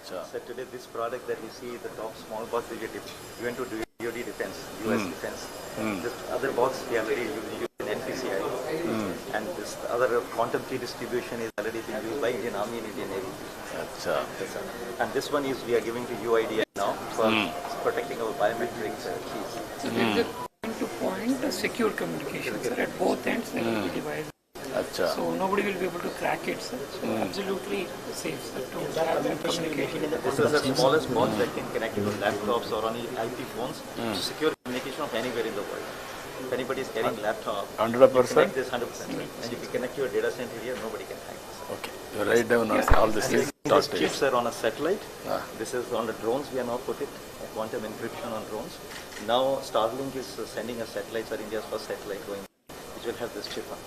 So today this product that you see, the top small box will get given to DoD Defense, US Defense. This other box we already used in NPCI. And this other quantum key distribution is already being used by Indian Army and Indian Navy. And this one is we are giving to UIDI now for protecting our biometric keys. So there is a point-to-point secure communication, sir. At both ends there will be devices. So nobody will be able to crack it, sir. So absolutely safe, sir, to have that communication. This is the smallest box that can connect to laptops or any IP phones to secure communication of anywhere in the world. If anybody is carrying laptop, 100%? connect this 100%. And if you connect your data center here, nobody can hack this. Okay. You write down all these things. These chips are on a satellite. This is on the drones. We are now put it quantum encryption on drones. Now Starlink is sending us satellites, or India's first satellite going, which will have this chip on it.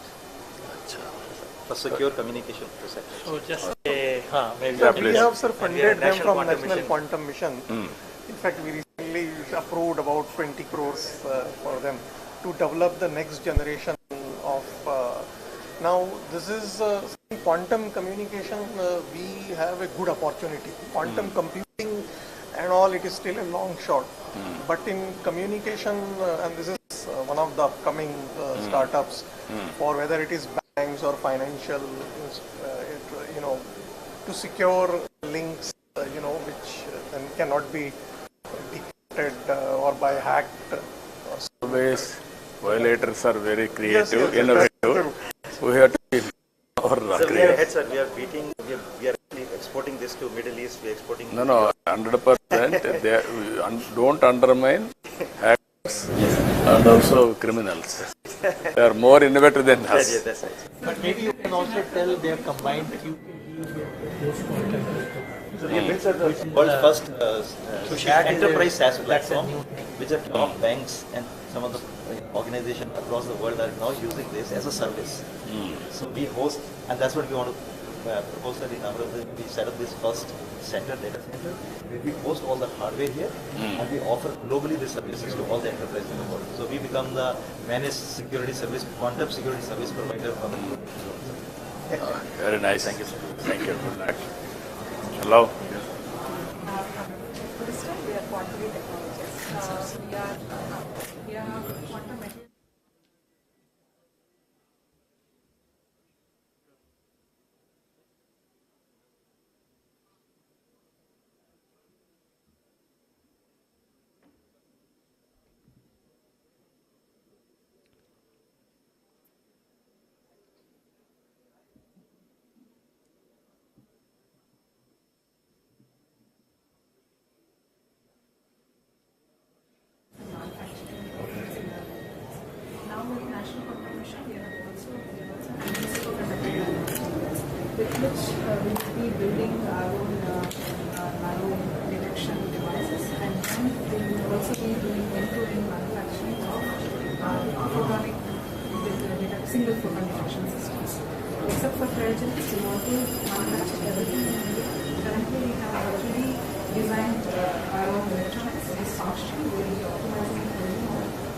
For secure communication to satellites. So just maybe we have funded them from National Quantum Mission. In fact, we recently approved about 20 crores for them to develop the next generation of. Now, this is quantum communication. We have a good opportunity. Quantum computing and all, it is still a long shot. But in communication, and this is one of the upcoming startups, for whether it is banks or financial, to secure links, which then cannot be decrypted or by hacked. Always, violators are very creative, innovative. We have to be our sir, we are beating. We are exporting this to Middle East. We are exporting. No, 100%. They don't undermine hackers and also criminals. They are more innovative than us. Yeah, that's right. But maybe you can also tell they have combined So we built the world's first enterprise SaaS platform, which are top banks and some of the organizations across the world are now using this as a service. So we host, and that's what we want to propose that in Amaravati. We set up this first data center, where we host all the hardware here, and we offer globally the services to all the enterprises in the world. So we become the managed security service, quantum security service provider for the world. Very nice. Thank you, sir. Thank you. Good night. Hello. This time we are quantum technologists. We are quantum materials. With which we will be building our own nano detection devices, and then we will also be doing end-to-end manufacturing of photonic single photon detection systems. Except for cryogenics, we want to manufacture everything in India. Currently, we have already designed our own electronics, this function, we will be optimizing it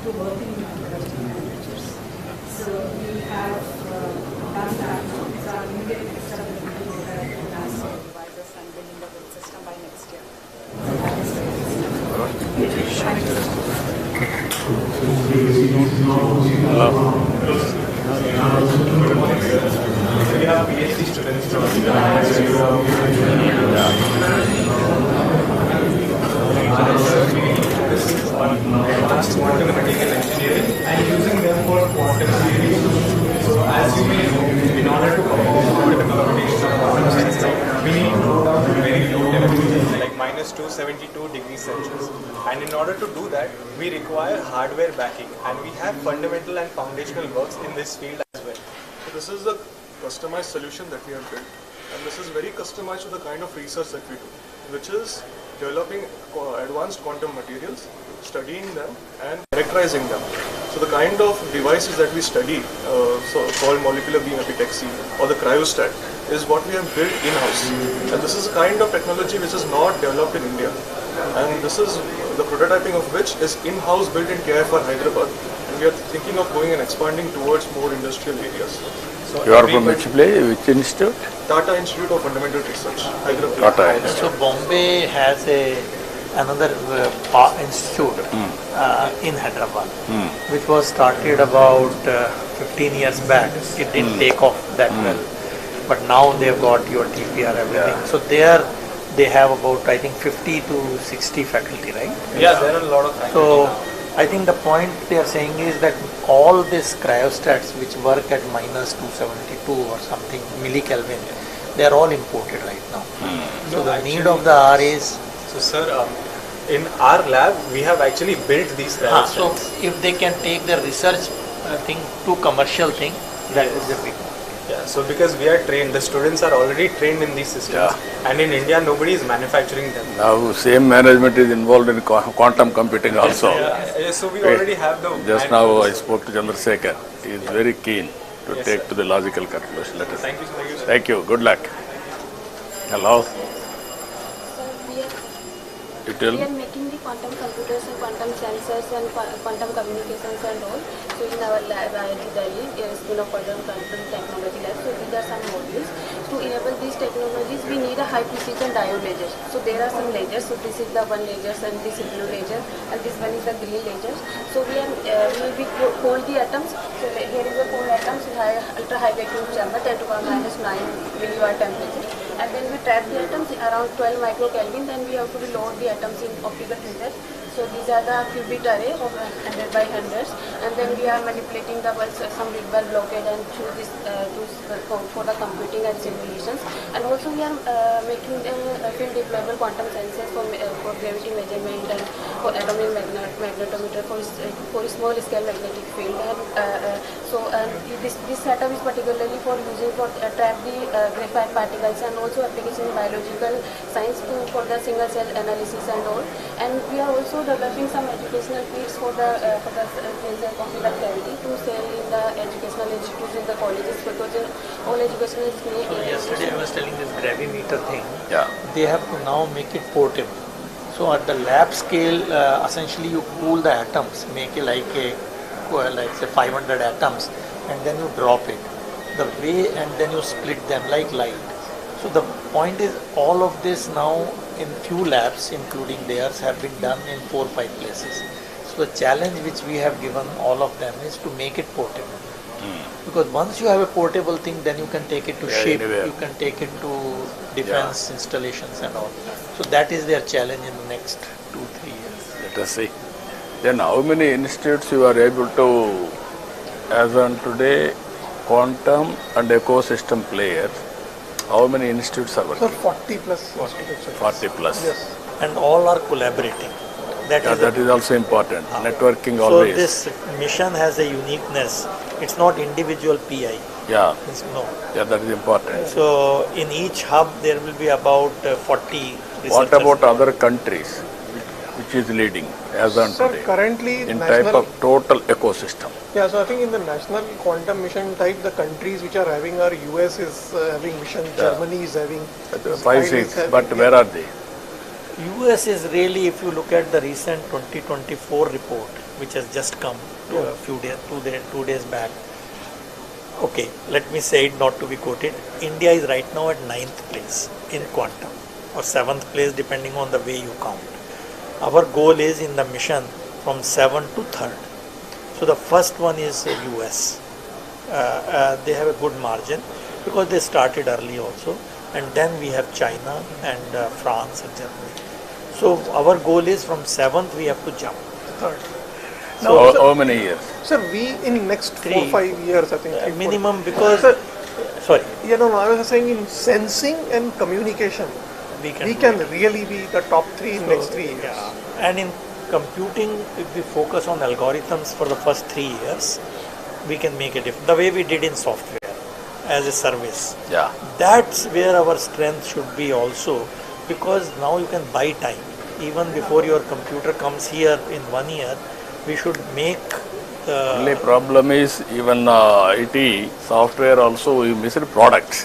to working in cryogenic temperatures. So we have done that. So our immediate next step will be to look at devices and building the whole system by next year. So that is we have PhD students from advanced quantum material engineering and using them for quantum theory. So as you may know, in order to perform quantum computation of quantum science, we need to go down to very low temperatures like -272°C. And in order to do that, we require hardware backing, and we have fundamental and foundational works in this field as well. So this is a customized solution that we have built, and this is very customized to the kind of research that we do, which is developing advanced quantum materials, studying them and characterizing them. So the kind of devices that we study, called molecular beam epitaxy or the cryostat, is what we have built in-house. And this is a kind of technology which is not developed in India. And this is the prototyping of which is in-house built in KIFR Hyderabad. And we are thinking of going and expanding towards more industrial areas. So You are from which place, which institute? Tata Institute of Fundamental Research, Hyderabad. Tata Institute. So Bombay has another institute in Hyderabad, which was started about 15 years back. It didn't take off that well, but now they've got your TPR, everything. So there they have about, I think, 50 to 60 faculty, right? Yeah, there are a lot of faculty. So I think the point they are saying is that all these cryostats which work at minus 272 or something millikelvin, they are all imported right now. So the need of the RAs. So sir, in our lab, we have actually built these cryostats. So if they can take the research thing to commercial thing, that is the big one. Yeah, so because we are trained, the students are already trained in these systems, and in India nobody is manufacturing them. Now same management is involved in quantum computing also. So we already have the. Just now I spoke to Chandrasekhar. He is very keen to take to the logical conclusion. Let us. Thank you, sir. Thank you. Good luck. Hello. You tell We me. are making the quantum computers and quantum sensors and quantum communications and all. So in our lab, IIT Delhi, School of Quantum Technology Lab. So these are some modules. To enable these technologies, we need a high precision diode laser. So there are some lasers. So this is the one laser and this is blue laser and this one is the green laser. So we hold the atoms. So here is the 4 atoms in ultra high vacuum chamber, 10 to the power minus 9 milliwatt temperature. And then we trap the atoms around 12 microkelvin. Then we have to load the atoms in optical filter. So these are the qubit array of 100 by 100s, and then we are manipulating the bulbs, some big bulb blockade and choose this for the computing and simulations. And also we are making field deployable quantum sensors for gravity measurement and for atomic magnetometer for small scale magnetic field. And this setup is particularly for using for trap the graphite particles, and also application in biological science for the single cell analysis and all. And we are also developing some educational kits for the computer gravity to sell in the educational institutes in the colleges, because in all educational institutions. Yesterday I was telling this gravimeter thing. Yeah. They have to now make it portable. So at the lab scale, essentially you cool the atoms, make it like say 500 atoms, and then you drop it. The way, and then you split them like light. So the point is, all of this now in few labs, including theirs, have been done in 4 or 5 places. So the challenge which we have given all of them is to make it portable. Because once you have a portable thing, then you can take it to ship, anywhere. you can take it to defense installations and all. So that is their challenge in the next 2-3 years. Let us see. Then how many institutes you are able to, as on today, quantum and ecosystem players, how many institutes are working? Sir, 40 plus institutes. 40 plus. Yes. And all are collaborating. That That is also important. Networking so always. this mission has a uniqueness. It's not individual PI. Yeah. No. Yeah, that is important. So in each hub there will be about 40 researchers. What about other countries, which is leading as on Sir, today? currently In national, type of total ecosystem. Yeah, so I think in the national quantum mission type, the countries which are having are US is having mission, Germany is having 5, 6, but where are they? US is really, if you look at the recent 2024 report, which has just come a few days, 2 days back. Okay, let me say it not to be quoted. India is right now at 9th place in quantum, or 7th place depending on the way you count. Our goal is in the mission from 7th to 3rd. So the first one is US. They have a good margin because they started early also. And then we have China and France and Germany. So our goal is from 7th we have to jump to 3rd. So how many years? Sir, we in next 4 or 5 years, I think. Minimum, because, Sir, sorry. You know, I was saying in sensing and communication, we can really be the top 3 in next 3 years. Yeah. And in computing, if we focus on algorithms for the first 3 years, we can make a difference. The way we did in software as a service. Yeah. That's where our strength should be also, because now you can buy time. Even before your computer comes here in 1 year, we should make Only problem is even IT software also we miss products.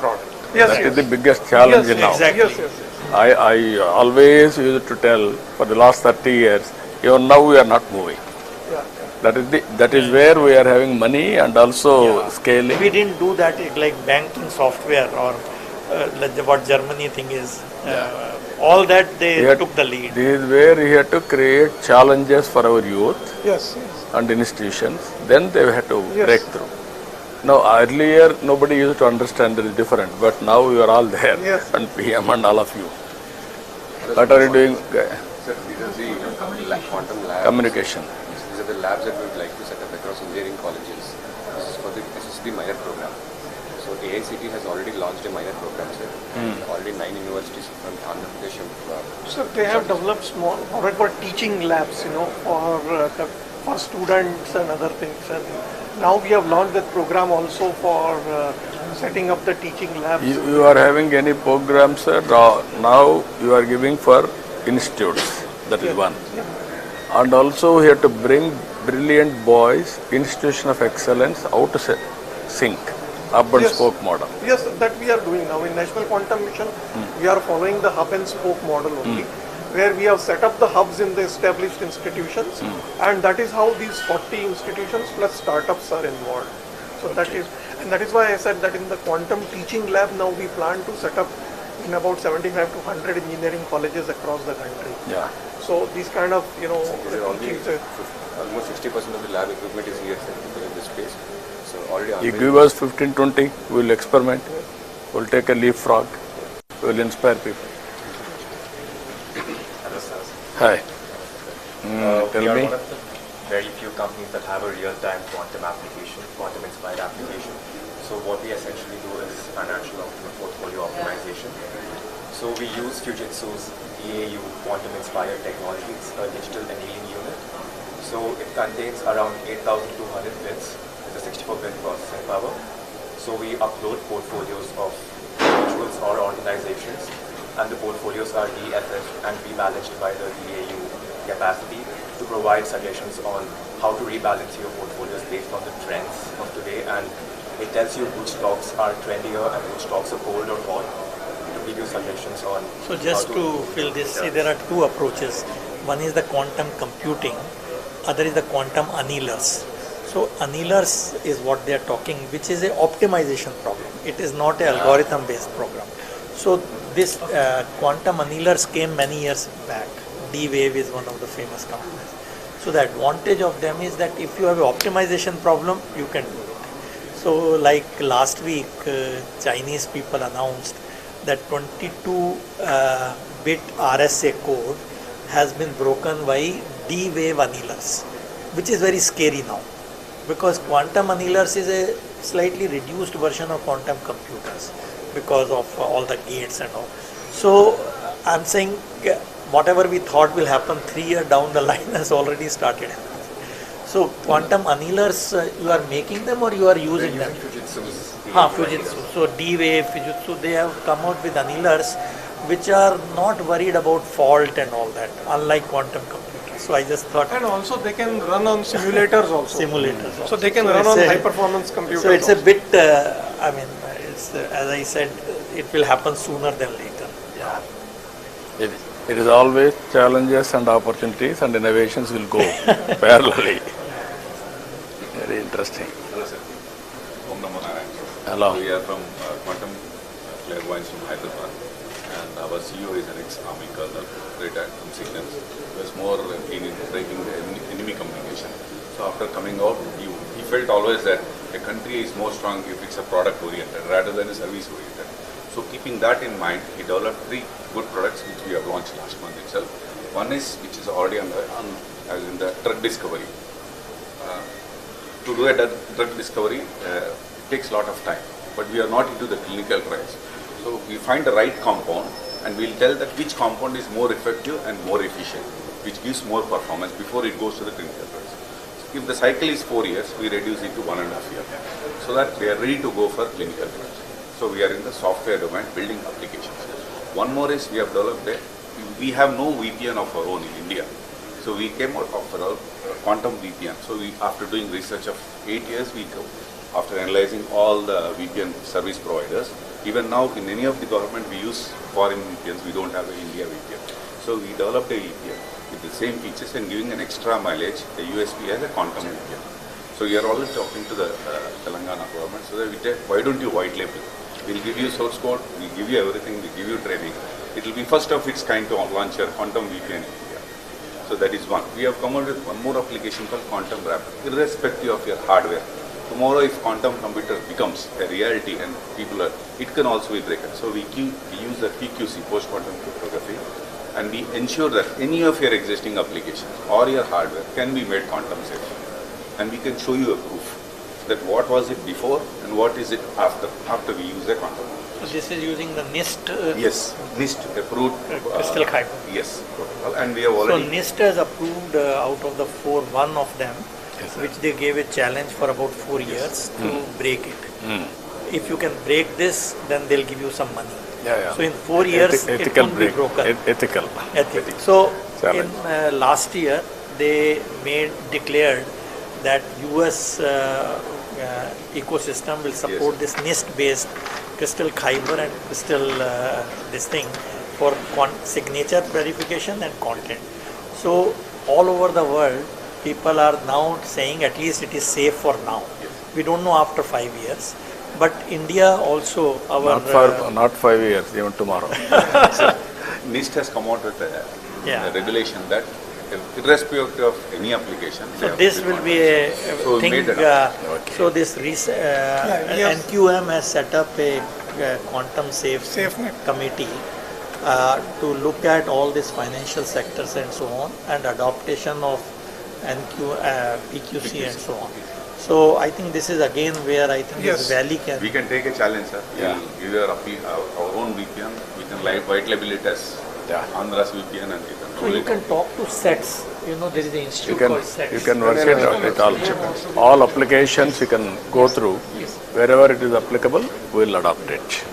Yes, That yes. is the biggest challenge now. exactly. Yes, yes, yes. I always used to tell for the last 30 years, even now we are not moving. Yeah. That is where we are having money and also scaling. We didn't do that like banking software or like what Germany thing is. All that they took the lead. This is where we had to create challenges for our youth Yes. and institutions. Then they had to break through. Now earlier nobody used to understand the difference, but now you are all there, and PM and all of you. What are you doing? Sir, these are the quantum labs. Communication. These are the labs that we would like to set up across engineering colleges. This is for the SSB minor program. So AICT has already launched a minor program, sir. Already 9 universities from Andhra Pradesh. So they have developed small, what I call teaching labs, for students and other things. And now we have launched that program also for setting up the teaching labs. You are having any programs, sir? Now you are giving for institutes. That is one. And also we have to bring brilliant boys, institution of excellence, out to sync. Hub and spoke model. Yes, that we are doing now. In National Quantum Mission, we are following the hub and spoke model only, where we have set up the hubs in the established institutions, and that is how these 40 institutions plus startups are involved. So that is why I said that in the quantum teaching lab now we plan to set up in about 75 to 100 engineering colleges across the country. Yeah. So these kind of, almost 60% of the lab equipment is here, sir, in this space. So already you give us 15-20, we will experiment. We will take a leapfrog. We will inspire people. Hello, sir. Hi. We Tell are me. one of the very few companies that have a real-time quantum application, quantum-inspired application. So what we essentially do is financial portfolio optimization. So we use Fujitsu's EAU quantum-inspired technology. It's a digital annealing unit. So it contains around 8,200 bits. It's a 64-bit processing power. So we upload portfolios of individuals or organizations, and the portfolios are reassessed and rebalanced by the EAU capacity to provide suggestions on how to rebalance your portfolios based on the trends of today, and it tells you which stocks are trendier and which stocks are cold or hot to give you suggestions on. So just to fill this, see, there are two approaches. One is the quantum computing, other is the quantum annealers. So annealers is what they are talking, which is an optimization problem. It is not an algorithm-based program. So this quantum annealers came many years back. D-Wave is one of the famous companies. So the advantage of them is that if you have an optimization problem, you can do it. So like last week, Chinese people announced that 22-bit RSA code has been broken by D-Wave annealers, which is very scary now, because quantum annealers is a slightly reduced version of quantum computers because of all the gates and all. So I'm saying whatever we thought will happen 3 years down the line has already started happening. So quantum annealers, you are making them or you are using them? Fujitsu. So D-Wave, Fujitsu, they have come out with annealers which are not worried about fault and all that, unlike quantum computers. So I just thought. And also they can run on simulators also. Simulators. So they can run on high performance computers. So it's a bit, it's as I said, it will happen sooner than later. Yeah. It is always challenges and opportunities, and innovations will go parallelly. Very interesting. Hello, sir. Nara. Hello. We are from Quantum Clairvoyance from Hyderabad, and our CEO is an ex-army colonel, retired from Signals. He was more keen in breaking the enemy communication. So after coming out, he felt always that a country is more strong if it's a product-oriented rather than a service-oriented. So keeping that in mind, he developed 3 good products which we have launched last month itself. One is which is already as in the drug discovery. To do a drug discovery, it takes a lot of time, but we are not into the clinical trials. So we find the right compound, and we'll tell that which compound is more effective and more efficient, which gives more performance before it goes to the clinical trials. So if the cycle is 4 years, we reduce it to 1.5 years, so that we are ready to go for clinical trials. So we are in the software domain, building applications. One more is we have developed we have no VPN of our own in India. So we came out of quantum VPN. So after doing research of 8 years, after analyzing all the VPN service providers, even now in any of the government we use foreign VPNs, we don't have an India VPN. So we developed a EPM with the same features and giving an extra mileage, a USP as a quantum EPM. So we are always talking to the Telangana government, so that we take, why don't you white label? We'll give you source code, we'll give you everything, we'll give you training. It will be first of its kind to launch your quantum VPN in India. So that is one. We have come out with one more application called quantum wrapper, irrespective of your hardware. Tomorrow if quantum computer becomes a reality and people are, it can also be broken. So we use the PQC, post-quantum cryptography, and we ensure that any of your existing applications or your hardware can be made quantum safe. And we can show you a proof that what was it before and what is it after we use a quantum. So this is using the NIST? Yes, NIST approved. Crystal Kyber. Yes, protocol. And we have already... So NIST has approved out of the 4, one of them, which they gave a challenge for about 4 years to break it. If you can break this, then they'll give you some money. So in 4 years, it won't be broken. Ethical. So in last year, they declared that US ecosystem will support this NIST-based crystal Kyber and crystal this thing for signature verification and content. So all over the world, people are now saying at least it is safe for now. We don't know after 5 years. But India also, our... Not 5 years, even tomorrow. So, NIST has come out with a regulation that irrespective of any application... So this will be a thing... So this NQM has set up a quantum safe committee to look at all these financial sectors and so on, and adaptation of PQC and so on. So I think this is again where I think this valley can... We can take a challenge, sir. We'll give you our own VPN. We can white label it as Andhra's VPN and So you can talk to sets. You know, there is an institute called sets. You can work it out with all applications you can go through. Wherever it is applicable, we will adopt it.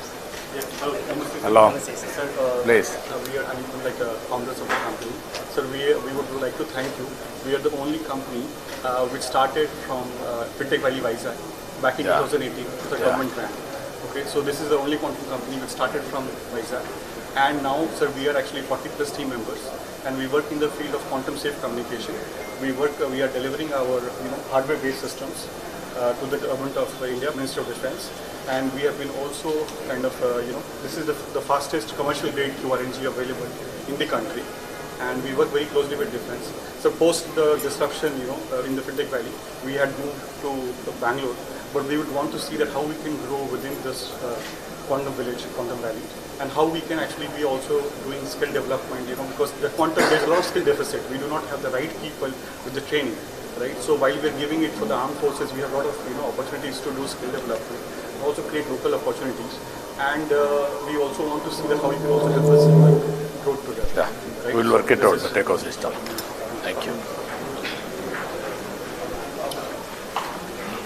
Hello. Please. We are like founders of the company. So we would like to thank you. We are the only company which started from Fintech Valley Vizag back in 2018 with a government grant. Okay, so this is the only quantum company which started from Vizag. And now, sir, we are actually 40 plus team members, and we work in the field of quantum safe communication. We are delivering our hardware-based systems to the government of India, Ministry of Defense, and we have been also kind of this is the fastest commercial grade QRNG available in the country, and we work very closely with defense. So post the disruption, in the Fintech Valley, we had moved to Bangalore, but we would want to see that how we can grow within this quantum village, quantum valley, and how we can actually be also doing skill development, because the quantum, there's a lot of skill deficit. We do not have the right people with the training, right? So while we're giving it for the armed forces, we have a lot of opportunities to do skill development, also create local opportunities, and we also want to see that how we can also help us in growth together. Right? We'll work it out, the ecosystem. Thank you.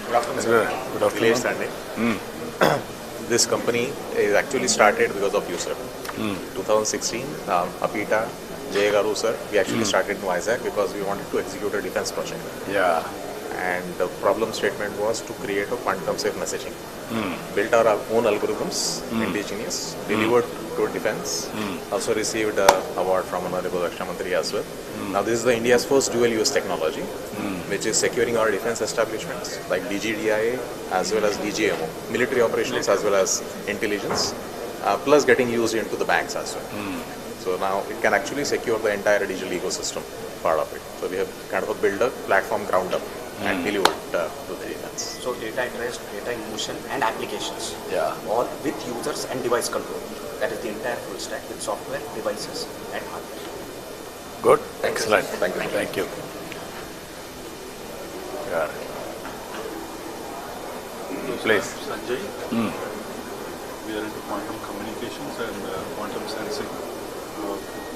Good afternoon, sir. Good afternoon. This company is actually started because of you, sir. 2016, Apita, Jay Garu, sir, we actually started in Vizag because we wanted to execute a defense project. And the problem statement was to create a quantum safe messaging. Built our own algorithms, indigenous, delivered to defense, also received an award from Honorable Raksha Mantri as well. Now this is the India's first dual use technology, which is securing our defense establishments like DGDIA as well as DGMO, military operations as well as intelligence, plus getting used into the banks as well. So now it can actually secure the entire digital ecosystem part of it. So we have kind of built a platform ground up and delivered to the defense. So data at rest, data in motion and applications, all with users and device control. That is the entire full stack with software, devices and hardware. Good, excellent. Thank you. Thank you. Please. Sanjay. We are into quantum communications and quantum sensing.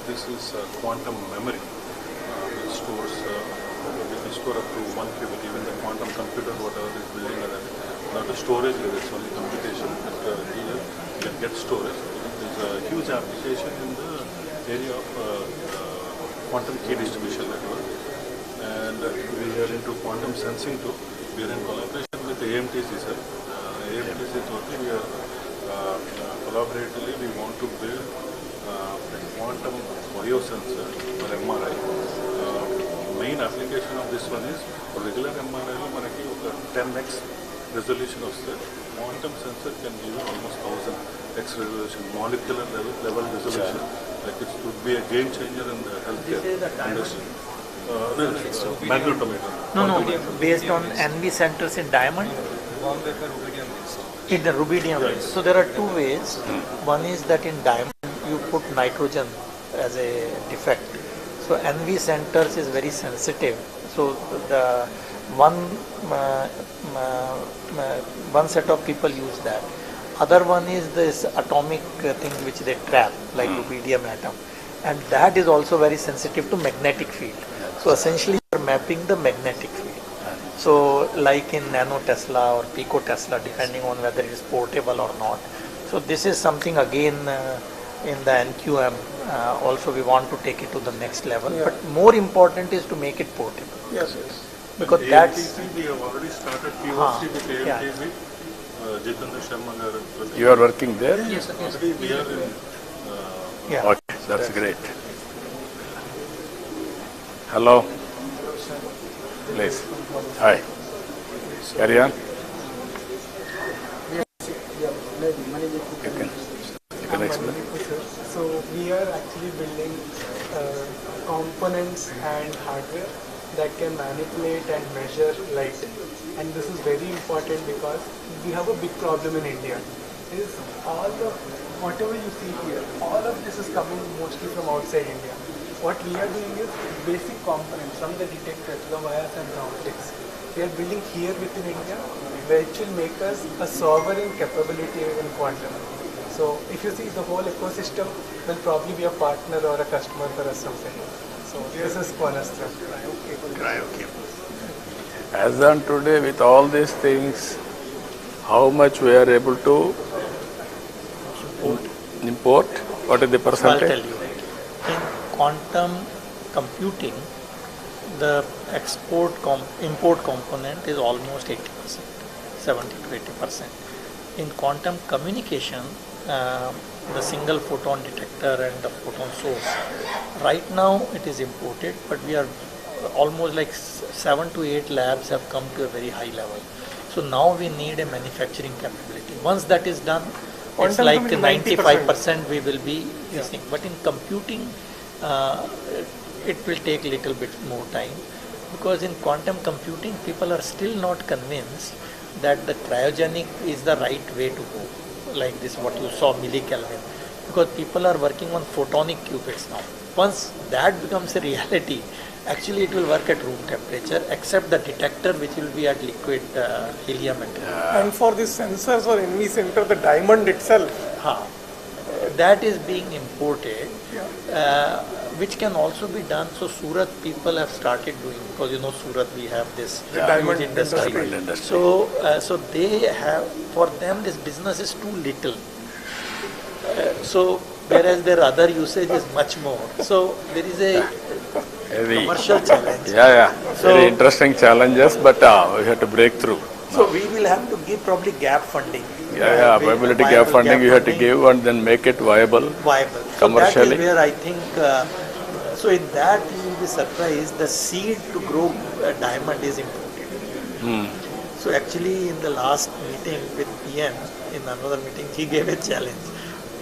This is quantum memory, which stores, we can store up to 1 qubit, even the quantum computer, whatever is building on that. Not the storage, it's only computation, but here you can get storage. There's a huge application in the area of quantum key distribution network. And we are into quantum sensing too. We are in collaboration with AMTC, sir. AMTC totally, we are collaboratively, we want to build a quantum biosensor or MRI. Main application of this one is regular MRI lo manaki oka 10x resolution vaste quantum sensor can give you almost 1000x resolution, molecular level resolution. Like it would be a game changer in the healthcare industry. Magnetometer. No, based on NV centers in diamond. In the rubidium. So there are two ways. One is that in diamond you put nitrogen as a defect. So NV centers is very sensitive. So the one set of people use that. Other one is this atomic thing which they trap, like rubidium atom, and that is also very sensitive to magnetic field. So essentially you are mapping the magnetic field. So like in nano Tesla or pico Tesla, depending on whether it is portable or not. So this is something again in the NQM also we want to take it to the next level. Yeah. But more important is to make it portable. Yes. Because ALTC, that's... we have already started POC with ALTC. Jitendra Sharma garu. You are working there? Yes, sir. Yes. We are in... Yeah. Okay, that's great. Hello. Please. Hi. Carry on. You can explain. So we are actually building components and hardware that can manipulate and measure light. And this is very important because we have a big problem in India. Is whatever you see here, all of this is coming mostly from outside India. What we are doing is basic components from the detectors, the wires and the optics. We are building here within India, which will make us a sovereign capability in quantum. So if you see, the whole ecosystem will probably be a partner or a customer for us someday. So this is cornerstone. Okay. As on today, with all these things, how much we are able to import? What is the percentage? I'll tell you. In quantum computing, the import component is almost 80%, 70 to 80%. In quantum communication, the single photon detector and the photon source, right now it is imported, but we are almost like 7 to 8 labs have come to a very high level. So now we need a manufacturing capability. Once that is done, it's like 95% we will be using. But in computing, it will take a little bit more time, because in quantum computing, people are still not convinced that the cryogenic is the right way to go. Like this, what you saw, millikelvin, because people are working on photonic qubits now. Once that becomes a reality, actually it will work at room temperature, except the detector which will be at liquid helium. And for these sensors or NV center, the diamond itself, that is being imported, which can also be done. So Surat people have started doing, because you know Surat we have this diamond industry. So they have, for them this business is too little. So whereas their other usage is much more. So there is a commercial challenge. So, very interesting challenges, but we have to break through. So we will have to give probably gap funding. Viability gap funding you have to give and then make it viable. Commercially. So that is where I think, so in that you will be surprised, the seed to grow a diamond is imported. So actually in the last meeting with PM, in another meeting, he gave a challenge.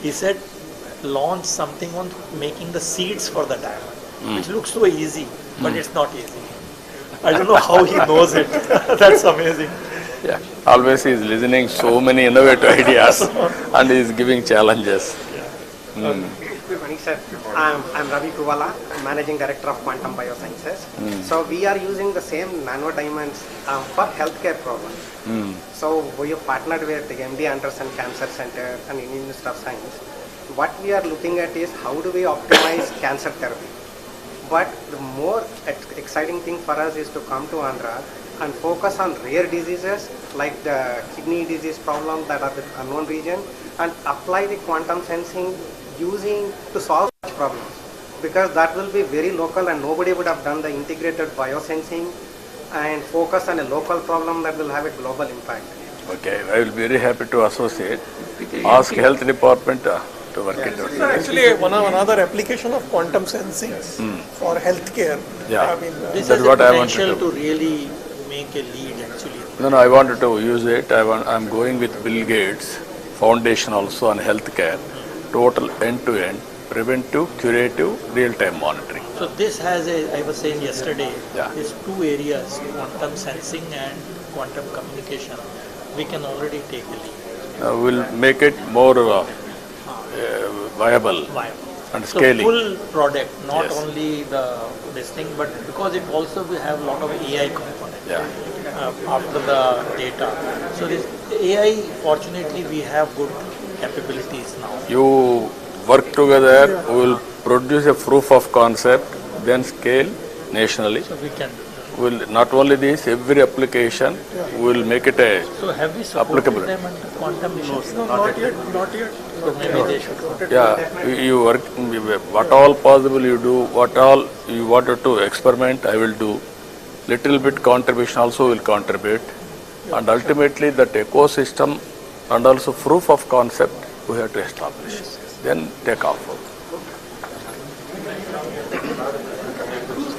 He said, launch something on making the seeds for the diamond, which looks so easy, but it's not easy. I don't know how he knows it. That's amazing. Yeah, always he is listening so many innovative ideas and he is giving challenges. Good morning, sir. I'm Ravi Kuvala, Managing Director of Quantum Biosciences. So we are using the same nano diamonds for healthcare problems. So we have partnered with the MD Anderson Cancer Center and Indian Institute of Science. What we are looking at is how do we optimize cancer therapy. But the more exciting thing for us is to come to Andhra and focus on rare diseases like the kidney disease problem that are the unknown region, and apply the quantum sensing using to solve such problems, because that will be very local and nobody would have done the integrated biosensing and focus on a local problem that will have a global impact. Okay, I will be very happy to associate. Ask health department to work it out. So actually, another application of quantum sensing for healthcare. Yeah, I mean, This that's has what a I want to potential do. to really make a lead actually. No, I wanted to use it. I'm going with Bill Gates Foundation also on healthcare, total end-to-end, preventive, curative, real-time monitoring. So this has I was saying yesterday, these two areas, quantum sensing and quantum communication, we can already take a lead. We'll make it more viable and So scaling. full product, not Yes. only this thing, but because it also will have a lot of AI component after the data. So this AI, fortunately, we have good capabilities now. You work together, we will produce a proof of concept, then scale nationally. So we can. We'll not only this, every application will make it a So have we supported applicable. them under quantum missions? no, not yet. So maybe they should. Yeah, you work, what all possible you do, what all you wanted to experiment, I will do. Little bit contribution also will contribute. And ultimately that ecosystem and also proof of concept we have to establish. Then take off.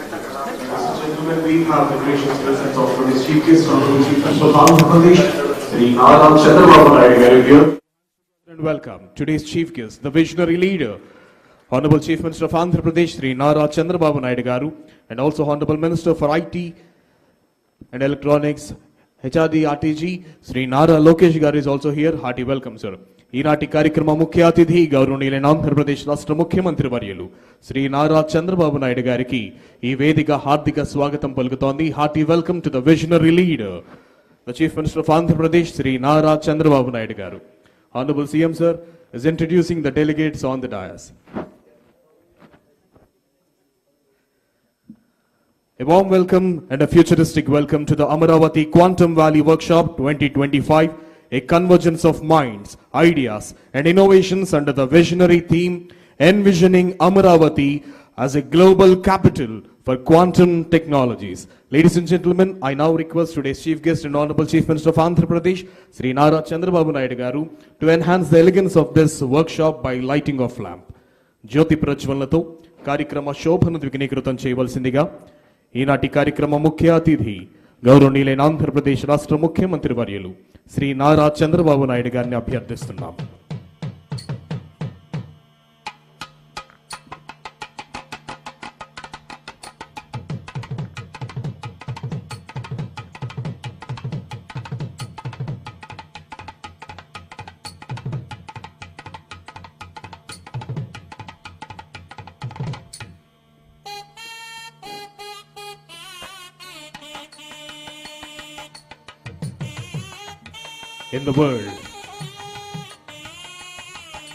Gentlemen, we have the gracious presence of today's Chief Guest, Honorable Chief Minister of Andhra Pradesh, Sri Nara Chandrababu Naidu here. And welcome today's Chief Guest, the visionary leader, Honorable Chief Minister of Andhra Pradesh, Sri Nara Chandrababu Naidu garu, and also Honorable Minister for IT and Electronics, HRD RTG, Sri Nara Lokesh garu is also here. Hearty welcome, sir. ఈనాటి కార్యక్రమ ముఖ్య అతిథి గౌరవనీయులైన ఆంధ్రప్రదేశ్ రాష్ట్ర ముఖ్యమంత్రి వర్యులు శ్రీ నారా చంద్రబాబు నాయుడు గారికి ఈ వేదిక హార్దిక స్వాగతం పలుకుతోంది. Hearty welcome to the visionary leader, the chief minister of Andhra Pradesh Shri Nara Chandrababu Naidu garu. Honorable CM sir is introducing the delegates on the dais. A warm welcome and a futuristic welcome to the Amaravati Quantum Valley Workshop 2025. A convergence of minds, ideas and innovations under the visionary theme envisioning Amaravati as a global capital for quantum technologies. Ladies and gentlemen, I now request today's chief guest and Honorable Chief Minister of Andhra Pradesh, Sri Nara Chandrababu Naidu garu, to enhance the elegance of this workshop by lighting of lamp. Jyoti Prajwalnato కార్యక్రమ శోభను ద్విగుణీకృతం చేయవలసిందిగా ఈనాటి కార్యక్రమ ముఖ్య అతిథి గౌరవనీయులైన ఆంధ్రప్రదేశ్ రాష్ట్ర ముఖ్యమంత్రి వర్యులు శ్రీ నారా చంద్రబాబు నాయుడు గారిని అభ్యర్థిస్తున్నాం. In the world,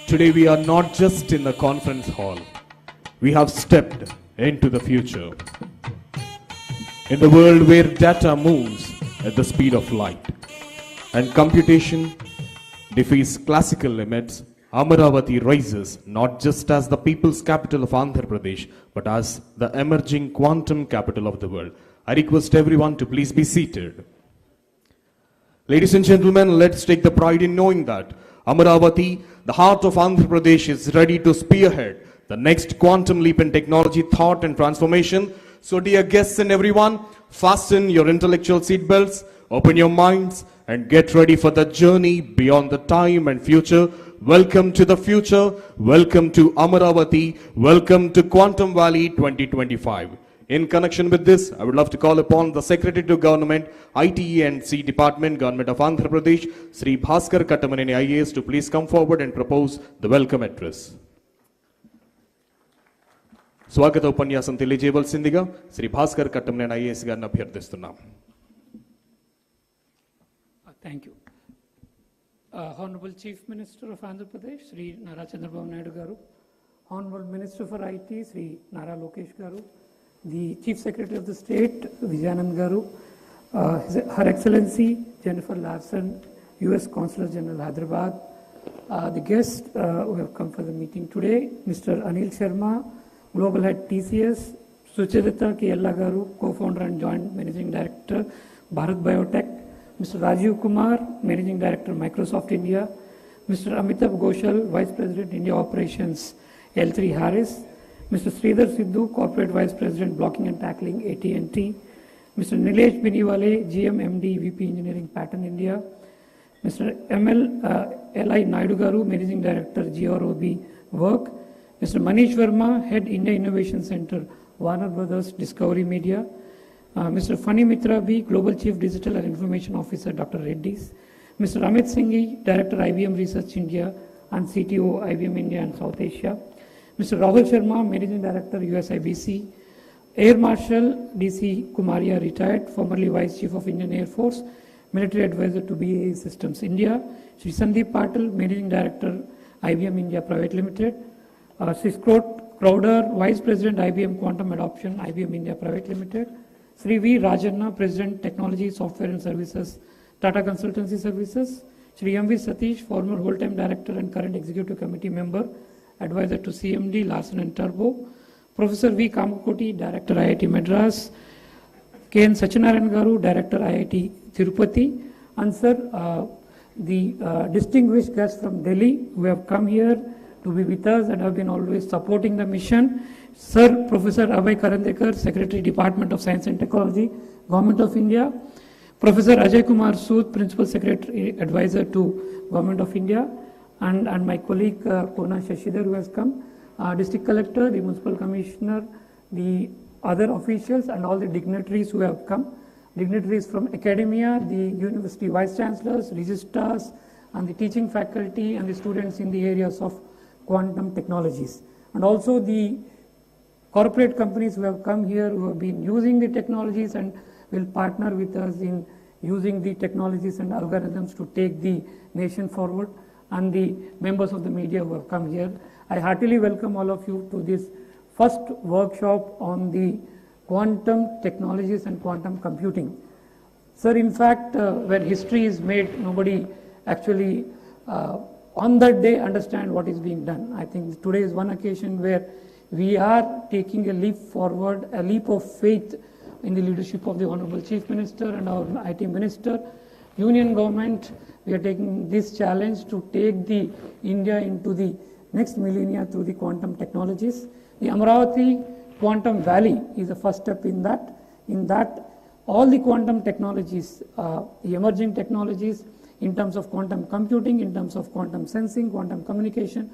today we are not just in the conference hall, we have stepped into the future. In the world where data moves at the speed of light and computation defies classical limits, Amaravati rises not just as the people's capital of Andhra Pradesh, but as the emerging quantum capital of the world. I request everyone to please be seated. Ladies and gentlemen, let's take the pride in knowing that Amaravati, the heart of Andhra Pradesh, is ready to spearhead the next quantum leap in technology, thought and transformation. So dear guests and everyone, fasten your intellectual seatbelts, open your minds and get ready for the journey beyond the time and future. Welcome to the future, welcome to Amaravati, welcome to Quantum Valley 2025. In connection with this, I would love to call upon the Secretary to Government, IT&C Department, Government of Andhra Pradesh, Sri Bhaskar Kattamaneni IAS, to please come forward and propose the welcome address. స్వాగత ఉపన్యాసం తెలియజేయవలసిందిగా Shri Bhaskar Kattamaneni IAS గారిని అభ్యర్థిస్తున్నాం. Thank you. Honorable Chief Minister of Andhra Pradesh, Sri Nara Chandrababu Naidu garu, Honorable Minister for IT, Sri Nara Lokesh garu, the Chief Secretary of the State, Vijayawada garu, Her Excellency Jennifer Larson, U.S. Consul General Hyderabad, the guests who have come for the meeting today, Mr. Anil Sharma, Global Head TCS, Sucharita Kiyella garu, Co-Founder and Joint Managing Director, Bharat Biotech, Mr. Rajiv Kumar, Managing Director, Microsoft India, Mr. Amitabh Ghoshal, Vice President, India Operations, L3 Harris, Mr. Sridhar Sidhu, Corporate Vice President, Blocking and Tackling, AT&T, Mr. Nilesh Biniwale, GM MD, VP Engineering, Pattern India, Mr. L.I. Naidu Garu, Managing Director, GROB Work, Mr. Manish Verma, Head India Innovation Center, Warner Brothers Discovery Media, Mr. Fani Mitra B, Global Chief Digital and Information Officer, Dr. Reddy's, Mr. Amit Singhi, Director, IBM Research India and CTO, IBM India and South Asia, Mr. Rahul Sharma, Managing Director, USIBC, Air Marshal DC Kumaria, retired, formerly Vice Chief of Indian Air Force, Military Advisor to BAE Systems India, Shri Sandeep Patil, Managing Director, IBM India Private Limited, Shri Crowder, Vice President, IBM Quantum Adoption, IBM India Private Limited, Shri V. Rajanna, President, Technology, Software and Services, Tata Consultancy Services, Shri M. V. Satish, former whole-time Director and current Executive Committee Member, Advisor to CMD, Larsen and Turbo, Professor V. Kamakoti, Director, IIT Madras, K.N. Sachinarayan Garu, Director, IIT Tirupati, and sir, the distinguished guests from Delhi who have come here to be with us and have been always supporting the mission. Sir, Professor Abhay Karandekar, Secretary, Department of Science and Technology, Government of India, Professor Ajay Kumar Sood, Principal Secretary, Advisor to Government of India, and my colleague Purna Shashidhar who has come, District Collector, the Municipal Commissioner, the other officials and all the dignitaries who have come, dignitaries from academia, the university vice chancellors, registrars, and the teaching faculty and the students in the areas of quantum technologies, and also the corporate companies who have come here, who have been using the technologies and will partner with us in using the technologies and algorithms to take the nation forward, and the members of the media who have come here. I heartily welcome all of you to this first workshop on the quantum technologies and quantum computing. Sir, in fact, when history is made, nobody actually on that day understand what is being done. I think today is one occasion where we are taking a leap forward, a leap of faith in the leadership of the Honorable Chief Minister and our IT Minister, Union Government. We are taking this challenge to take the India into the next millennia through the quantum technologies. The Amaravati Quantum Valley is the first step in that. In that, all the quantum technologies, the emerging technologies in terms of quantum computing, in terms of quantum sensing, quantum communication,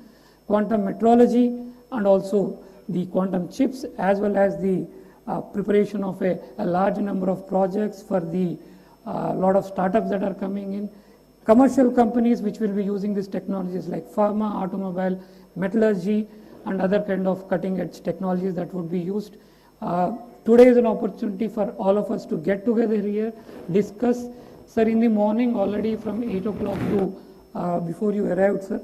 quantum metrology, and also the quantum chips, as well as the preparation of a large number of projects for the lot of startups that are coming in, commercial companies which will be using these technologies like pharma, automobile, metallurgy, and other kind of cutting edge technologies that would be used. Today is an opportunity for all of us to get together here, discuss. Sir, in the morning already from 8 o'clock to before you arrived, sir,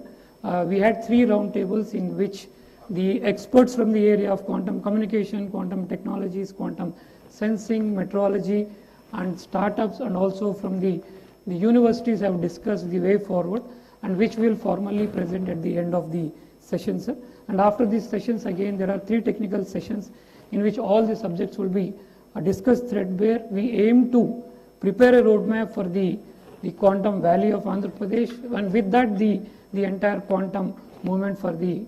we had 3 round tables in which the experts from the area of quantum communication, quantum technologies, quantum sensing, metrology, and startups, and also from the universities have discussed the way forward, and which we will formally present at the end of the session, sir. And after these sessions, again, there are 3 technical sessions in which all the subjects will be discussed threadbare. We aim to prepare a roadmap for the quantum valley of Andhra Pradesh, and with that the entire quantum movement for the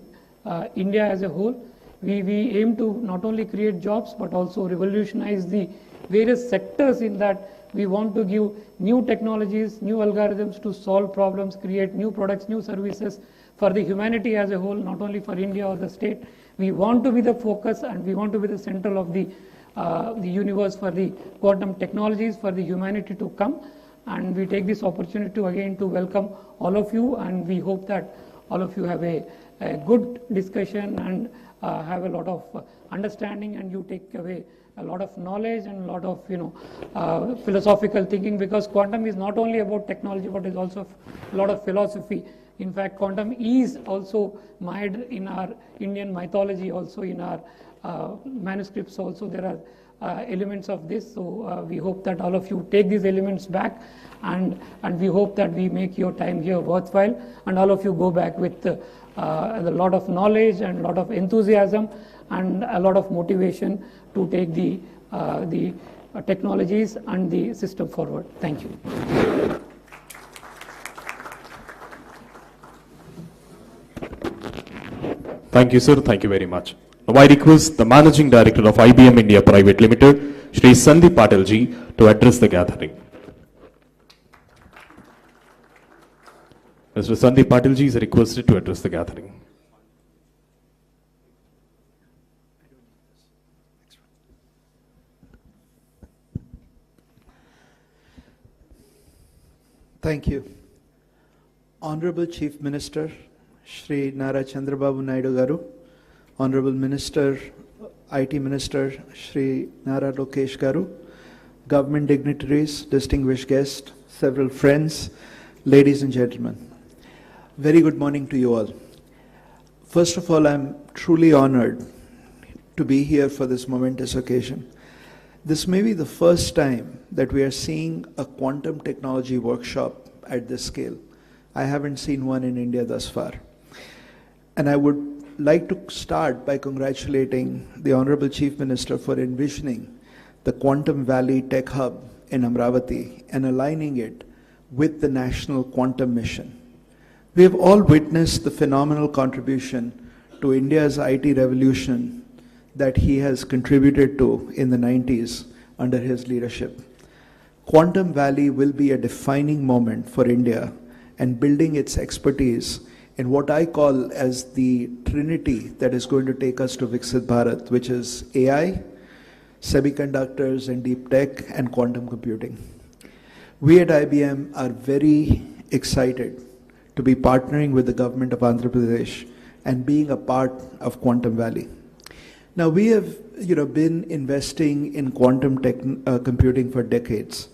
India as a whole. We aim to not only create jobs but also revolutionize the various sectors in that. We want to give new technologies, new algorithms to solve problems, create new products, new services for the humanity as a whole, not only for India or the state. We want to be the focus and we want to be the center of the universe for the quantum technologies for the humanity to come. And we take this opportunity to again to welcome all of you, and we hope that all of you have a good discussion and have a lot of understanding, and you take away a lot of knowledge and a lot of philosophical thinking, because quantum is not only about technology but is also a lot of philosophy. In fact, quantum is also mired in our Indian mythology, also in our manuscripts also there are elements of this. So we hope that all of you take these elements back, and we hope that we make your time here worthwhile, and all of you go back with a lot of knowledge and a lot of enthusiasm and a lot of motivation to take the technologies and the system forward. Thank you. Thank you, sir. Thank you very much. Now I request the Managing Director of IBM India Private Limited, Shri Sandeep Patilji, to address the gathering. Mr. Sandeep Patilji is requested to address the gathering. Thank you. Honorable Chief Minister, Shri Nara Chandrababu Naidu Garu, Honorable Minister, IT Minister, Shri Nara Lokesh Garu, government dignitaries, distinguished guests, several friends, ladies and gentlemen. Very good morning to you all. First of all, I'm truly honored to be here for this momentous occasion. This may be the first time that we are seeing a quantum technology workshop at this scale. I haven't seen one in India thus far. And I would like to start by congratulating the Honorable Chief Minister for envisioning the Quantum Valley Tech Hub in Amaravati and aligning it with the National Quantum Mission. We have all witnessed the phenomenal contribution to India's IT revolution that he has contributed to in the 90s under his leadership. Quantum Valley will be a defining moment for India and building its expertise in what I call as the trinity that is going to take us to Viksit Bharat, which is AI, semiconductors and deep tech, and quantum computing. We at IBM are very excited to be partnering with the government of Andhra Pradesh and being a part of Quantum Valley. Now, we have been investing in quantum computing for decades.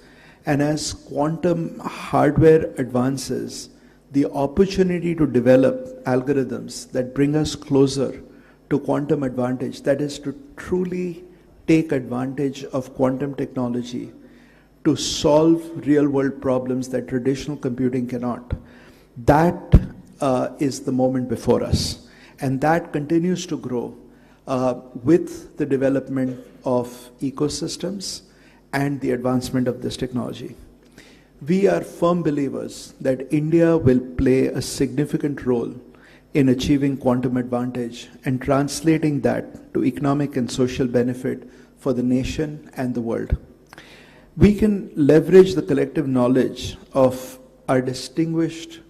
And as quantum hardware advances, the opportunity to develop algorithms that bring us closer to quantum advantage, that is to truly take advantage of quantum technology to solve real-world problems that traditional computing cannot, that is the moment before us. And that continues to grow with the development of ecosystems and the advancement of this technology. We are firm believers that India will play a significant role in achieving quantum advantage and translating that to economic and social benefit for the nation and the world. We can leverage the collective knowledge of our distinguished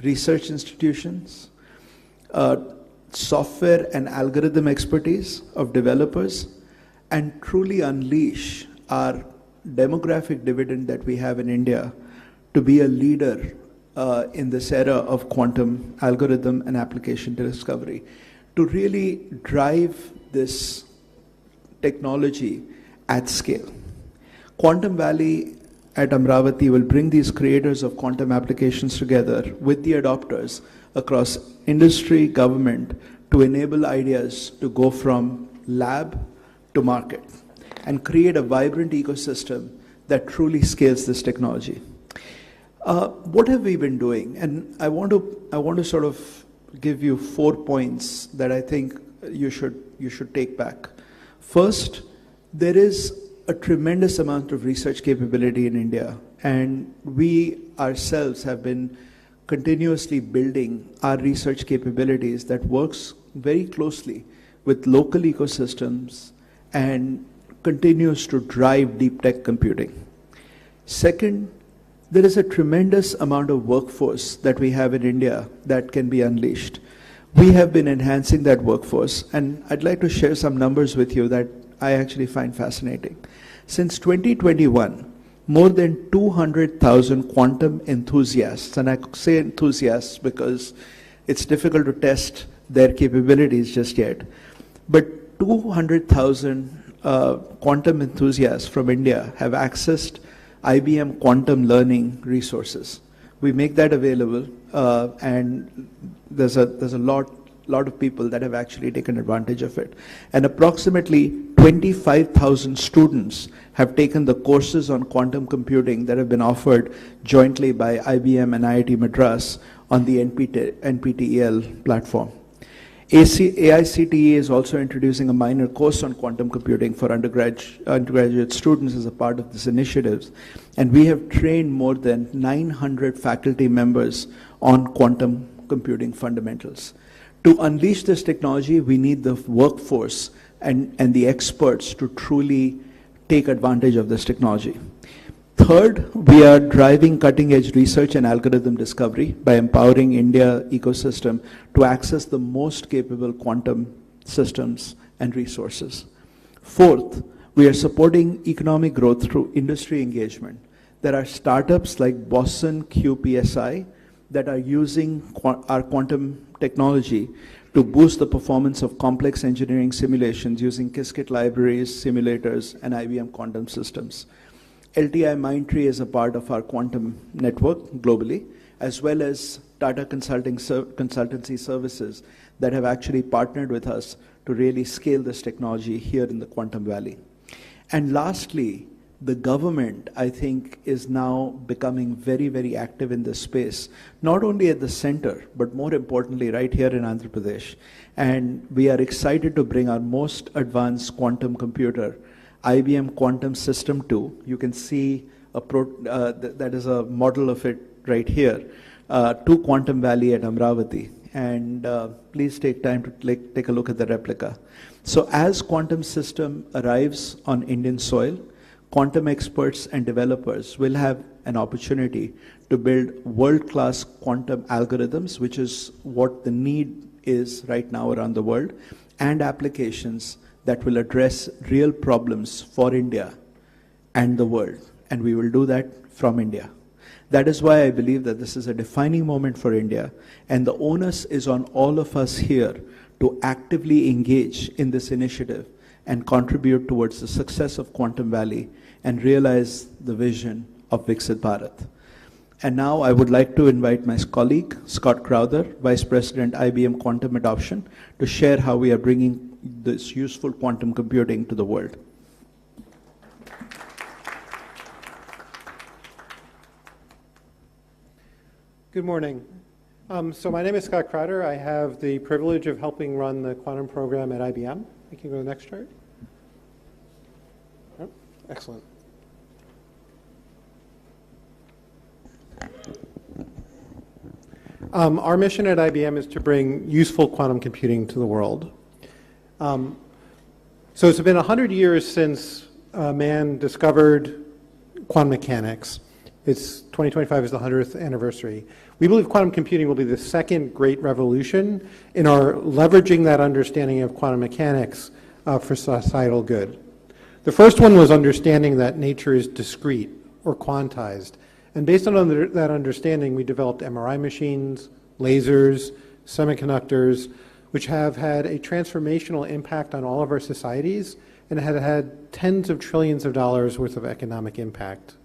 research institutions, software and algorithm expertise of developers, and truly unleash our demographic dividend that we have in India to be a leader in this era of quantum algorithm and application discovery, to really drive this technology at scale. Quantum Valley at Amaravati will bring these creators of quantum applications together with the adopters across industry, government, to enable ideas to go from lab to market and create a vibrant ecosystem that truly scales this technology. What have we been doing? And I want to sort of give you 4 points that I think you should take back. First, there is a tremendous amount of research capability in India, and we ourselves have been continuously building our research capabilities that works very closely with local ecosystems and continues to drive deep tech computing. Second, there is a tremendous amount of workforce that we have in India that can be unleashed. We have been enhancing that workforce, and I'd like to share some numbers with you that I actually find fascinating. Since 2021, more than 200,000 quantum enthusiasts, and I say enthusiasts because it's difficult to test their capabilities just yet, but 200,000 quantum enthusiasts from India have accessed IBM quantum learning resources. We make that available, and there's a lot of people that have actually taken advantage of it. And approximately 25,000 students have taken the courses on quantum computing that have been offered jointly by IBM and IIT Madras on the NPTEL platform. AICTE is also introducing a minor course on quantum computing for undergraduate students as a part of this initiative. And we have trained more than 900 faculty members on quantum computing fundamentals. To unleash this technology, we need the workforce and the experts to truly take advantage of this technology. Third, we are driving cutting-edge research and algorithm discovery by empowering India ecosystem to access the most capable quantum systems and resources. Fourth, we are supporting economic growth through industry engagement. There are startups like Boston QPSI that are using our quantum technology to boost the performance of complex engineering simulations using Qiskit libraries, simulators, and IBM quantum systems. LTI Mindtree is a part of our quantum network globally, as well as Tata Consultancy Services that have actually partnered with us to really scale this technology here in the Quantum Valley. And lastly, the government, I think, is now becoming very, very active in this space, not only at the center, but more importantly, right here in Andhra Pradesh. And we are excited to bring our most advanced quantum computer, IBM Quantum System 2. You can see that is a model of it right here, to Quantum Valley at Amaravati. And please take time to take a look at the replica. So as quantum system arrives on Indian soil, quantum experts and developers will have an opportunity to build world-class quantum algorithms, which is what the need is right now around the world, and applications that will address real problems for India and the world. And we will do that from India. That is why I believe that this is a defining moment for India, and the onus is on all of us here to actively engage in this initiative and contribute towards the success of Quantum Valley and realize the vision of Viksit Bharat. And now I would like to invite my colleague, Scott Crowther, Vice President, IBM Quantum Adoption, to share how we are bringing this useful quantum computing to the world. Good morning. So my name is Scott Crowder. I have the privilege of helping run the quantum program at IBM. We can go to the next chart. Oh, excellent. Our mission at IBM is to bring useful quantum computing to the world. So it's been 100 years since man discovered quantum mechanics. It's 2025 is the 100th anniversary. We believe quantum computing will be the second great revolution in our leveraging that understanding of quantum mechanics for societal good. The first one was understanding that nature is discrete or quantized. And based on that understanding, we developed MRI machines, lasers, semiconductors, which have had a transformational impact on all of our societies and have had tens of trillions of dollars worth of economic impact.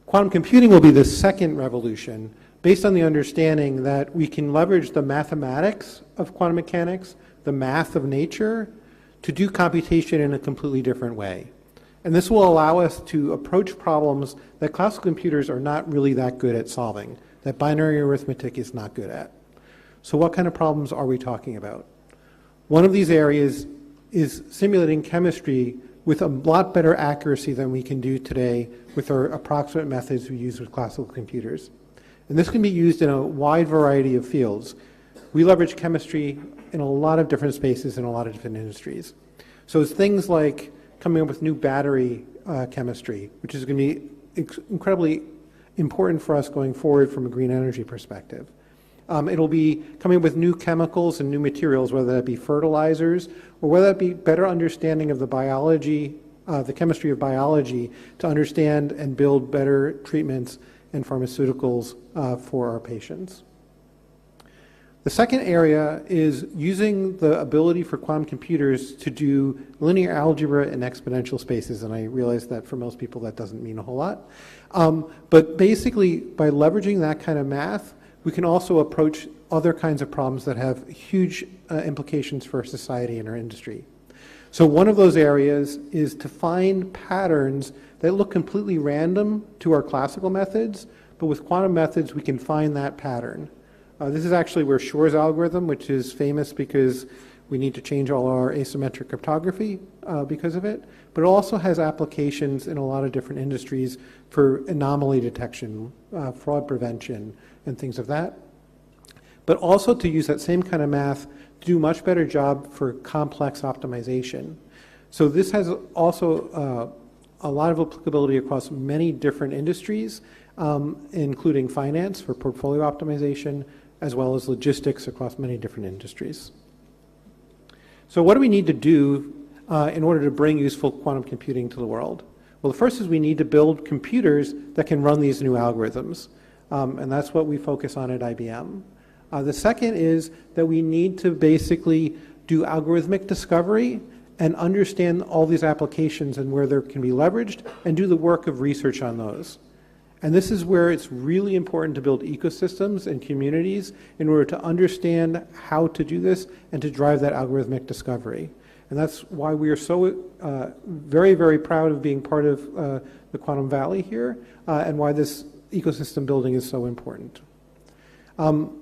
Quantum computing will be the second revolution based on the understanding that we can leverage the mathematics of quantum mechanics, the math of nature, to do computation in a completely different way. And this will allow us to approach problems that classical computers are not really that good at solving, that binary arithmetic is not good at. So what kind of problems are we talking about? One of these areas is simulating chemistry with a lot better accuracy than we can do today with our approximate methods we use with classical computers. And this can be used in a wide variety of fields. We leverage chemistry in a lot of different spaces in a lot of different industries. So it's things like coming up with new battery chemistry, which is going to be incredibly important for us going forward from a green energy perspective. It'll be coming up with new chemicals and new materials, whether that be fertilizers or whether that be better understanding of the biology, the chemistry of biology, to understand and build better treatments and pharmaceuticals for our patients. The second area is using the ability for quantum computers to do linear algebra in exponential spaces, and I realize that for most people that doesn't mean a whole lot. But basically, by leveraging that kind of math, we can also approach other kinds of problems that have huge implications for society and our industry. So one of those areas is to find patterns that look completely random to our classical methods, but with quantum methods we can find that pattern. This is actually where Shor's algorithm, which is famous because we need to change all our asymmetric cryptography because of it, but it also has applications in a lot of different industries for anomaly detection, fraud prevention, and things of that. but also to use that same kind of math to do a much better job for complex optimization. So this has also a lot of applicability across many different industries, including finance for portfolio optimization, as well as logistics across many different industries. So what do we need to do in order to bring useful quantum computing to the world? Well, the first is we need to build computers that can run these new algorithms, and that's what we focus on at IBM. The second is that we need to basically do algorithmic discovery and understand all these applications and where they can be leveraged and do the work of research on those. And this is where it's really important to build ecosystems and communities in order to understand how to do this and to drive that algorithmic discovery. And that's why we are so very, very proud of being part of the Quantum Valley here and why this ecosystem building is so important. I'm going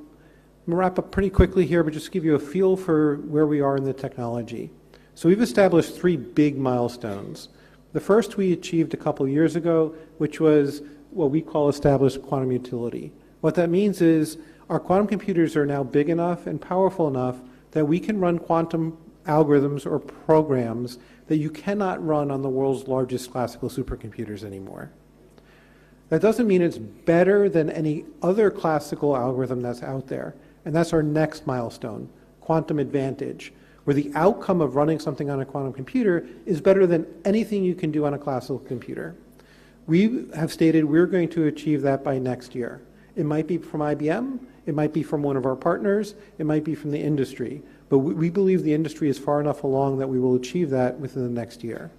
to wrap up pretty quickly here, but just give you a feel for where we are in the technology. So we've established 3 big milestones. The first we achieved a couple years ago, which was what we call established quantum utility. What that means is our quantum computers are now big enough and powerful enough that we can run quantum algorithms or programs that you cannot run on the world's largest classical supercomputers anymore. That doesn't mean it's better than any other classical algorithm that's out there. And that's our next milestone, quantum advantage, where the outcome of running something on a quantum computer is better than anything you can do on a classical computer. We have stated we're going to achieve that by next year. It might be from IBM, it might be from one of our partners, it might be from the industry, but we believe the industry is far enough along that we will achieve that within the next year.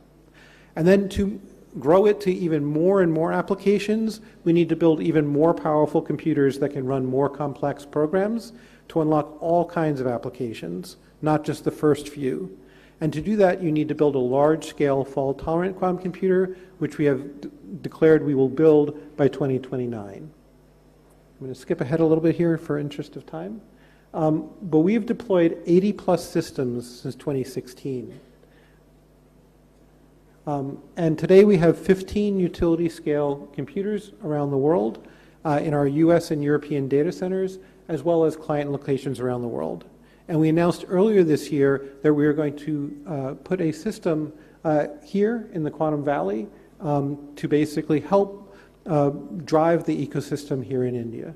And then to grow it to even more and more applications, we need to build even more powerful computers that can run more complex programs to unlock all kinds of applications, not just the first few. And to do that, you need to build a large-scale fault-tolerant quantum computer, which we have declared we will build by 2029. I'm going to skip ahead a little bit here for interest of time. But we've deployed 80-plus systems since 2016. And today we have 15 utility-scale computers around the world in our US and European data centers, as well as client locations around the world. And we announced earlier this year that we are going to put a system here in the Quantum Valley to basically help drive the ecosystem here in India.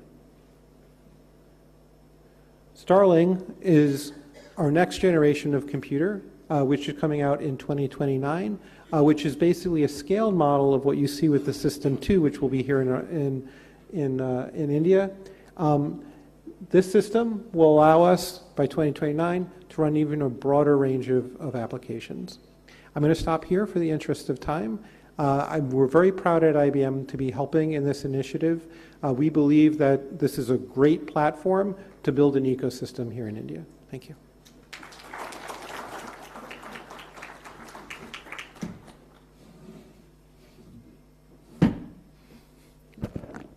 Starling is our next generation of computer, which is coming out in 2029, which is basically a scaled model of what you see with the System 2, which will be here in India. This system will allow us, by 2029, to run even a broader range of applications. I'm going to stop here for the interest of time. We're very proud at IBM to be helping in this initiative. We believe that this is a great platform to build an ecosystem here in India. Thank you.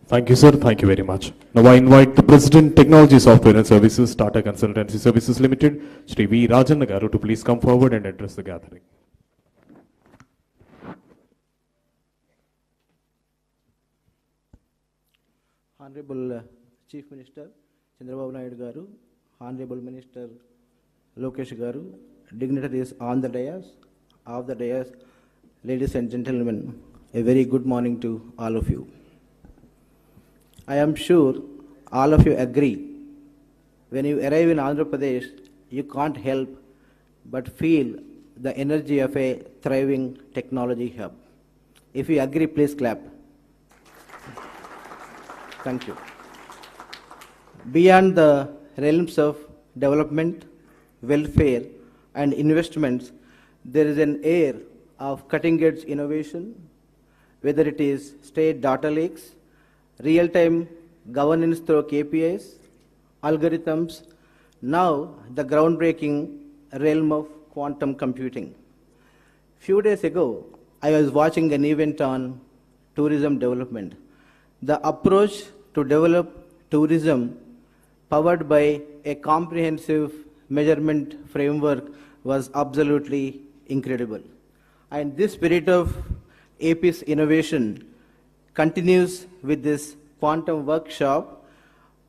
Thank you, sir. Thank you very much. Now I invite the President, Technology Software and Services, Tata Consultancy Services Limited, Shri V. Rajan Garu, to please come forward and address the gathering. Honorable Chief Minister Chandrababu Naidu Garu, Honorable Minister Lokesh Garu, dignitaries on the dais, off the dais, ladies and gentlemen, a very good morning to all of you. I am sure all of you agree, when you arrive in Andhra Pradesh, you can't help but feel the energy of a thriving technology hub. If you agree, please clap. Thank you. Beyond the realms of development, welfare, and investments, there is an air of cutting-edge innovation, whether it is state data lakes, real-time governance through KPIs, algorithms, now the groundbreaking realm of quantum computing. Few days ago, I was watching an event on tourism development. The approach to develop tourism powered by a comprehensive measurement framework was absolutely incredible. And this spirit of AP's innovation continues with this quantum workshop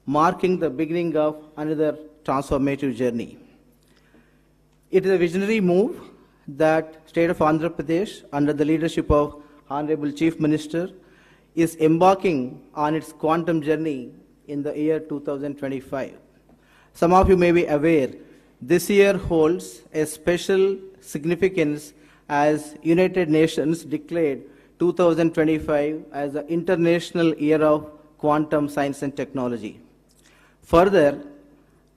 marking the beginning of another transformative journey. It is a visionary move that state of Andhra Pradesh, under the leadership of Honorable Chief Minister, is embarking on its quantum journey in the year 2025. Some of you may be aware, this year holds a special significance as United Nations declared 2025 as the International Year of Quantum Science and Technology. Further,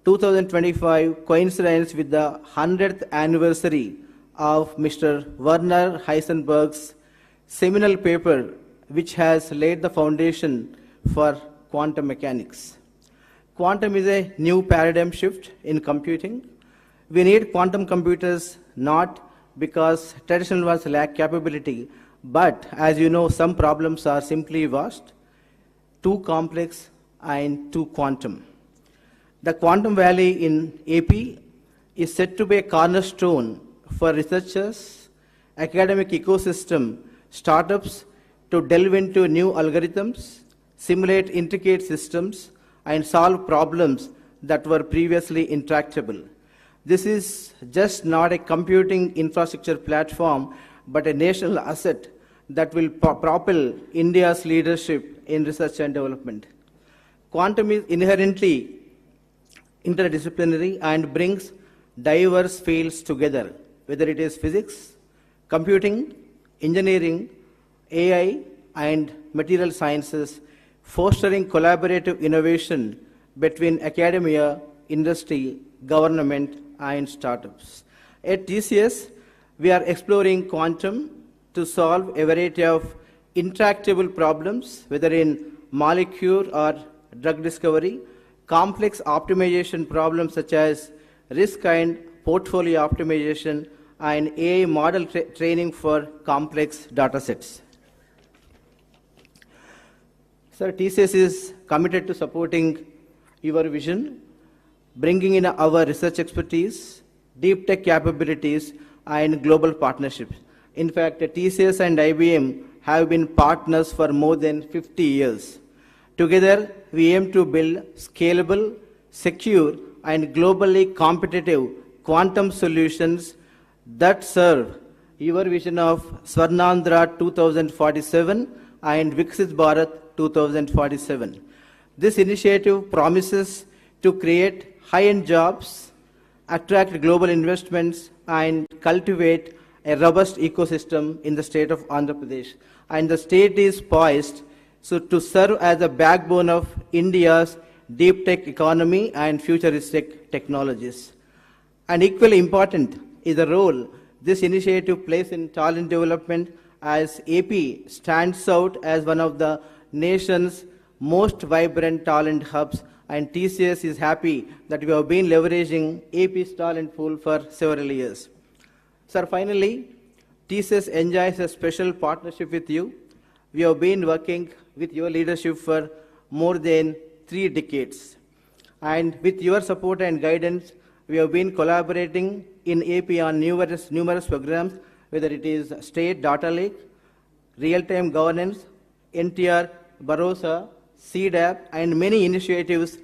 2025 coincides with the 100th anniversary of Mr. Werner Heisenberg's seminal paper, which has laid the foundation for quantum mechanics. Quantum is a new paradigm shift in computing. We need quantum computers not because traditional ones lack capability, but as you know, some problems are simply vast, too complex, and too quantum. The Quantum Valley in AP is said to be a cornerstone for researchers, academic ecosystem, startups to delve into new algorithms, simulate intricate systems, and solve problems that were previously intractable. This is just not a computing infrastructure platform, but a national asset that will propel India's leadership in research and development. Quantum is inherently interdisciplinary and brings diverse fields together, whether it is physics, computing, engineering, AI, and material sciences, fostering collaborative innovation between academia, industry, government, and startups. At TCS, we are exploring quantum to solve a variety of intractable problems, whether in molecule or drug discovery, complex optimization problems such as risk and portfolio optimization, and AI model training for complex data sets. Sir, TCS is committed to supporting your vision, bringing in our research expertise, deep tech capabilities, and global partnerships. In fact, TCS and IBM have been partners for more than 50 years. Together, we aim to build scalable, secure, and globally competitive quantum solutions that serve your vision of Swarnandhra 2047 and Viksit Bharat 2047. This initiative promises to create high-end jobs, attract global investments, and cultivate a robust ecosystem in the state of Andhra Pradesh. And the state is poised to serve as a backbone of India's deep tech economy and futuristic technologies. And equally important is the role this initiative plays in talent development, as AP stands out as one of the nation's most vibrant talent hubs, and TCS is happy that we have been leveraging AP's talent pool for several years. Sir, finally, TCS enjoys a special partnership with you. We have been working with your leadership for more than 3 decades. And with your support and guidance, we have been collaborating in AP on numerous programs, whether it is State Data Lake, Real-Time Governance, NTR, Barossa, CDAP, and many initiatives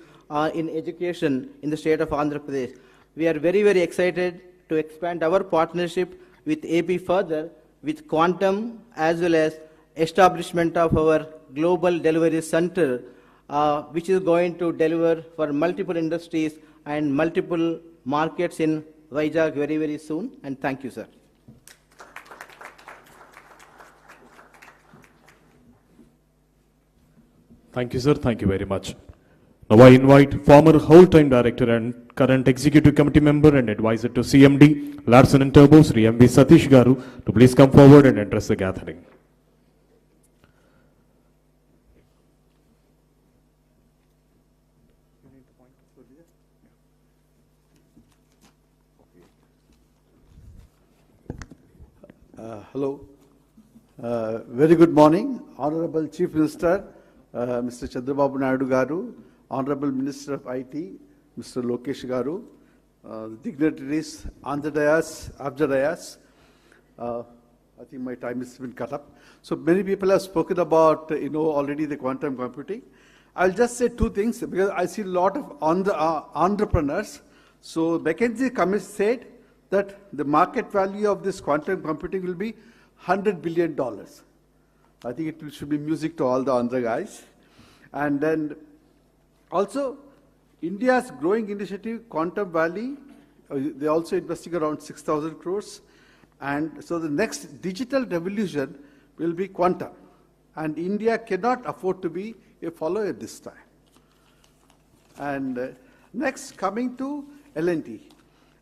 in education in the state of Andhra Pradesh. We are very, very excited to expand our partnership with AP further with quantum, as well as establishment of our global delivery center, which is going to deliver for multiple industries and multiple markets in Vizag very, very soon. And thank you, sir. Thank you, sir. Thank you very much. Now I invite former whole-time director and current executive committee member and advisor to CMD, Larsen & Toubro, Sri M.V. Satish Garu, to please come forward and address the gathering. Hello. Very good morning, Honorable Chief Minister, Mr. Chandrababu Naidu Garu, Honorable Minister of IT, Mr. Lokesh Garu, dignitaries, Abjadayas. I think my time has been cut up. So many people have spoken about, already the quantum computing. I'll just say two things because I see a lot of entrepreneurs. So McKinsey Committee said that the market value of this quantum computing will be $100 billion. I think it should be music to all the Andhra guys. And then also India's growing initiative, Quantum Valley, they're also investing around 6,000 crores. And so the next digital revolution will be quantum. And India cannot afford to be a follower this time. And next, coming to L&T.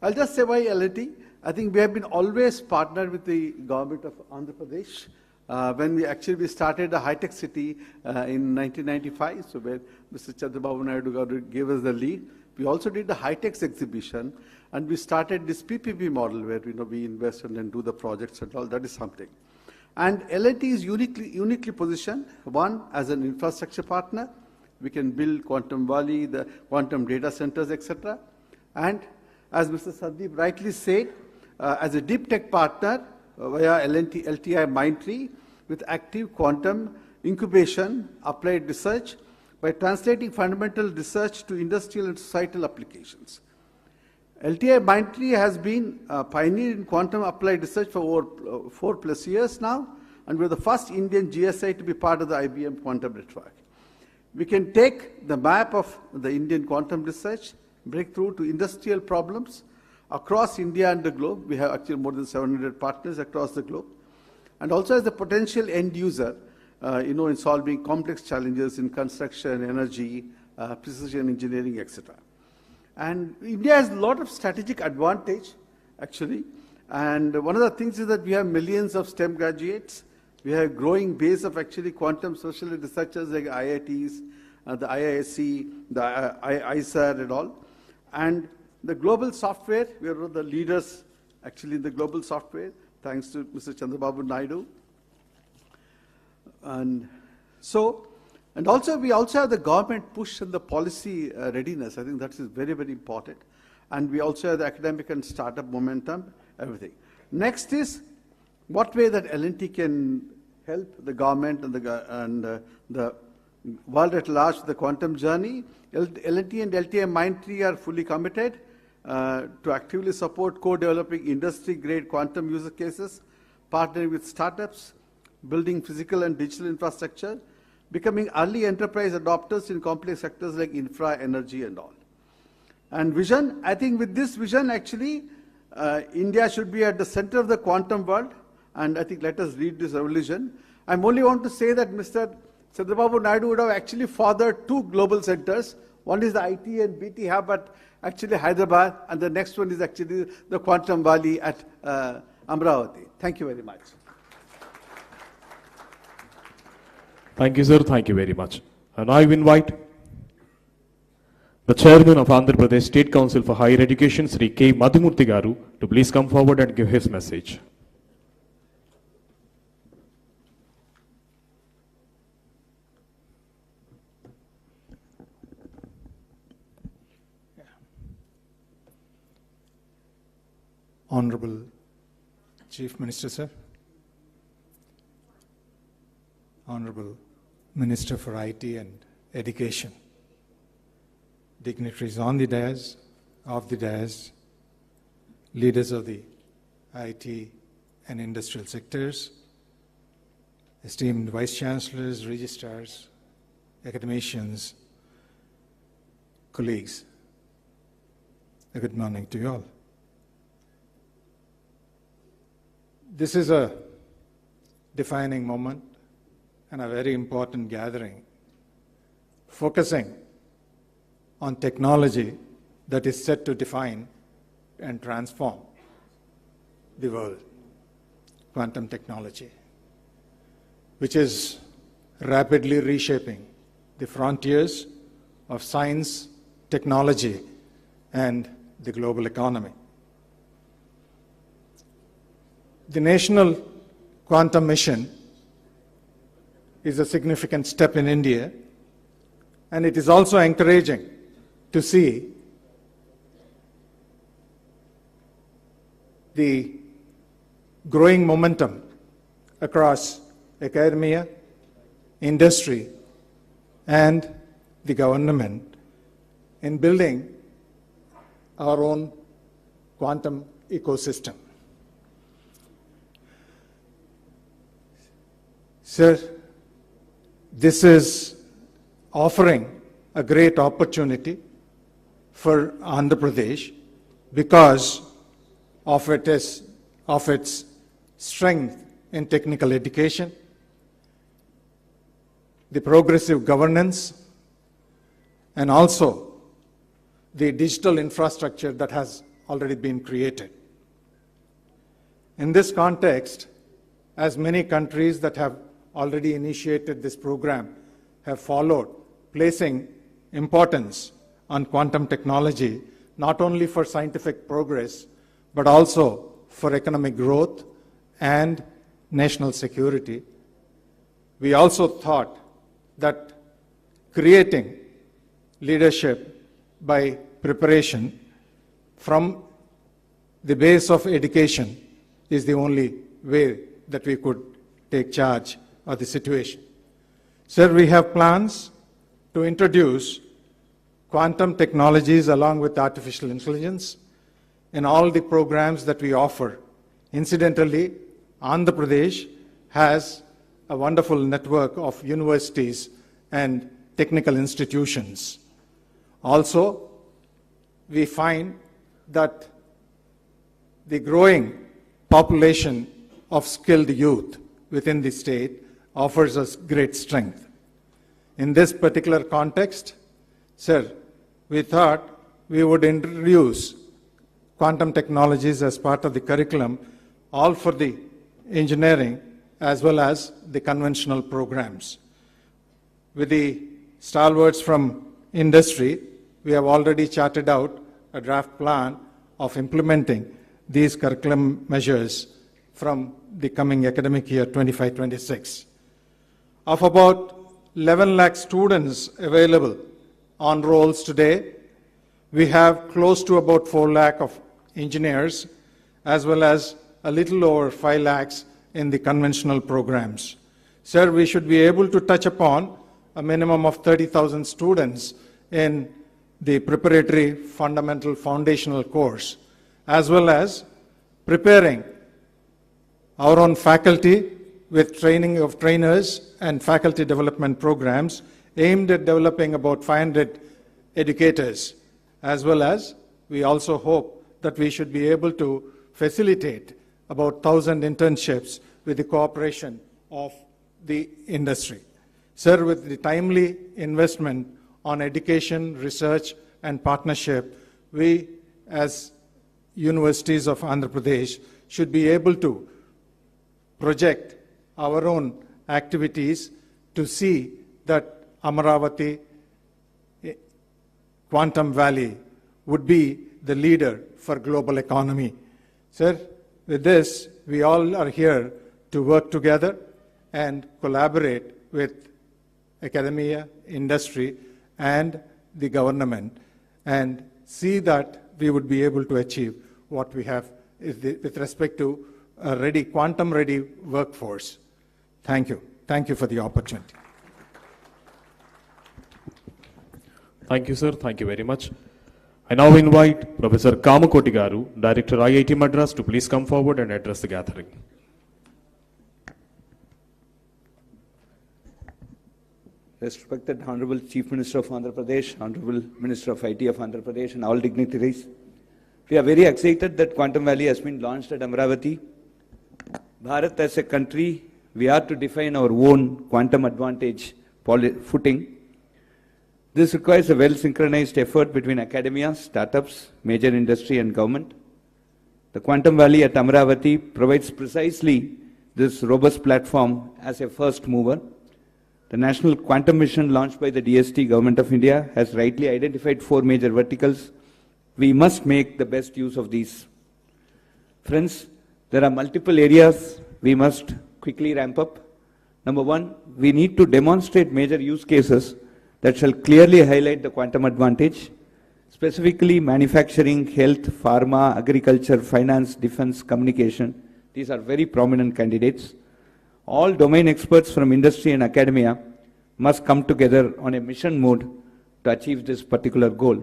I'll just say why L&T. I think we have been always partnered with the government of Andhra Pradesh. When we started a high-tech city in 1995, so where Mr. Chandrababu Naidu gave us the lead. We also did the high-tech exhibition, and we started this PPP model where we invest and then do the projects and all. That is something. And L&T is uniquely positioned, one, as an infrastructure partner. We can build Quantum Valley, the quantum data centers, etc. And as Mr. Sandeep rightly said, as a deep tech partner via LTI Mindtree with active quantum incubation, applied research, by translating fundamental research to industrial and societal applications. LTI Mindtree has been a pioneer in quantum applied research for over 4+ years now, and we're the first Indian GSI to be part of the IBM quantum network. We can take the map of the Indian quantum research, breakthrough to industrial problems across India and the globe. We have actually more than 700 partners across the globe. And also as a potential end user, in solving complex challenges in construction, energy, precision engineering, etc. And India has a lot of strategic advantage, actually. And one of the things is that we have millions of STEM graduates. We have a growing base of actually quantum social researchers like IITs, the IISc, the ISAR and all. And the global software, we are one of the leaders actually in the global software, thanks to Mr. Chandrababu Naidu. And also we also have the government push and the policy readiness. I think that is very, very important. And we also have the academic and startup momentum, everything. Next is what way that L&T can help the government and the world at large with the quantum journey. L&T and LTI Mindtree are fully committed to actively support co-developing industry-grade quantum user cases, partnering with startups, building physical and digital infrastructure, becoming early enterprise adopters in complex sectors like infra, energy, and all. And vision, I think with this vision, actually, India should be at the center of the quantum world, and I think let us lead this revolution. I only want to say that Mr. Chandrababu Naidu would have actually fathered 2 global centers. One is the IT and BT hub at actually Hyderabad, and the next one is actually the Quantum Valley at Amaravati. Thank you very much. Thank you, sir. Thank you very much. And I invite the Chairman of Andhra Pradesh State Council for Higher Education, Sri K. Madhumurthy Garu, to please come forward and give his message. Honorable Chief Minister, sir. Honorable Minister for IT and Education. Dignitaries on the dais, off the dais, leaders of the IT and industrial sectors, esteemed Vice Chancellors, registrars, academicians, colleagues. A good morning to you all. This is a defining moment and a very important gathering, focusing on technology that is set to define and transform the world, quantum technology, which is rapidly reshaping the frontiers of science, technology, and the global economy. The National Quantum Mission is a significant step in India, and it is also encouraging to see the growing momentum across academia, industry, and the government in building our own quantum ecosystem. Sir, this is offering a great opportunity for Andhra Pradesh because of its strength in technical education, the progressive governance, and also the digital infrastructure that has already been created. In this context, as many countries that have already initiated this program have followed, placing importance on quantum technology, not only for scientific progress, but also for economic growth and national security. We also thought that creating leadership by preparation from the base of education is the only way that we could take charge of the situation. Sir, we have plans to introduce quantum technologies along with artificial intelligence in all the programs that we offer. Incidentally, Andhra Pradesh has a wonderful network of universities and technical institutions. Also, we find that the growing population of skilled youth within the state offers us great strength. In this particular context, sir, we thought we would introduce quantum technologies as part of the curriculum, all for the engineering as well as the conventional programs. With the stalwarts from industry, we have already charted out a draft plan of implementing these curriculum measures from the coming academic year 25-26. Of about 11 lakh students available on rolls today, we have close to about 4 lakh of engineers, as well as a little over 5 lakhs in the conventional programs. Sir, we should be able to touch upon a minimum of 30,000 students in the preparatory fundamental foundational course, as well as preparing our own faculty with training of trainers and faculty development programs aimed at developing about 500 educators, as well as we also hope that we should be able to facilitate about 1,000 internships with the cooperation of the industry. Sir, with the timely investment on education, research, and partnership, we as universities of Andhra Pradesh should be able to project our own activities to see that Amaravati Quantum Valley would be the leader for global economy. Sir, with this, we all are here to work together and collaborate with academia, industry, and the government, and see that we would be able to achieve what we have with respect to a ready, quantum-ready workforce. Thank you. Thank you for the opportunity. Thank you, sir. Thank you very much. I now invite Professor Kamakoti Garu, Director IIT Madras, to please come forward and address the gathering. Respected Honorable Chief Minister of Andhra Pradesh, Honorable Minister of IT of Andhra Pradesh, and all dignitaries, we are very excited that Quantum Valley has been launched at Amaravati. Bharat as a country, we are to define our own quantum advantage footing. This requires a well-synchronized effort between academia, startups, major industry, and government. The Quantum Valley at Amaravati provides precisely this robust platform as a first mover. The National Quantum Mission launched by the DST Government of India has rightly identified 4 major verticals. We must make the best use of these. Friends, there are multiple areas we must quickly ramp up. Number 1, we need to demonstrate major use cases that shall clearly highlight the quantum advantage, specifically manufacturing, health, pharma, agriculture, finance, defense, communication. These are very prominent candidates. All domain experts from industry and academia must come together on a mission mode to achieve this particular goal.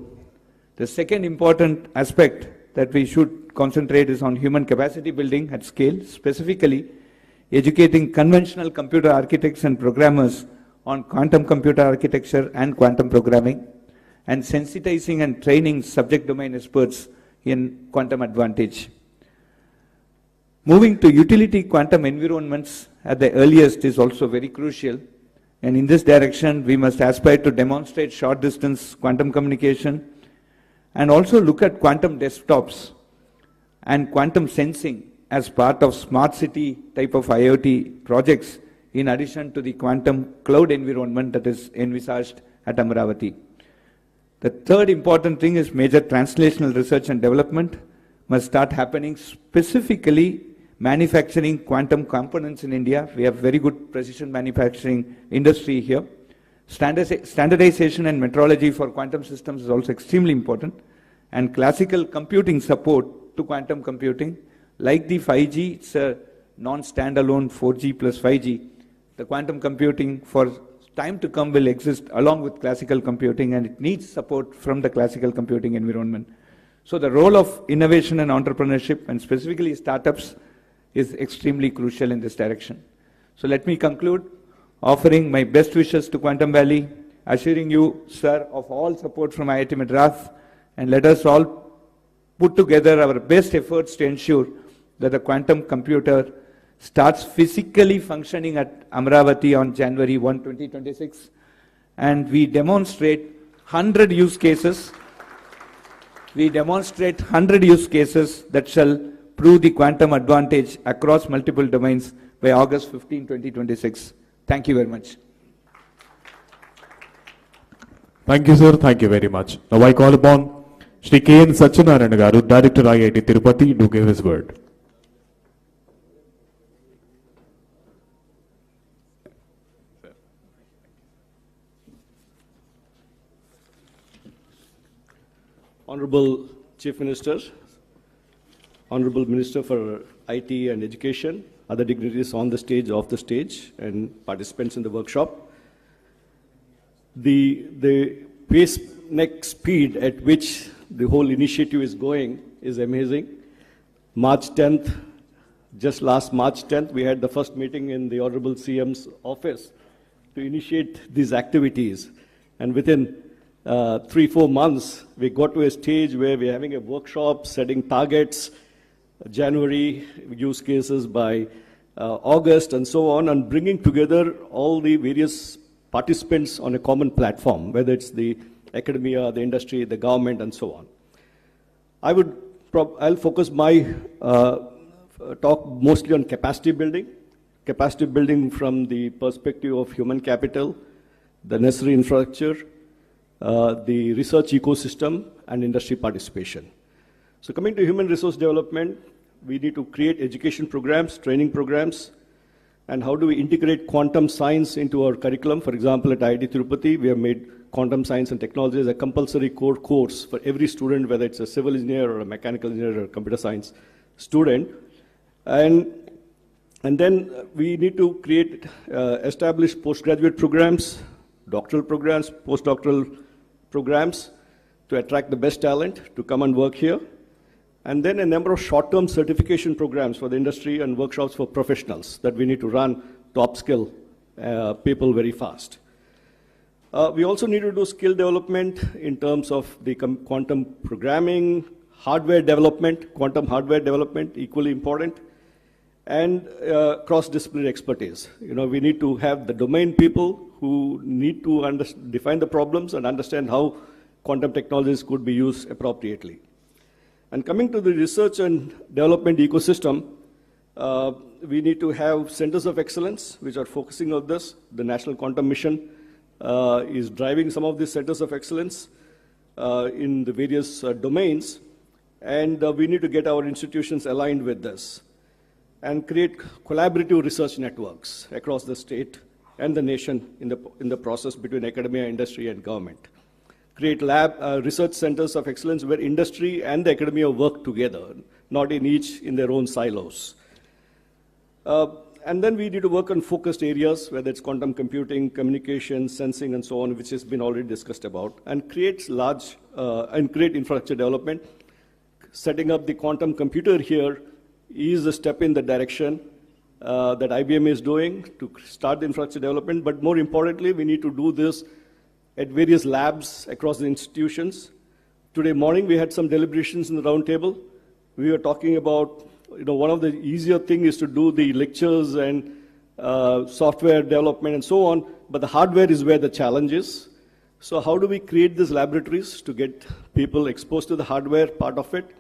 The second important aspect that we should concentrate is on human capacity building at scale, specifically educating conventional computer architects and programmers on quantum computer architecture and quantum programming, and sensitizing and training subject domain experts in quantum advantage. Moving to utility quantum environments at the earliest is also very crucial, and in this direction we must aspire to demonstrate short distance quantum communication and also look at quantum desktops and quantum sensing as part of smart city type of IoT projects, in addition to the quantum cloud environment that is envisaged at Amaravati. The third important thing is major translational research and development must start happening, specifically manufacturing quantum components in India. We have very good precision manufacturing industry here. Standardization and metrology for quantum systems is also extremely important, and classical computing support to quantum computing. Like the 5G, it's a non-standalone 4G plus 5G. The quantum computing for time to come will exist along with classical computing, and it needs support from the classical computing environment. So the role of innovation and entrepreneurship, and specifically startups, is extremely crucial in this direction. So let me conclude offering my best wishes to Quantum Valley, assuring you, sir, of all support from IIT Madras, and let us all put together our best efforts to ensure that the quantum computer starts physically functioning at Amaravati on January 1, 2026, and we demonstrate 100 use cases. We demonstrate 100 use cases that shall prove the quantum advantage across multiple domains by August 15, 2026. Thank you very much. Thank you, sir. Thank you very much. Now I call upon Shri K.N. Satyanarayana Garu, Director IIT Tirupati, to give his word. Honorable Chief Minister, Honorable Minister for IT and Education, other dignitaries on the stage, off the stage, and participants in the workshop. The pace, next speed at which the whole initiative is going is amazing. March 10th, just last March 10th, we had the first meeting in the Honorable CM's office to initiate these activities. And within 3-4 months, we got to a stage where we're having a workshop, setting targets, January use cases by August, and so on, and bringing together all the various participants on a common platform, whether it's the academia, the industry, the government, and so on. I'll focus my talk mostly on capacity building from the perspective of human capital, the necessary infrastructure, the research ecosystem, and industry participation. So coming to human resource development, we need to create education programs, training programs, and how do we integrate quantum science into our curriculum. For example, at IIT Tirupati, we have made quantum science and technology as a compulsory core course for every student, whether it's a civil engineer or a mechanical engineer or a computer science student. And then we need to create, establish postgraduate programs, doctoral programs, postdoctoral programs to attract the best talent to come and work here. And then a number of short-term certification programs for the industry and workshops for professionals that we need to run to upskill people very fast. We also need to do skill development in terms of the quantum programming, hardware development, quantum hardware development, equally important, and cross-disciplinary expertise. You know, we need to have the domain people who need to define the problems and understand how quantum technologies could be used appropriately. And coming to the research and development ecosystem, we need to have centers of excellence which are focusing on this. The National Quantum Mission is driving some of these centers of excellence in the various domains, and we need to get our institutions aligned with this and create collaborative research networks across the state and the nation in the process between academia, industry, and government. Create research centers of excellence where industry and the academia work together, not in their own silos. And then we need to work on focused areas, whether it's quantum computing, communication, sensing, and so on, which has been already discussed about, and create infrastructure development. Setting up the quantum computer here is a step in the direction that IBM is doing to start the infrastructure development. But more importantly, we need to do this at various labs across the institutions. Today morning, we had some deliberations in the round table. We were talking about, one of the easier things is to do the lectures and software development and so on, but the hardware is where the challenge is. So how do we create these laboratories to get people exposed to the hardware part of it?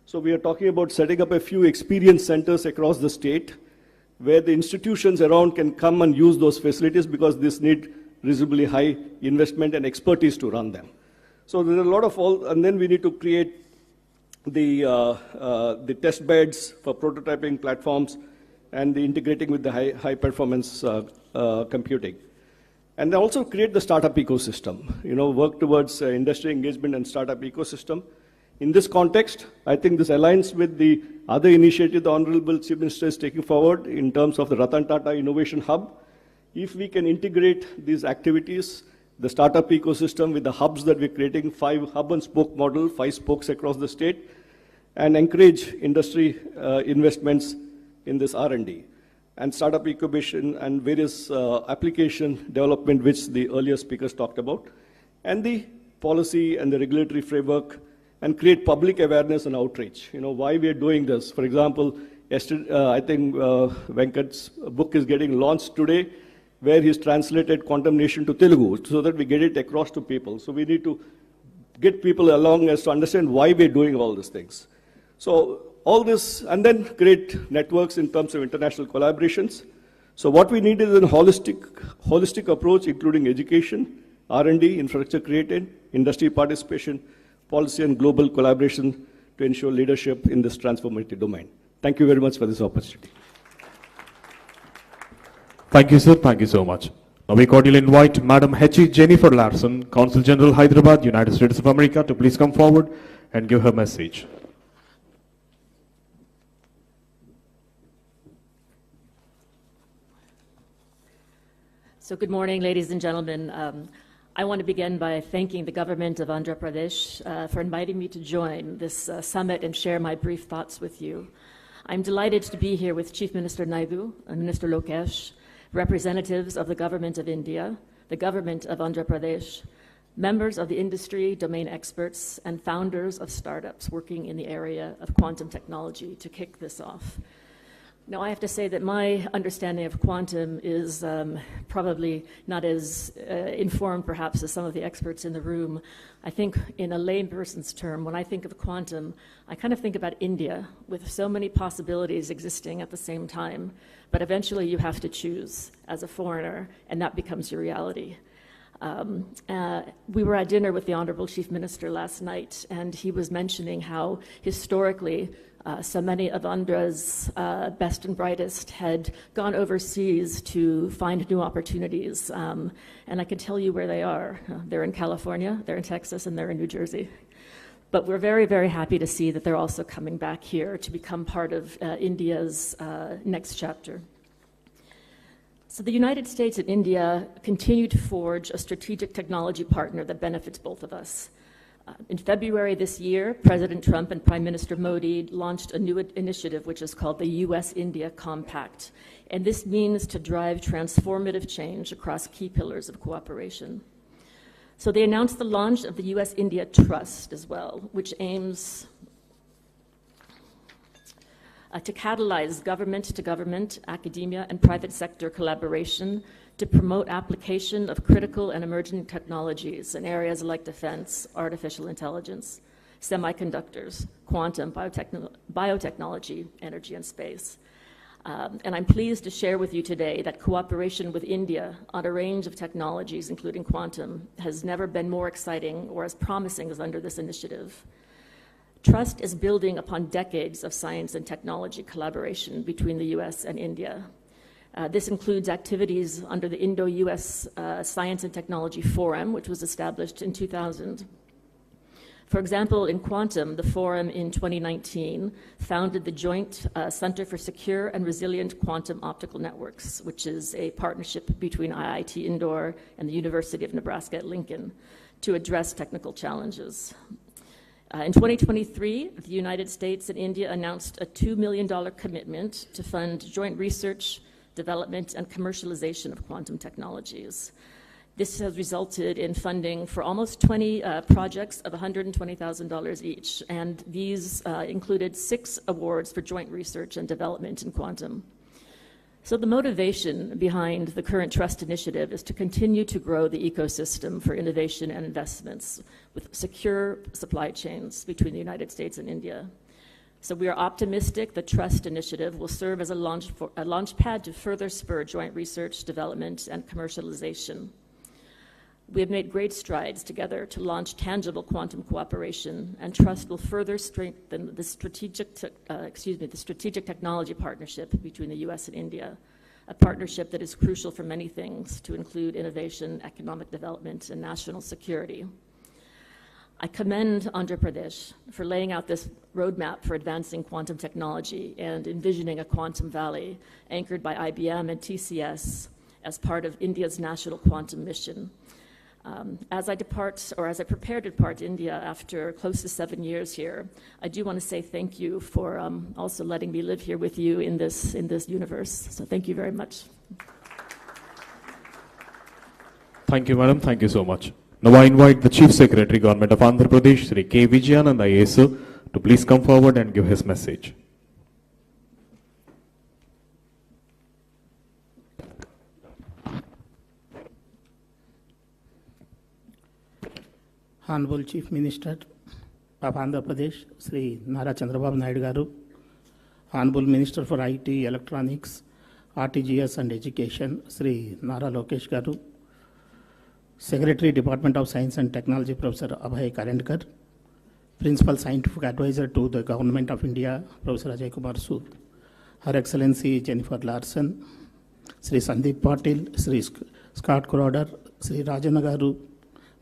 So we are talking about setting up a few experience centers across the state where the institutions around can come and use those facilities because this need reasonably high investment and expertise to run them. So there are a lot of and then we need to create the test beds for prototyping platforms and the integrating with the high performance computing. And then also create the startup ecosystem, work towards industry engagement and startup ecosystem. In this context, I think this aligns with the other initiative the Honorable Chief Minister is taking forward in terms of the Ratan Tata Innovation Hub. If we can integrate these activities, the startup ecosystem with the hubs that we're creating, 5 hub and spoke model, 5 spokes across the state, and encourage industry investments in this R&D. And startup incubation and various application development, which the earlier speakers talked about, and the policy and the regulatory framework, and create public awareness and outreach. Why we are doing this. For example, yesterday, I think Venkat's book is getting launched today, where he's translated Quantum Nation to Telugu, so that we get it across to people. So we need to get people along as to understand why we're doing all these things. So all this, and then create networks in terms of international collaborations. So what we need is a holistic approach, including education, R&D, infrastructure created, industry participation, policy and global collaboration to ensure leadership in this transformative domain. Thank you very much for this opportunity. Thank you, sir. Thank you so much. Now we cordially invite Madam H.E. Jennifer Larson, Consul General, Hyderabad, United States of America, to please come forward and give her message. So good morning, ladies and gentlemen. I want to begin by thanking the government of Andhra Pradesh for inviting me to join this summit and share my brief thoughts with you. I'm delighted to be here with Chief Minister Naidu and Minister Lokesh, representatives of the government of India, the government of Andhra Pradesh, members of the industry, domain experts, and founders of startups working in the area of quantum technology to kick this off. Now, I have to say that my understanding of quantum is probably not as informed, perhaps, as some of the experts in the room. I think in a layperson's term, when I think of quantum, I kind of think about India with so many possibilities existing at the same time. But eventually, you have to choose as a foreigner, and that becomes your reality. We were at dinner with the Honorable Chief Minister last night, and he was mentioning how historically so many of Andhra's best and brightest had gone overseas to find new opportunities. And I can tell you where they are. They're in California, they're in Texas, and they're in New Jersey. But we're very, very happy to see that they're also coming back here to become part of India's next chapter. So the United States and India continue to forge a strategic technology partner that benefits both of us. In February this year, President Trump and Prime Minister Modi launched a new initiative which is called the U.S.-India Compact. And this means to drive transformative change across key pillars of cooperation. So they announced the launch of the U.S.-India Trust as well, which aims to catalyze government-to-government, academia, and private sector collaboration to promote application of critical and emerging technologies in areas like defense, artificial intelligence, semiconductors, quantum, biotechnology, energy, and space. And I'm pleased to share with you today that cooperation with India on a range of technologies, including quantum, has never been more exciting or as promising as under this initiative. Trust is building upon decades of science and technology collaboration between the U.S. and India. This includes activities under the Indo-U.S. Science and Technology Forum, which was established in 2000. For example, in quantum, the forum in 2019 founded the Joint Center for Secure and Resilient Quantum Optical Networks, which is a partnership between IIT Indore and the University of Nebraska at Lincoln to address technical challenges. In 2023, the United States and India announced a $2 million commitment to fund joint research, development, and commercialization of quantum technologies. This has resulted in funding for almost 20 projects of $120,000 each, and these included 6 awards for joint research and development in quantum. So the motivation behind the current Trust Initiative is to continue to grow the ecosystem for innovation and investments with secure supply chains between the United States and India. So we are optimistic the Trust Initiative will serve as a launch pad to further spur joint research, development, and commercialization. We have made great strides together to launch tangible quantum cooperation, and Trust will further strengthen the strategic technology partnership between the U.S. and India, a partnership that is crucial for many things, to include innovation, economic development, and national security. I commend Andhra Pradesh for laying out this roadmap for advancing quantum technology and envisioning a quantum valley anchored by IBM and TCS as part of India's national quantum mission. As I prepare to depart India after close to 7 years here, I do want to say thank you for also letting me live here with you in this universe. So thank you very much. Thank you, madam. Thank you so much. Now I invite the Chief Secretary, Government of Andhra Pradesh, Sri K. Vijayanand IAS, to please come forward and give his message. Hon'ble Chief Minister of Andhra Pradesh, Sri Nara Chandrababu Naidu garu, Hon'ble Minister for IT, Electronics, RTGS and Education, Sri Nara Lokesh garu, Secretary, Department of Science and Technology, Professor Abhay Karendkar, Principal Scientific Advisor to the Government of India, Professor Ajay Kumar Sood, Her Excellency Jennifer Larson, Sri Sandeep Patil, Sri Scott Crowder, Sri Rajana garu,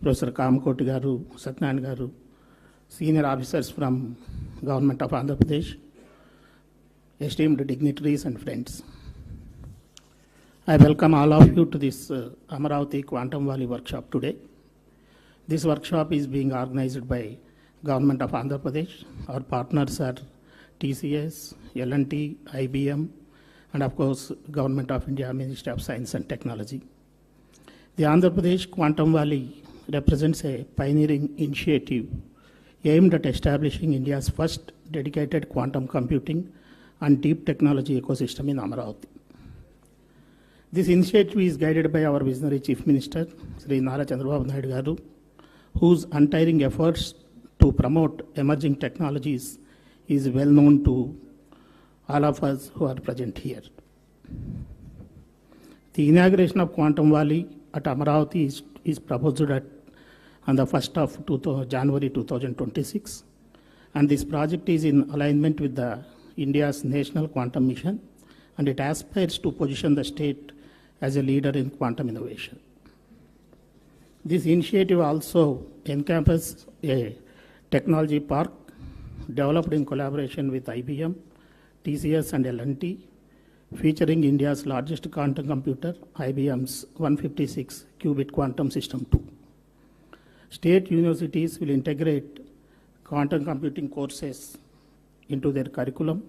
Professor Kamkoti garu, Satyan garu, senior officers from Government of Andhra Pradesh, esteemed dignitaries and friends. I welcome all of you to this Amaravati Quantum Valley workshop today. This workshop is being organized by Government of Andhra Pradesh. Our partners are TCS, L&T, IBM, and of course, Government of India, Ministry of Science and Technology. The Andhra Pradesh Quantum Valley represents a pioneering initiative aimed at establishing India's first dedicated quantum computing and deep technology ecosystem in Amaravati. This initiative is guided by our visionary Chief Minister, Sri Nara Chandrababu Naidu garu, whose untiring efforts to promote emerging technologies is well known to all of us who are present here. The inauguration of Quantum Valley at Amaravati is proposed on the 1st of January 2026, and this project is in alignment with India's national quantum mission, and it aspires to position the state as a leader in quantum innovation. This initiative also encompasses a technology park developed in collaboration with IBM, TCS and L&T, featuring India's largest quantum computer, IBM's 156-qubit quantum system 2. State universities will integrate quantum computing courses into their curriculum,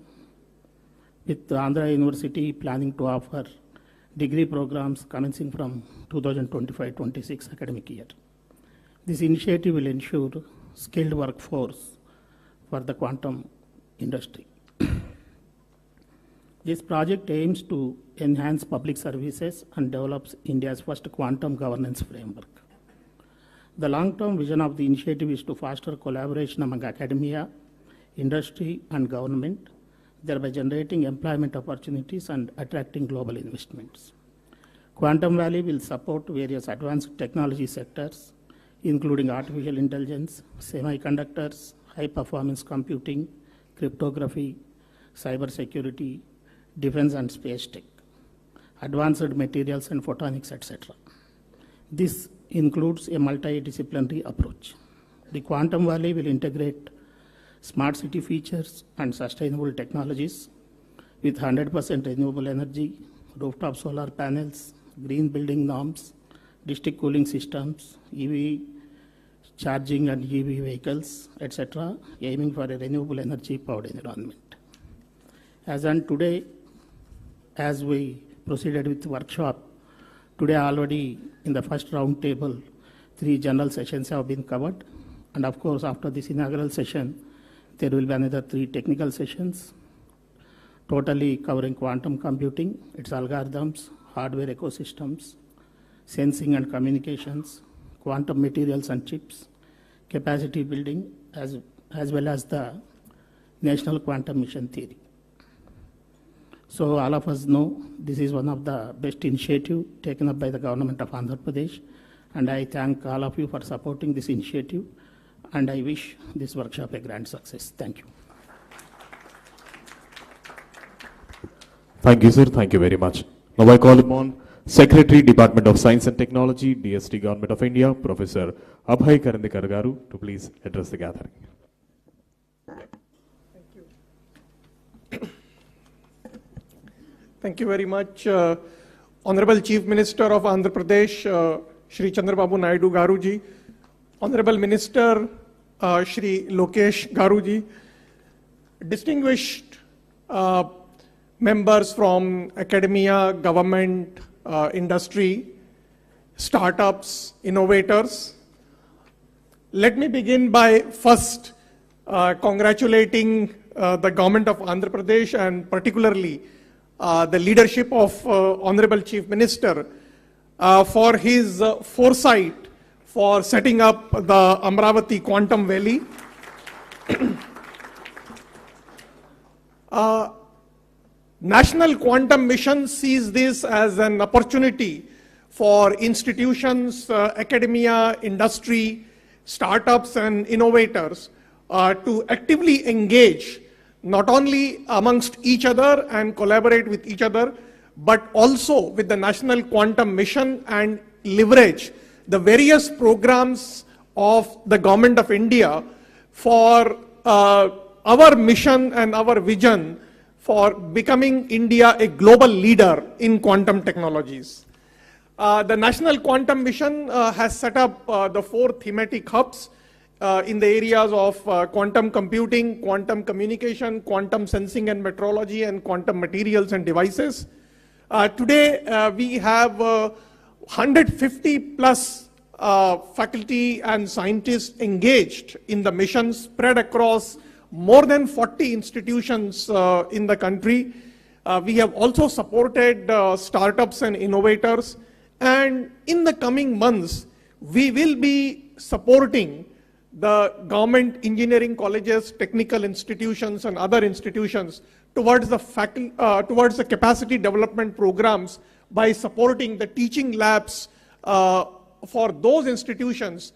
with Andhra University planning to offer degree programs commencing from 2025-26 academic year. This initiative will ensure skilled workforce for the quantum industry. This project aims to enhance public services and develops India's first quantum governance framework. The long-term vision of the initiative is to foster collaboration among academia, industry, and government, thereby generating employment opportunities and attracting global investments. Quantum Valley will support various advanced technology sectors, including artificial intelligence, semiconductors, high-performance computing, cryptography, cybersecurity, defense and space tech, advanced materials and photonics, etc. This includes a multidisciplinary approach. The Quantum Valley will integrate smart city features and sustainable technologies with 100% renewable energy, rooftop solar panels, green building norms, district cooling systems, EV charging and EV vehicles, etc., aiming for a renewable energy powered environment. As on today, as we proceeded with the workshop, today already in the first round table, 3 general sessions have been covered. And of course, after this inaugural session, there will be another 3 technical sessions, totally covering quantum computing, its algorithms, hardware ecosystems, sensing and communications, quantum materials and chips, capacity building, as well as the National Quantum Mission Theory. So all of us know this is one of the best initiatives taken up by the government of Andhra Pradesh, and I thank all of you for supporting this initiative, and I wish this workshop a grand success. Thank you. Thank you, sir. Thank you very much. Now I call upon Secretary, Department of Science and Technology, DST Government of India, Professor Abhay Karandikar Garu, to please address the gathering. Thank you very much, Honorable Chief Minister of Andhra Pradesh, Shri Chandrababu Naidu Garuji, Honorable Minister, Shri Lokesh Garuji, distinguished members from academia, government, industry, startups, innovators. Let me begin by first congratulating the government of Andhra Pradesh and particularly the leadership of Honorable Chief Minister for his foresight for setting up the Amaravati Quantum Valley. National Quantum Mission sees this as an opportunity for institutions, academia, industry, startups and innovators to actively engage not only amongst each other and collaborate with each other, but also with the National Quantum Mission and leverage the various programs of the Government of India for our mission and our vision for becoming India a global leader in quantum technologies. The National Quantum Mission has set up the 4 thematic hubs in the areas of quantum computing, quantum communication, quantum sensing and metrology, and quantum materials and devices. Today, we have 150 plus faculty and scientists engaged in the mission spread across more than 40 institutions in the country. We have also supported startups and innovators, and in the coming months, we will be supporting the government engineering colleges, technical institutions and other institutions towards the capacity development programs by supporting the teaching labs for those institutions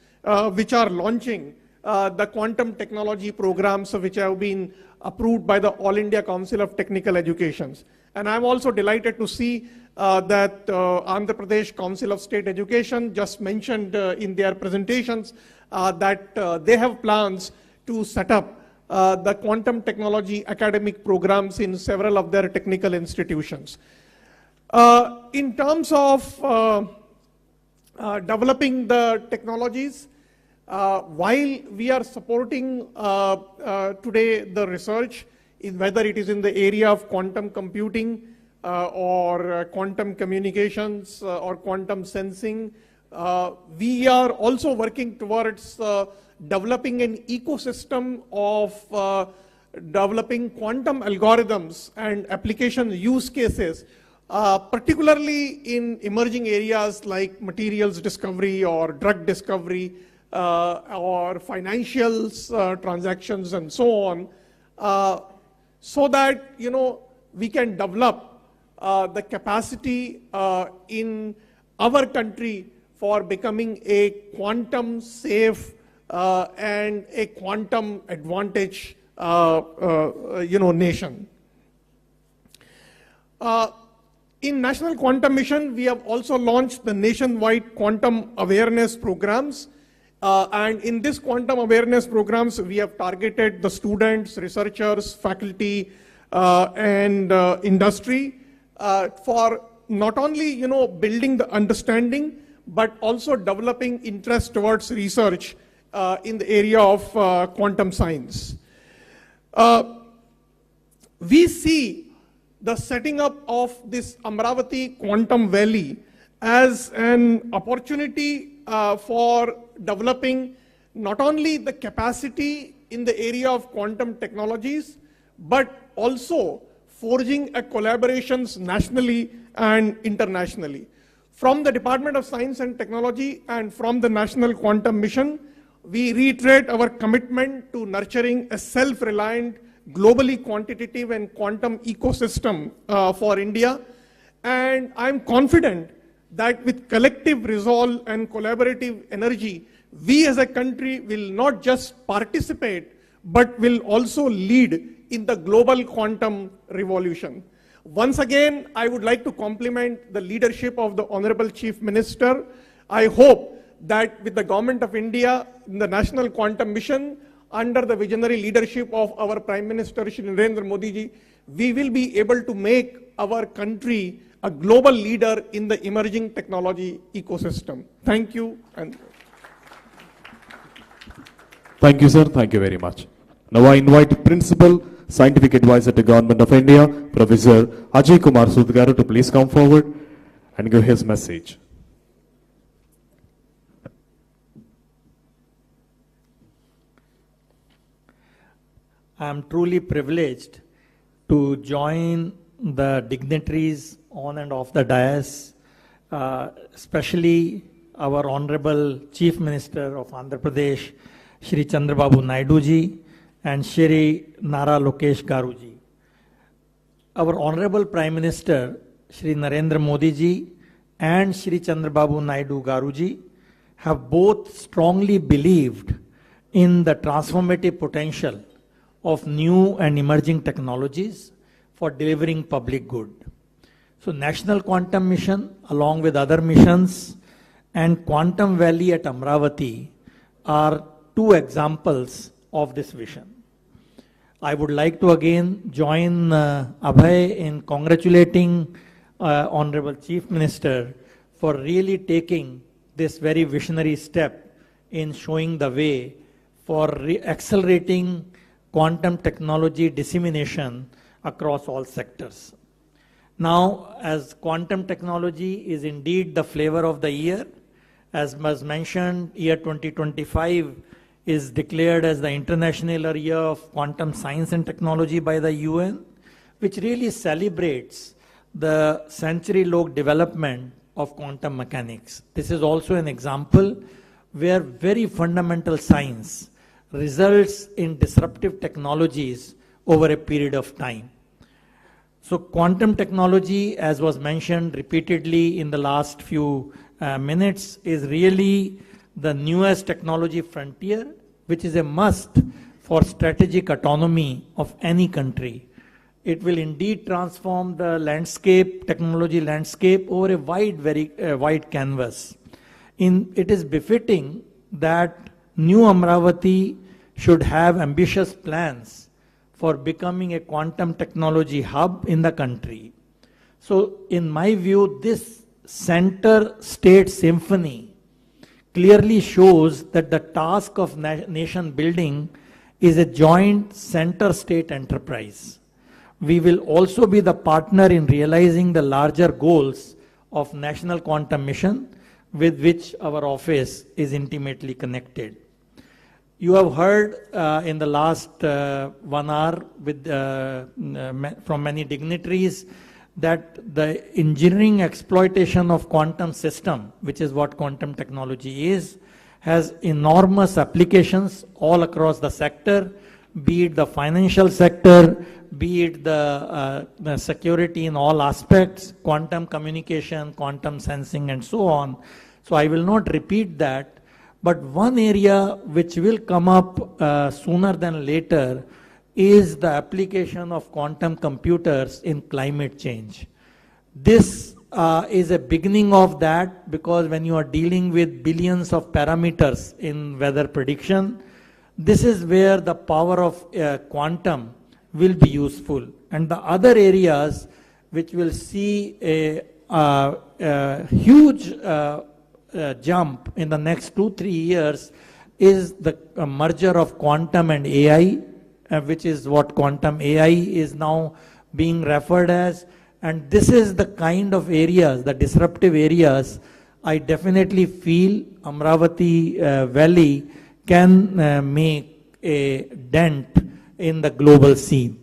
which are launching the quantum technology programs which have been approved by the All India Council of Technical Educations. And I'm also delighted to see that Andhra Pradesh Council of State Education just mentioned in their presentations that they have plans to set up the quantum technology academic programs in several of their technical institutions. In terms of developing the technologies, while we are supporting today the research, whether it is in the area of quantum computing or quantum communications or quantum sensing, we are also working towards developing an ecosystem of developing quantum algorithms and application use cases, particularly in emerging areas like materials discovery or drug discovery or financials transactions and so on, so that we can develop the capacity in our country for becoming a quantum safe and a quantum advantage nation. In National Quantum Mission, we have also launched the nationwide quantum awareness programs. And in this quantum awareness programs, we have targeted the students, researchers, faculty, and industry for not only building the understanding, but also developing interest towards research in the area of quantum science. We see the setting up of this Amaravati Quantum Valley as an opportunity for developing not only the capacity in the area of quantum technologies, but also forging a collaborations nationally and internationally. From the Department of Science and Technology and from the National Quantum Mission, we reiterate our commitment to nurturing a self-reliant, globally quantitative and quantum ecosystem for India. And I'm confident that with collective resolve and collaborative energy, we as a country will not just participate, but will also lead in the global quantum revolution. Once again, I would like to compliment the leadership of the Honorable Chief Minister. I hope that with the Government of India, in the National Quantum Mission, under the visionary leadership of our Prime Minister, Shri Narendra Modi ji, we will be able to make our country a global leader in the emerging technology ecosystem. Thank you. Thank you, sir. Thank you very much. Now I invite Principal Scientific Advisor to Government of India, Professor Ajay Kumar Sood garu to please come forward and give his message. I am truly privileged to join the dignitaries on and off the dais, especially our Honorable Chief Minister of Andhra Pradesh, Shri Chandrababu Naidu ji, and Shri Nara Chandrababu ji. Our Honorable Prime Minister, Shri Narendra Modi ji, and Shri Chandrababu Naidu garu ji have both strongly believed in the transformative potential of new and emerging technologies for delivering public good. So National Quantum Mission, along with other missions, and Quantum Valley at Amaravati are two examples of this vision. I would like to again join Abhay in congratulating Honorable Chief Minister for really taking this very visionary step in showing the way for accelerating quantum technology dissemination across all sectors. Now, as quantum technology is indeed the flavor of the year, as was mentioned, year 2025 is declared as the International Year of Quantum Science and Technology by the UN, which really celebrates the century-long development of quantum mechanics. This is also an example where very fundamental science results in disruptive technologies over a period of time. So quantum technology, as was mentioned repeatedly in the last few minutes, is really the newest technology frontier, which is a must for strategic autonomy of any country. It will indeed transform the landscape, technology landscape, over a wide canvas. It is befitting that New Amaravati should have ambitious plans for becoming a quantum technology hub in the country. So in my view, this center-state symphony clearly shows that the task of nation building is a joint center-state enterprise. We will also be the partner in realizing the larger goals of National Quantum Mission, with which our office is intimately connected. You have heard in the last 1 hour from many dignitaries that the engineering exploitation of quantum system, which is what quantum technology is, has enormous applications all across the sector, be it the financial sector, be it the security in all aspects, quantum communication, quantum sensing, and so on. So I will not repeat that. But one area which will come up sooner than later is the application of quantum computers in climate change. This is a beginning of that, because when you are dealing with billions of parameters in weather prediction, this is where the power of quantum will be useful. And the other areas which will see a huge jump in the next 2-3 years is the merger of quantum and AI, which is what quantum AI is now being referred as. And this is the kind of areas, the disruptive areas, I definitely feel Amaravati Valley can make a dent in the global scene.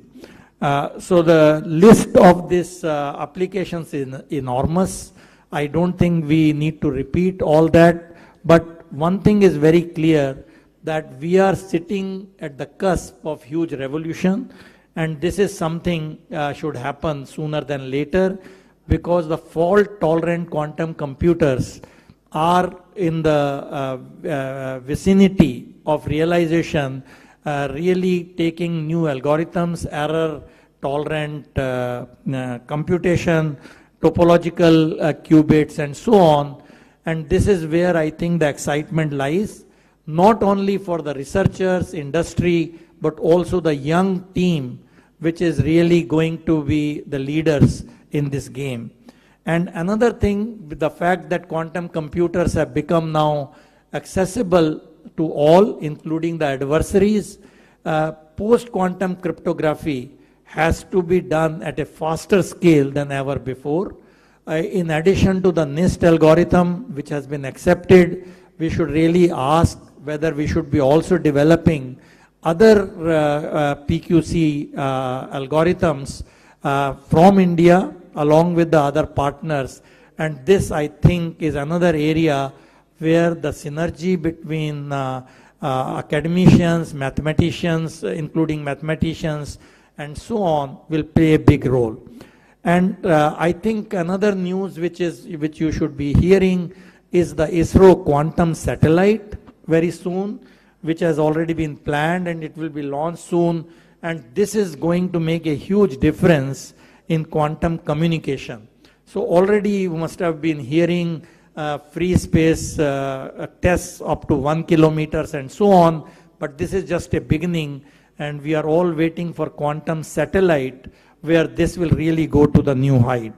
So the list of these applications is enormous. I don't think we need to repeat all that, but one thing is very clear, that we are sitting at the cusp of huge revolution, and this is something should happen sooner than later, because the fault-tolerant quantum computers are in the vicinity of realization, really taking new algorithms, error-tolerant computation, topological qubits, and so on. And this is where I think the excitement lies, not only for the researchers, industry, but also the young team, which is really going to be the leaders in this game. And another thing, the fact that quantum computers have become now accessible to all, including the adversaries, post-quantum cryptography has to be done at a faster scale than ever before. In addition to the NIST algorithm, which has been accepted, we should really ask whether we should be also developing other PQC algorithms from India along with the other partners. And this, I think, is another area where the synergy between academicians, mathematicians, including mathematicians, and so on, will play a big role. And I think another news which you should be hearing is the ISRO quantum satellite very soon, which has already been planned, and it will be launched soon. And this is going to make a huge difference in quantum communication. So already you must have been hearing free space tests up to 1 kilometer and so on, but this is just a beginning, and we are all waiting for quantum satellite, where this will really go to the new height.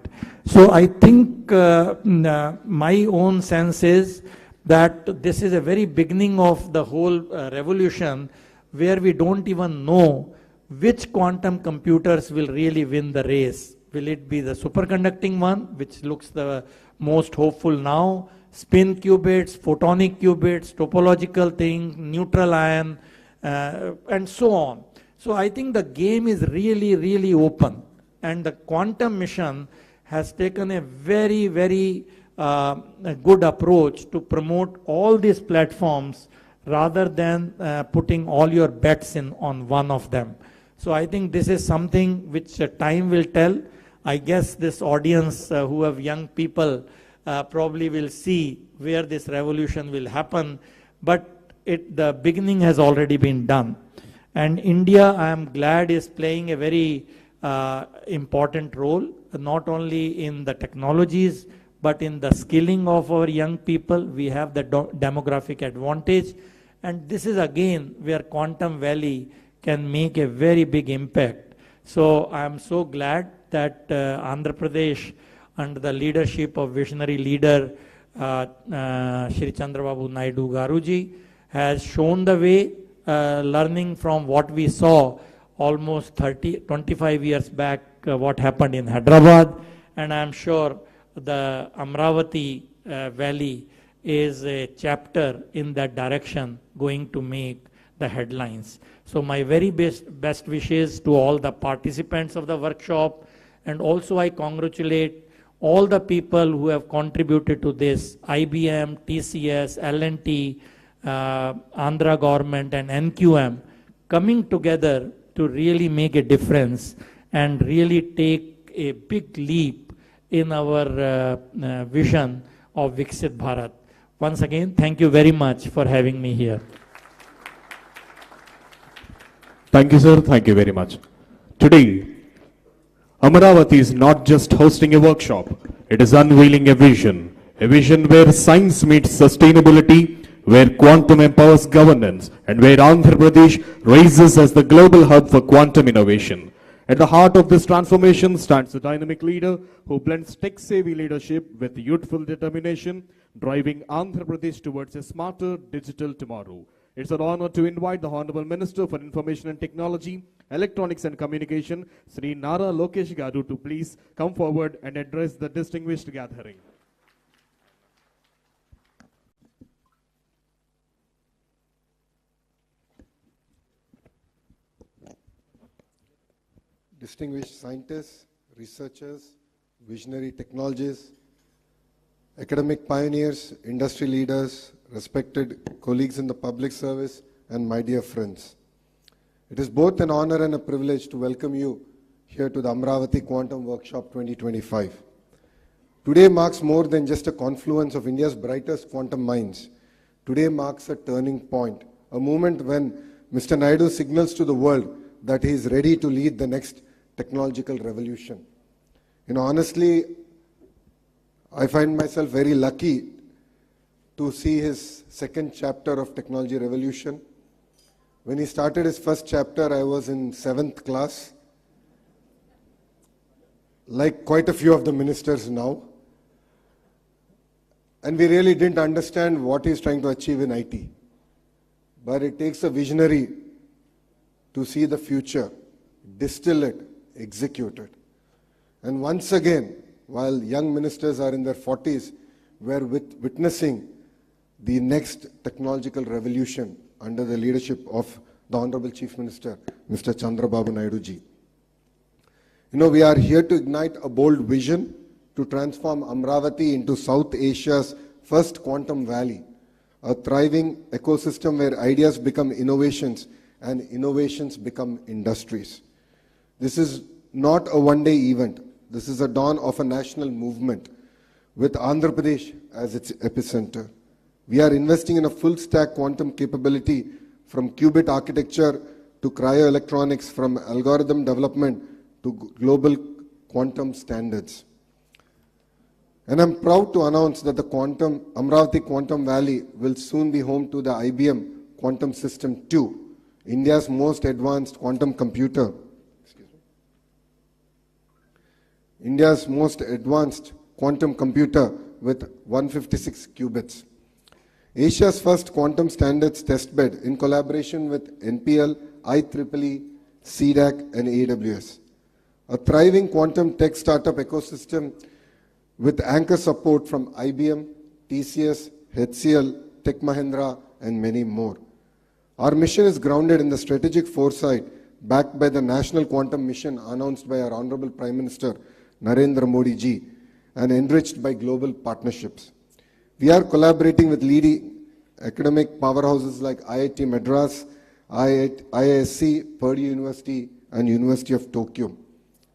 So I think my own sense is that this is a very beginning of the whole revolution, where we don't even know which quantum computers will really win the race. Will it be the superconducting one, which looks the most hopeful now, spin qubits, photonic qubits, topological thing, neutral ion, and so on. So I think the game is really, really open, and the quantum mission has taken a very, very good approach to promote all these platforms rather than putting all your bets in on one of them. So I think this is something which time will tell. I guess this audience who have young people probably will see where this revolution will happen, but the beginning has already been done. And India, I am glad, is playing a very important role, not only in the technologies, but in the skilling of our young people. We have the demographic advantage. And this is again where Quantum Valley can make a very big impact. So I am so glad that Andhra Pradesh, under the leadership of visionary leader Shri Chandrababu Naidu Garuji, has shown the way, learning from what we saw almost 25 years back, what happened in Hyderabad. And I am sure the Amaravati Valley is a chapter in that direction going to make the headlines. So my very best wishes to all the participants of the workshop, and also I congratulate all the people who have contributed to this, IBM, TCS, L&T, Andhra government and NQM, coming together to really make a difference and really take a big leap in our vision of Viksit Bharat. Once again, thank you very much for having me here. Thank you, sir. Thank you very much. Today, Amaravati is not just hosting a workshop. It is unveiling a vision where science meets sustainability, where quantum empowers governance, and where Andhra Pradesh rises as the global hub for quantum innovation. At the heart of this transformation stands a dynamic leader who blends tech-savvy leadership with youthful determination, driving Andhra Pradesh towards a smarter digital tomorrow. It's an honor to invite the Hon'ble Minister for Information and Technology, Electronics and Communication, Sri Nara Lokesh Garu, to please come forward and address the distinguished gathering. Distinguished scientists, researchers, visionary technologists, academic pioneers, industry leaders, respected colleagues in the public service, and my dear friends. It is both an honor and a privilege to welcome you here to the Amaravati Quantum Workshop 2025. Today marks more than just a confluence of India's brightest quantum minds. Today marks a turning point, a moment when Mr. Naidu signals to the world that he is ready to lead the next technological revolution. Honestly, I find myself very lucky to see his second chapter of Technology Revolution. When he started his first chapter, I was in 7th class, like quite a few of the ministers now. And we really didn't understand what he's trying to achieve in IT. But it takes a visionary to see the future, distill it, execute it. And once again, while young ministers are in their 40s, we're witnessing the next technological revolution under the leadership of the Honorable Chief Minister, Mr. Chandrababu Naidu ji. We are here to ignite a bold vision to transform Amaravati into South Asia's first quantum valley, a thriving ecosystem where ideas become innovations and innovations become industries. This is not a one-day event. This is a dawn of a national movement with Andhra Pradesh as its epicenter. We are investing in a full-stack quantum capability from qubit architecture to cryoelectronics, from algorithm development to global quantum standards. And I'm proud to announce that the Amaravati Quantum Valley will soon be home to the IBM Quantum System 2, India's most advanced quantum computer. India's most advanced quantum computer with 156 qubits. Asia's first quantum standards testbed in collaboration with NPL, IEEE, CDAC, and AWS. A thriving quantum tech startup ecosystem with anchor support from IBM, TCS, HCL, Tech Mahindra, and many more. Our mission is grounded in the strategic foresight backed by the National Quantum Mission announced by our Honorable Prime Minister, Narendra Modi ji, and enriched by global partnerships. We are collaborating with leading academic powerhouses like IIT Madras, IISc, Purdue University, and University of Tokyo.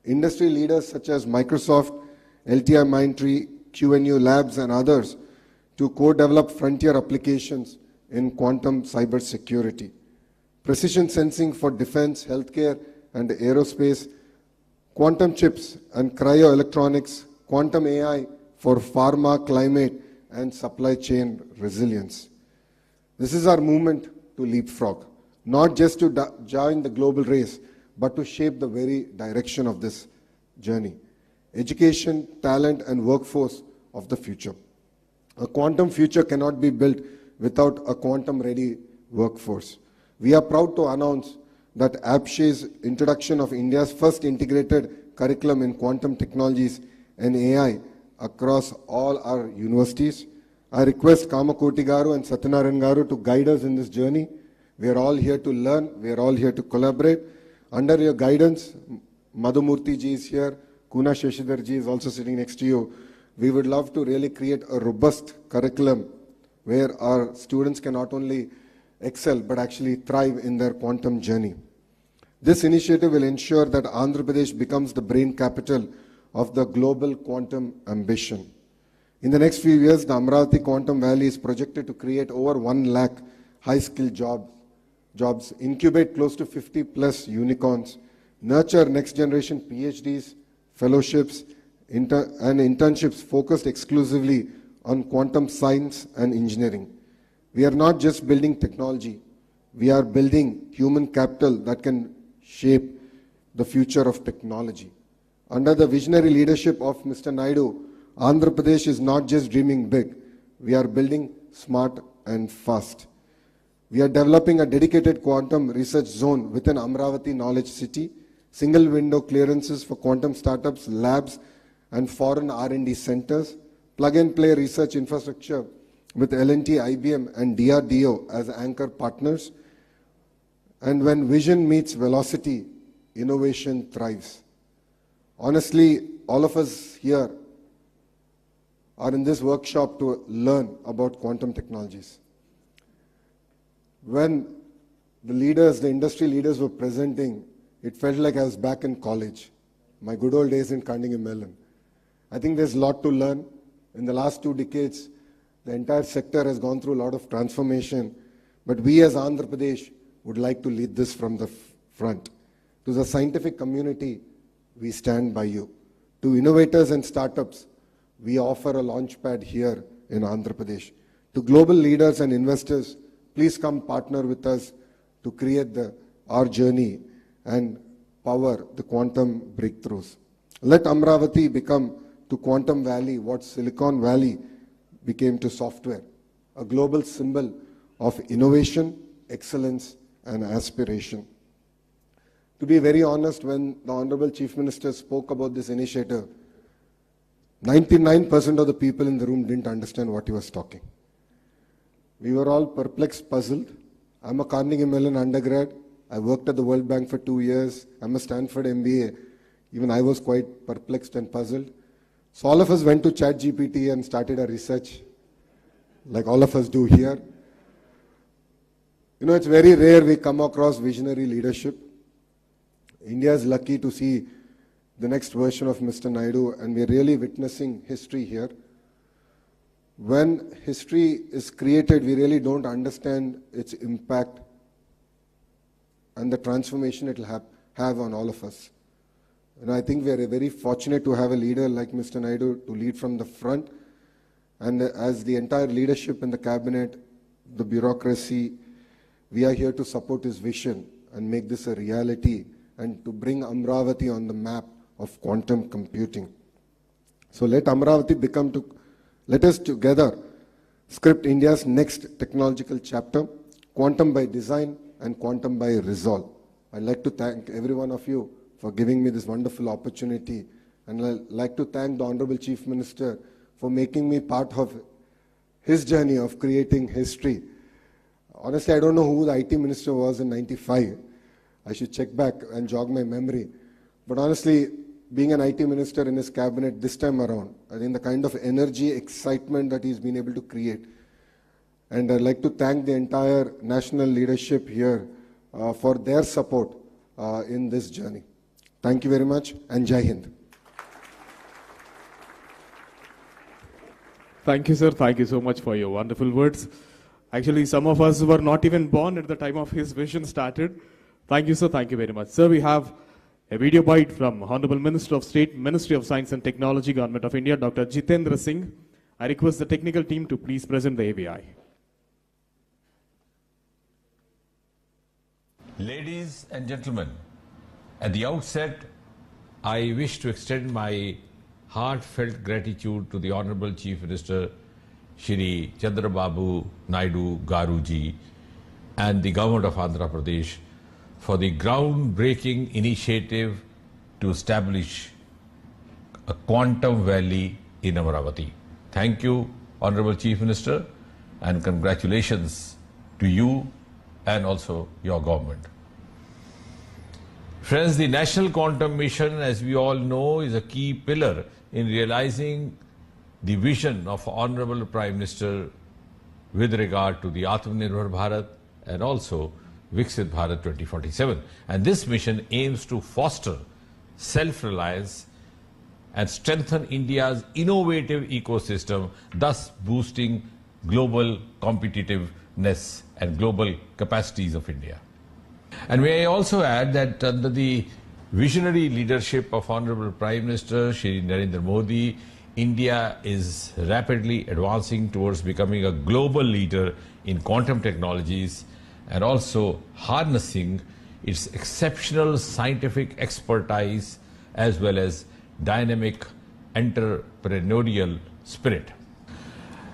Industry leaders such as Microsoft, LTI Mindtree, QNU Labs, and others to co-develop frontier applications in quantum cybersecurity. Precision sensing for defense, healthcare, and aerospace, quantum chips and cryoelectronics, quantum AI for pharma, climate, and supply chain resilience. This is our movement to leapfrog, not just to join the global race, but to shape the very direction of this journey. Education, talent, and workforce of the future. A quantum future cannot be built without a quantum-ready workforce. We are proud to announce that APSHE's introduction of India's first integrated curriculum in quantum technologies and AI across all our universities. I request Kamakoti Garu and Satyanarayan Garu to guide us in this journey. We are all here to learn. We are all here to collaborate. Under your guidance, Madhumurthy ji is here. Kuna Sheshidhar ji is also sitting next to you. We would love to really create a robust curriculum where our students can not only excel but actually thrive in their quantum journey. This initiative will ensure that Andhra Pradesh becomes the brain capital of the global quantum ambition. In the next few years, the Amaravati Quantum Valley is projected to create over 1 lakh high-skilled jobs, incubate close to 50 plus unicorns, nurture next-generation PhDs, fellowships, and internships focused exclusively on quantum science and engineering. We are not just building technology, we are building human capital that can shape the future of technology. Under the visionary leadership of Mr. Naidu, Andhra Pradesh is not just dreaming big, we are building smart and fast. We are developing a dedicated quantum research zone within Amaravati Knowledge City, single window clearances for quantum startups, labs, and foreign R&D centers, plug-and-play research infrastructure with L&T, IBM, and DRDO as anchor partners. And when vision meets velocity, innovation thrives. Honestly, all of us here are in this workshop to learn about quantum technologies. When the leaders, the industry leaders were presenting, it felt like I was back in college, my good old days in Carnegie Mellon. I think there's a lot to learn. In the last 2 decades, the entire sector has gone through a lot of transformation, but we as Andhra Pradesh would like to lead this from the front. To the scientific community, we stand by you. To innovators and startups, we offer a launchpad here in Andhra Pradesh. To global leaders and investors, please come partner with us to create our journey and power the quantum breakthroughs. Let Amaravati become to Quantum Valley what Silicon Valley became to software, a global symbol of innovation, excellence, and aspiration. To be very honest, when the Honorable Chief Minister spoke about this initiative, 99% of the people in the room didn't understand what he was talking. We were all perplexed, puzzled. I'm a Carnegie Mellon undergrad. I worked at the World Bank for 2 years. I'm a Stanford MBA. Even I was quite perplexed and puzzled. So all of us went to ChatGPT and started our research, like all of us do here. You know, it's very rare we come across visionary leadership. India is lucky to see the next version of Mr. Naidu, and we're really witnessing history here. When history is created, we really don't understand its impact and the transformation it will have on all of us. And I think we are very fortunate to have a leader like Mr. Naidu to lead from the front. And as the entire leadership in the cabinet, the bureaucracy, we are here to support his vision and make this a reality and to bring Amaravati on the map of quantum computing. So let Amaravati let us together script India's next technological chapter, quantum by design and quantum by resolve. I'd like to thank every one of you for giving me this wonderful opportunity. And I'd like to thank the Honorable Chief Minister for making me part of his journey of creating history. Honestly, I don't know who the IT Minister was in '95. I should check back and jog my memory. But honestly, being an IT Minister in his cabinet this time around, I think the kind of energy, excitement that he's been able to create. And I'd like to thank the entire national leadership here for their support in this journey. Thank you very much, and Jai Hind. Thank you, sir. Thank you so much for your wonderful words. Actually, some of us were not even born at the time of his vision started. Thank you, sir. Thank you very much. Sir, we have a video bite from Honorable Minister of State, Ministry of Science and Technology, Government of India, Dr. Jitendra Singh. I request the technical team to please present the AVI. Ladies and gentlemen, at the outset, I wish to extend my heartfelt gratitude to the Honorable Chief Minister, Shri Chandrababu Naidu Garuji, and the Government of Andhra Pradesh for the groundbreaking initiative to establish a quantum valley in Amaravati. Thank you, Honorable Chief Minister, and congratulations to you and also your government. Friends, the National Quantum Mission, as we all know, is a key pillar in realizing the vision of Honorable Prime Minister with regard to the Atmanirbhar Bharat and also Viksit Bharat 2047. And this mission aims to foster self-reliance and strengthen India's innovative ecosystem, thus boosting global competitiveness and global capacities of India. And may I also add that under the visionary leadership of Honorable Prime Minister Shri Narendra Modi, India is rapidly advancing towards becoming a global leader in quantum technologies and also harnessing its exceptional scientific expertise as well as dynamic entrepreneurial spirit.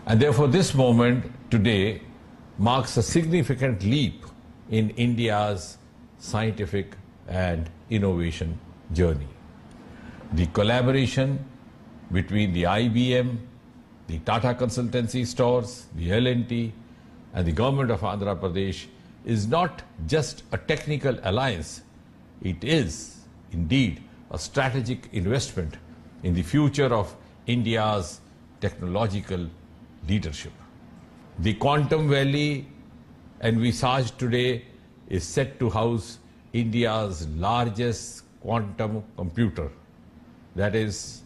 And therefore this moment today marks a significant leap in India's scientific and innovation journey. The collaboration between the IBM, the Tata Consultancy Stores, the L&T and the government of Andhra Pradesh is not just a technical alliance, it is indeed a strategic investment in the future of India's technological leadership. The Quantum Valley envisaged today is set to house India's largest quantum computer, that is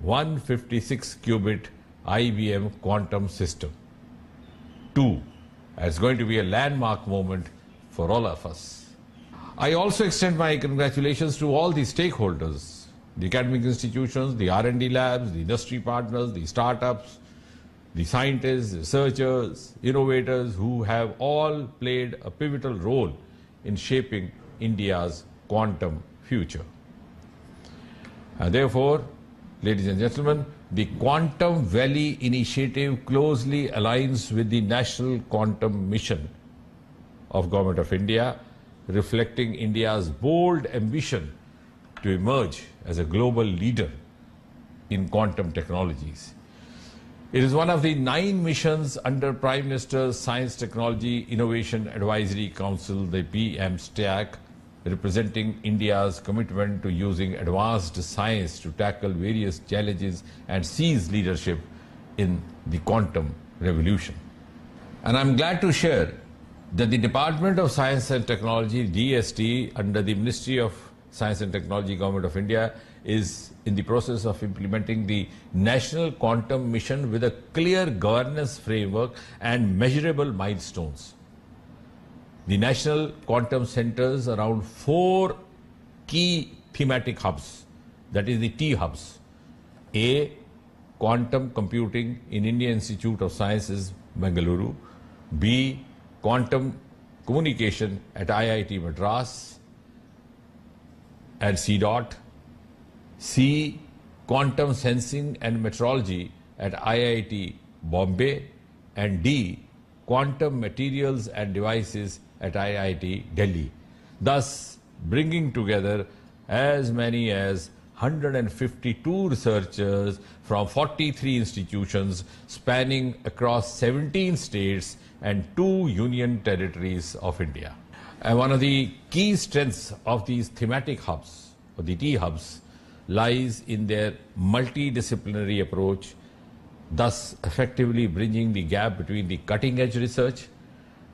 156-qubit IBM quantum system. It's going to be a landmark moment for all of us. I also extend my congratulations to all the stakeholders, the academic institutions, the R&D labs, the industry partners, the startups, the scientists, researchers, innovators who have all played a pivotal role in shaping India's quantum future. And therefore, ladies and gentlemen, the Quantum Valley initiative closely aligns with the National Quantum Mission of Government of India, reflecting India's bold ambition to emerge as a global leader in quantum technologies. It is one of the 9 missions under Prime Minister's Science Technology Innovation Advisory Council, the PM STAC, representing India's commitment to using advanced science to tackle various challenges and seize leadership in the quantum revolution. And I'm glad to share that the Department of Science and Technology, DST, under the Ministry of Science and Technology, Government of India, is in the process of implementing the National Quantum Mission with a clear governance framework and measurable milestones. The National Quantum centers around 4 key thematic hubs, that is the T hubs. A, quantum computing in Indian Institute of Sciences, Bengaluru. B, quantum communication at IIT Madras and CDOT. C, quantum sensing and metrology at IIT Bombay. And D, quantum materials and devices at IIT Delhi, thus bringing together as many as 152 researchers from 43 institutions spanning across 17 states and 2 union territories of India. And one of the key strengths of these thematic hubs, or the T hubs, lies in their multidisciplinary approach, thus effectively bridging the gap between the cutting-edge research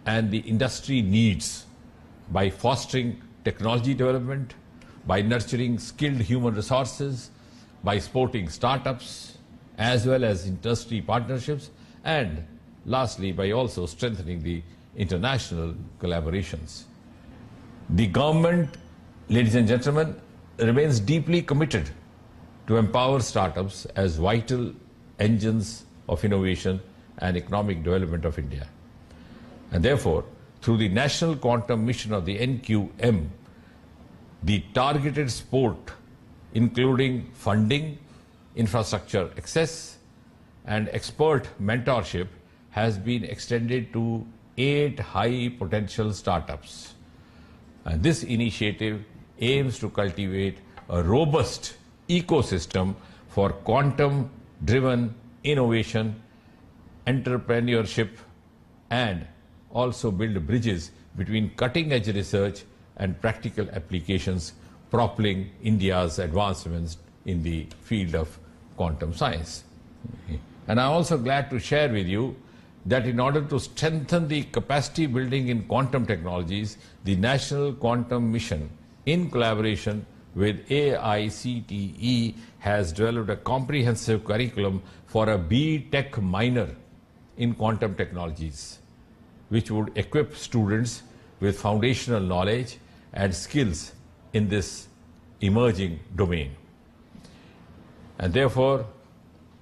and the industry needs by fostering technology development, by nurturing skilled human resources, by supporting startups as well as industry partnerships, and lastly by also strengthening the international collaborations. The government, ladies and gentlemen, remains deeply committed to empower startups as vital engines of innovation and economic development of India. And therefore, through the National Quantum Mission of the NQM, the targeted support, including funding, infrastructure access, and expert mentorship, has been extended to 8 high-potential startups. And this initiative aims to cultivate a robust ecosystem for quantum-driven innovation, entrepreneurship, and also build bridges between cutting-edge research and practical applications, propelling India's advancements in the field of quantum science. And I'm also glad to share with you that in order to strengthen the capacity building in quantum technologies, the National Quantum Mission, in collaboration with AICTE, has developed a comprehensive curriculum for a B.Tech minor in quantum technologies, which would equip students with foundational knowledge and skills in this emerging domain. And therefore,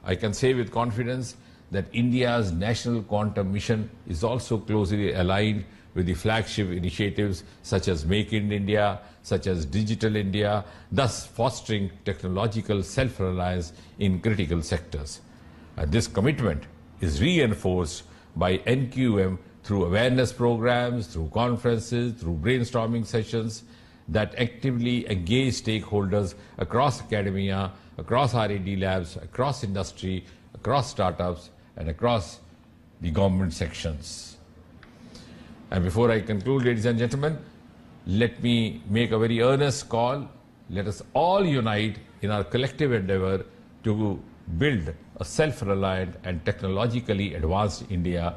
I can say with confidence that India's national quantum mission is also closely aligned with the flagship initiatives such as Make in India, such as Digital India, thus fostering technological self-reliance in critical sectors. And this commitment is reinforced by NQM through awareness programs, through conferences, through brainstorming sessions that actively engage stakeholders across academia, across R&D labs, across industry, across startups, and across the government sections. And before I conclude, ladies and gentlemen, let me make a very earnest call. Let us all unite in our collective endeavor to build a self-reliant and technologically advanced India,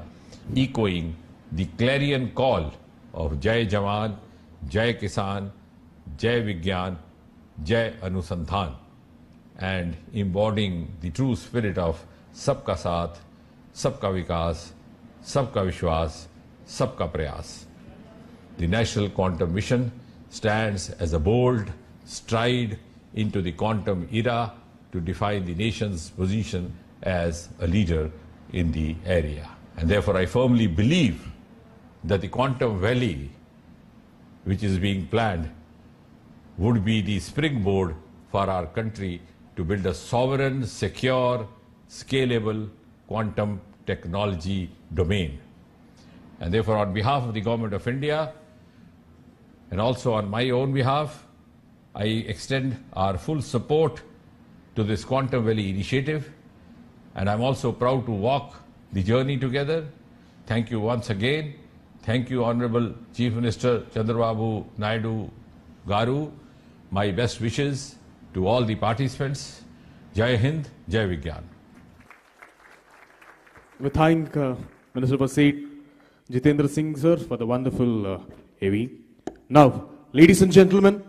echoing the clarion call of Jai Jawan, Jai Kisan, Jai Vigyan, Jai Anusandhan, and embodying the true spirit of Sabka Saath, Sabka Vikas, Sabka Vishwas, Sabka Prayas. The National Quantum Mission stands as a bold stride into the quantum era to define the nation's position as a leader in the area. And therefore, I firmly believe that the Quantum Valley, which is being planned, would be the springboard for our country to build a sovereign, secure, scalable quantum technology domain. And therefore, on behalf of the Government of India, and also on my own behalf, I extend our full support to this Quantum Valley initiative, and I'm also proud to walk the journey together. Thank you once again. Thank you, Honorable Chief Minister Chandrababu Naidu Garu. My best wishes to all the participants. Jai Hind, Jai Vigyan. We thank Minister for State Jitendra Singh sir for the wonderful AV. Now, ladies and gentlemen,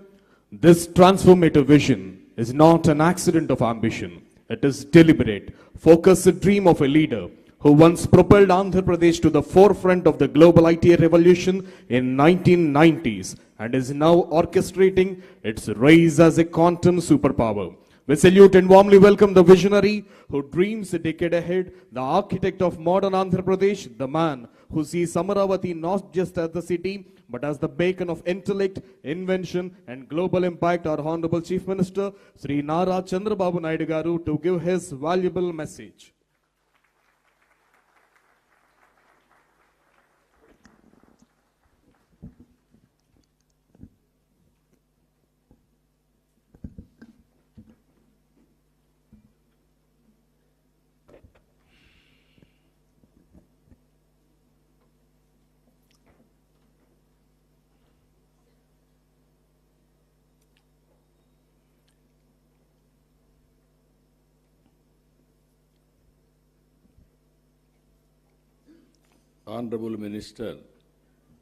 this transformative vision is not an accident of ambition. It is deliberate, focused dream of a leader who once propelled Andhra Pradesh to the forefront of the global IT revolution in 1990s and is now orchestrating its rise as a quantum superpower. We salute and warmly welcome the visionary who dreams a decade ahead, the architect of modern Andhra Pradesh, the man who sees Amaravati not just as the city, but as the beacon of intellect, invention, and global impact, our Honorable Chief Minister, Sri Nara Chandrababu Naidu Garu, to give his valuable message. Honorable Minister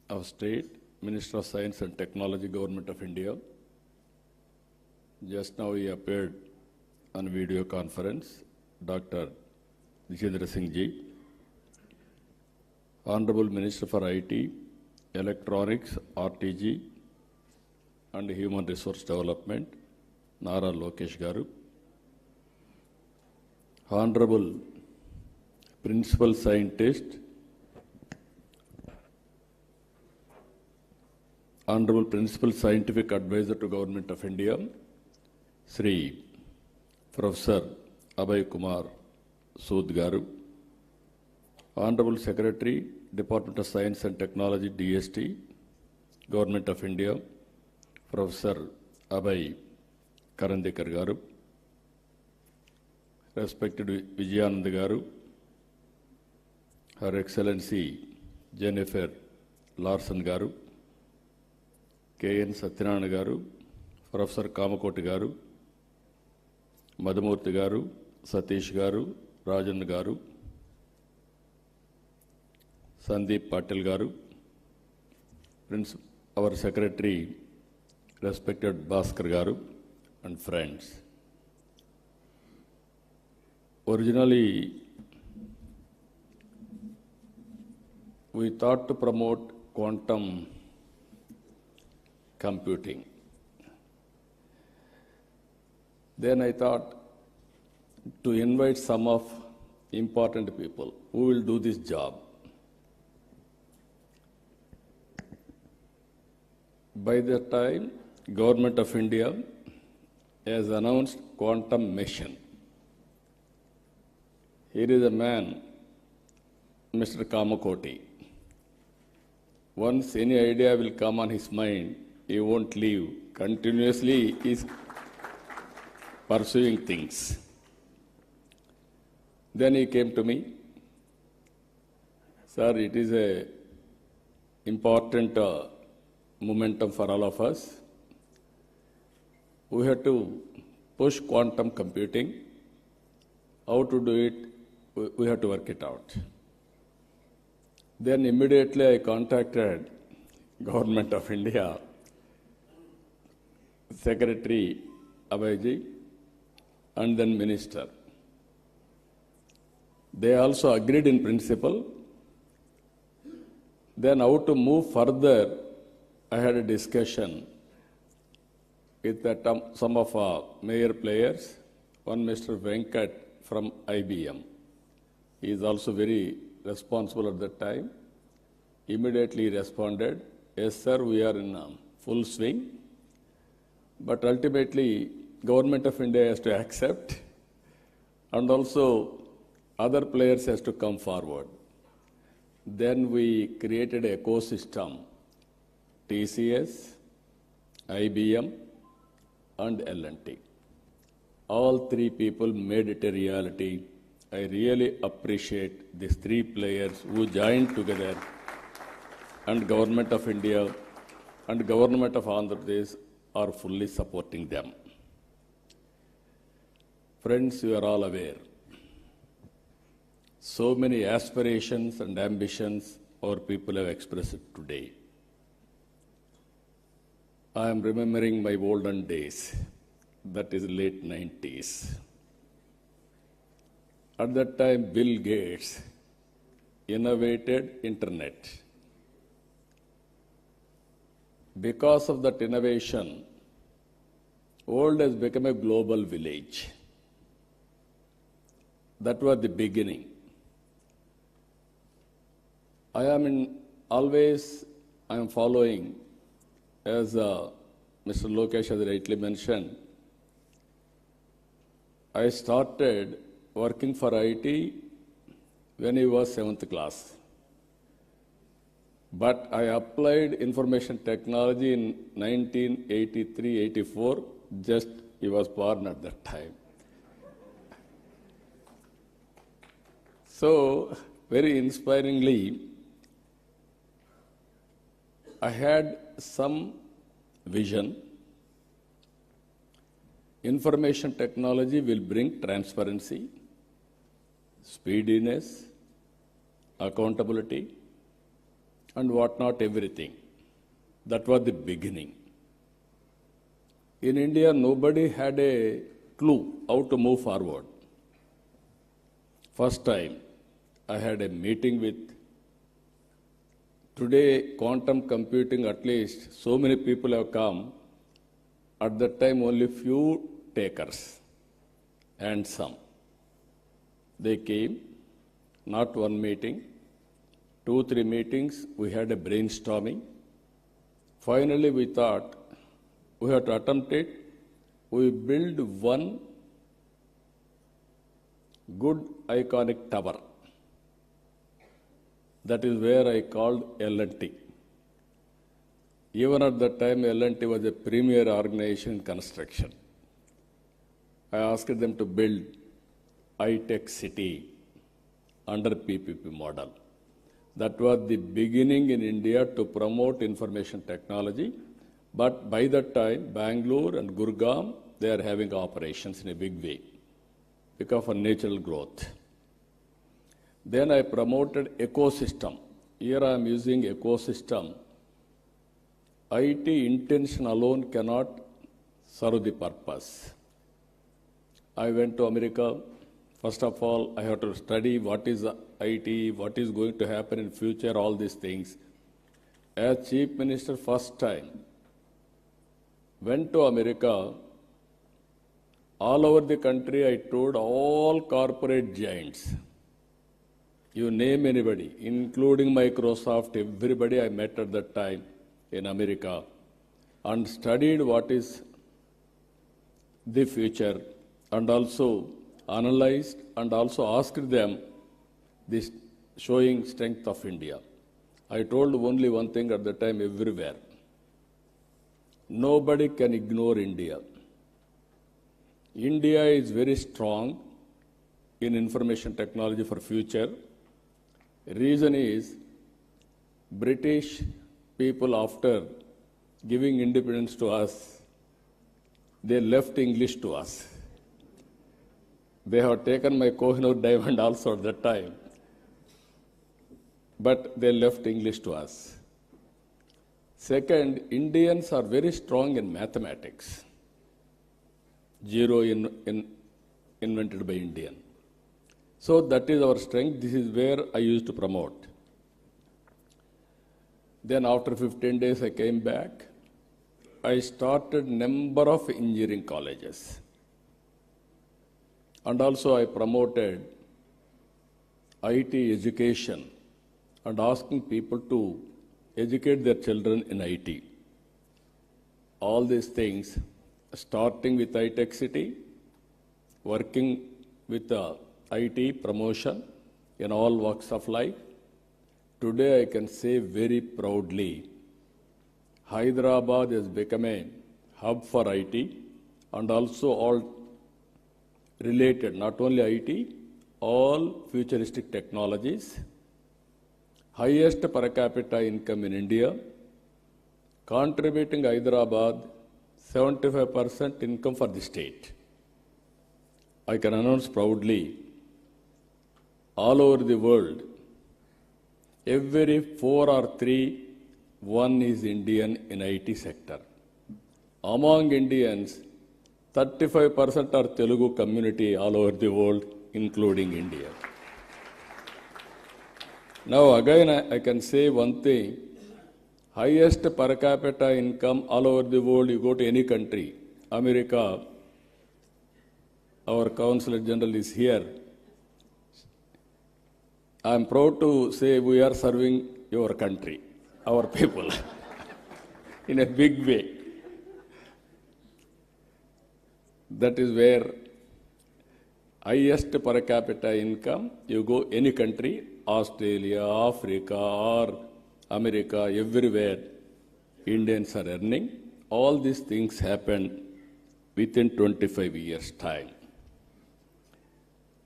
of State, Minister of Science and Technology, Government of India. Just now he appeared on video conference, Dr. Jitendra Singh Ji. Honorable Minister for IT, Electronics, RTG, and Human Resource Development, Nara Lokesh Garu. Honorable Principal Scientist, Honorable Principal Scientific Advisor to Government of India, Sri Professor Abhay Kumar Sood Garu, Honorable Secretary, Department of Science and Technology, DST, Government of India, Professor Abhay Karandekar Garu, respected Vijayananda Garu, Her Excellency Jennifer Larson Garu, K.N. Satyanarayana Garu, Professor Kamakoti Garu, Madhumurthy Garu, Satish Garu, Rajan Garu, Sandeep Patil Garu, our Secretary, respected Bhaskar Garu, and friends. Originally, we thought to promote quantum computing. Then I thought to invite some of important people who will do this job. By the time Government of India has announced quantum mission, here is a man, Mr. Kamakoti. Once any idea will come on his mind, he won't leave. Continuously he is pursuing things. Then he came to me, sir, it is a important momentum for all of us. We have to push quantum computing. How to do it, we have to work it out. Then immediately I contacted Government of India, Secretary Abhayji, and then Minister. They also agreed in principle. Then how to move further, I had a discussion with some of our major players. One Mr. Venkat from IBM. He is also very responsible at that time. Immediately responded, yes sir, we are in full swing. But ultimately, Government of India has to accept, and also other players has to come forward. Then we created an ecosystem, TCS, IBM, and L&T. All three people made it a reality. I really appreciate these three players who joined together, and Government of India and Government of Andhra Pradesh are fully supporting them. Friends, you are all aware. So many aspirations and ambitions our people have expressed today. I am remembering my olden days, that is late 90s. At that time, Bill Gates innovated internet. Because of that innovation, world has become a global village. That was the beginning. I am following, as Mr. Lokesh has rightly mentioned, I started working for IT when he was 7th class. But I applied information technology in 1983-84, just he was born at that time. So, very inspiringly, I had some vision. Information technology will bring transparency, speediness, accountability, and whatnot, everything. That was the beginning. In India, nobody had a clue how to move forward. First time, I had a meeting with, today quantum computing, at least so many people have come. At that time, only few takers and some. They came, not one meeting, 2-3 meetings, we had a brainstorming. Finally, we thought we have to attempt it. We build one good iconic tower. That is where I called L&T. Even at that time, L&T was a premier organization in construction. I asked them to build high-tech city under PPP model. That was the beginning in India to promote information technology. But by that time, Bangalore and Gurgaon, they are having operations in a big way because of natural growth. Then I promoted ecosystem. Here I am using ecosystem. IT intention alone cannot serve the purpose. I went to America. First of all, I have to study what is IT, what is going to happen in future, all these things. As Chief Minister, first time, went to America All over the country, I told all corporate giants, you name anybody, including Microsoft, everybody I met at that time in America, and studied what is the future, and also analyzed and also asked them this showing strength of India. I told only one thing at the time everywhere. Nobody can ignore India. India is very strong in information technology for future. Reason is British people, after giving independence to us, they left English to us. They have taken my Kohinoor diamond also at that time, but they left English to us. Second, Indians are very strong in mathematics. Zero invented by Indian. So that is our strength. This is where I used to promote. Then after 15 days I came back. I started number of engineering colleges. And also I promoted IT education and asking people to educate their children in IT. All these things, starting with iTech City, working with IT promotion in all walks of life. Today I can say very proudly, Hyderabad has become a hub for IT and also all related, not only IT, all futuristic technologies. Highest per capita income in India, contributing Hyderabad 75% income for the state. I can announce proudly, all over the world, every 4 or 3, one is Indian in IT sector. Among Indians, 35% are Telugu community all over the world, including India. Now again I can say one thing, highest per capita income all over the world, you go to any country, America, our Consul General is here. I am proud to say we are serving your country, our people, in a big way. That is where highest per capita income, you go any country, Australia, Africa, or America, everywhere, Indians are earning. All these things happened within 25 years' time.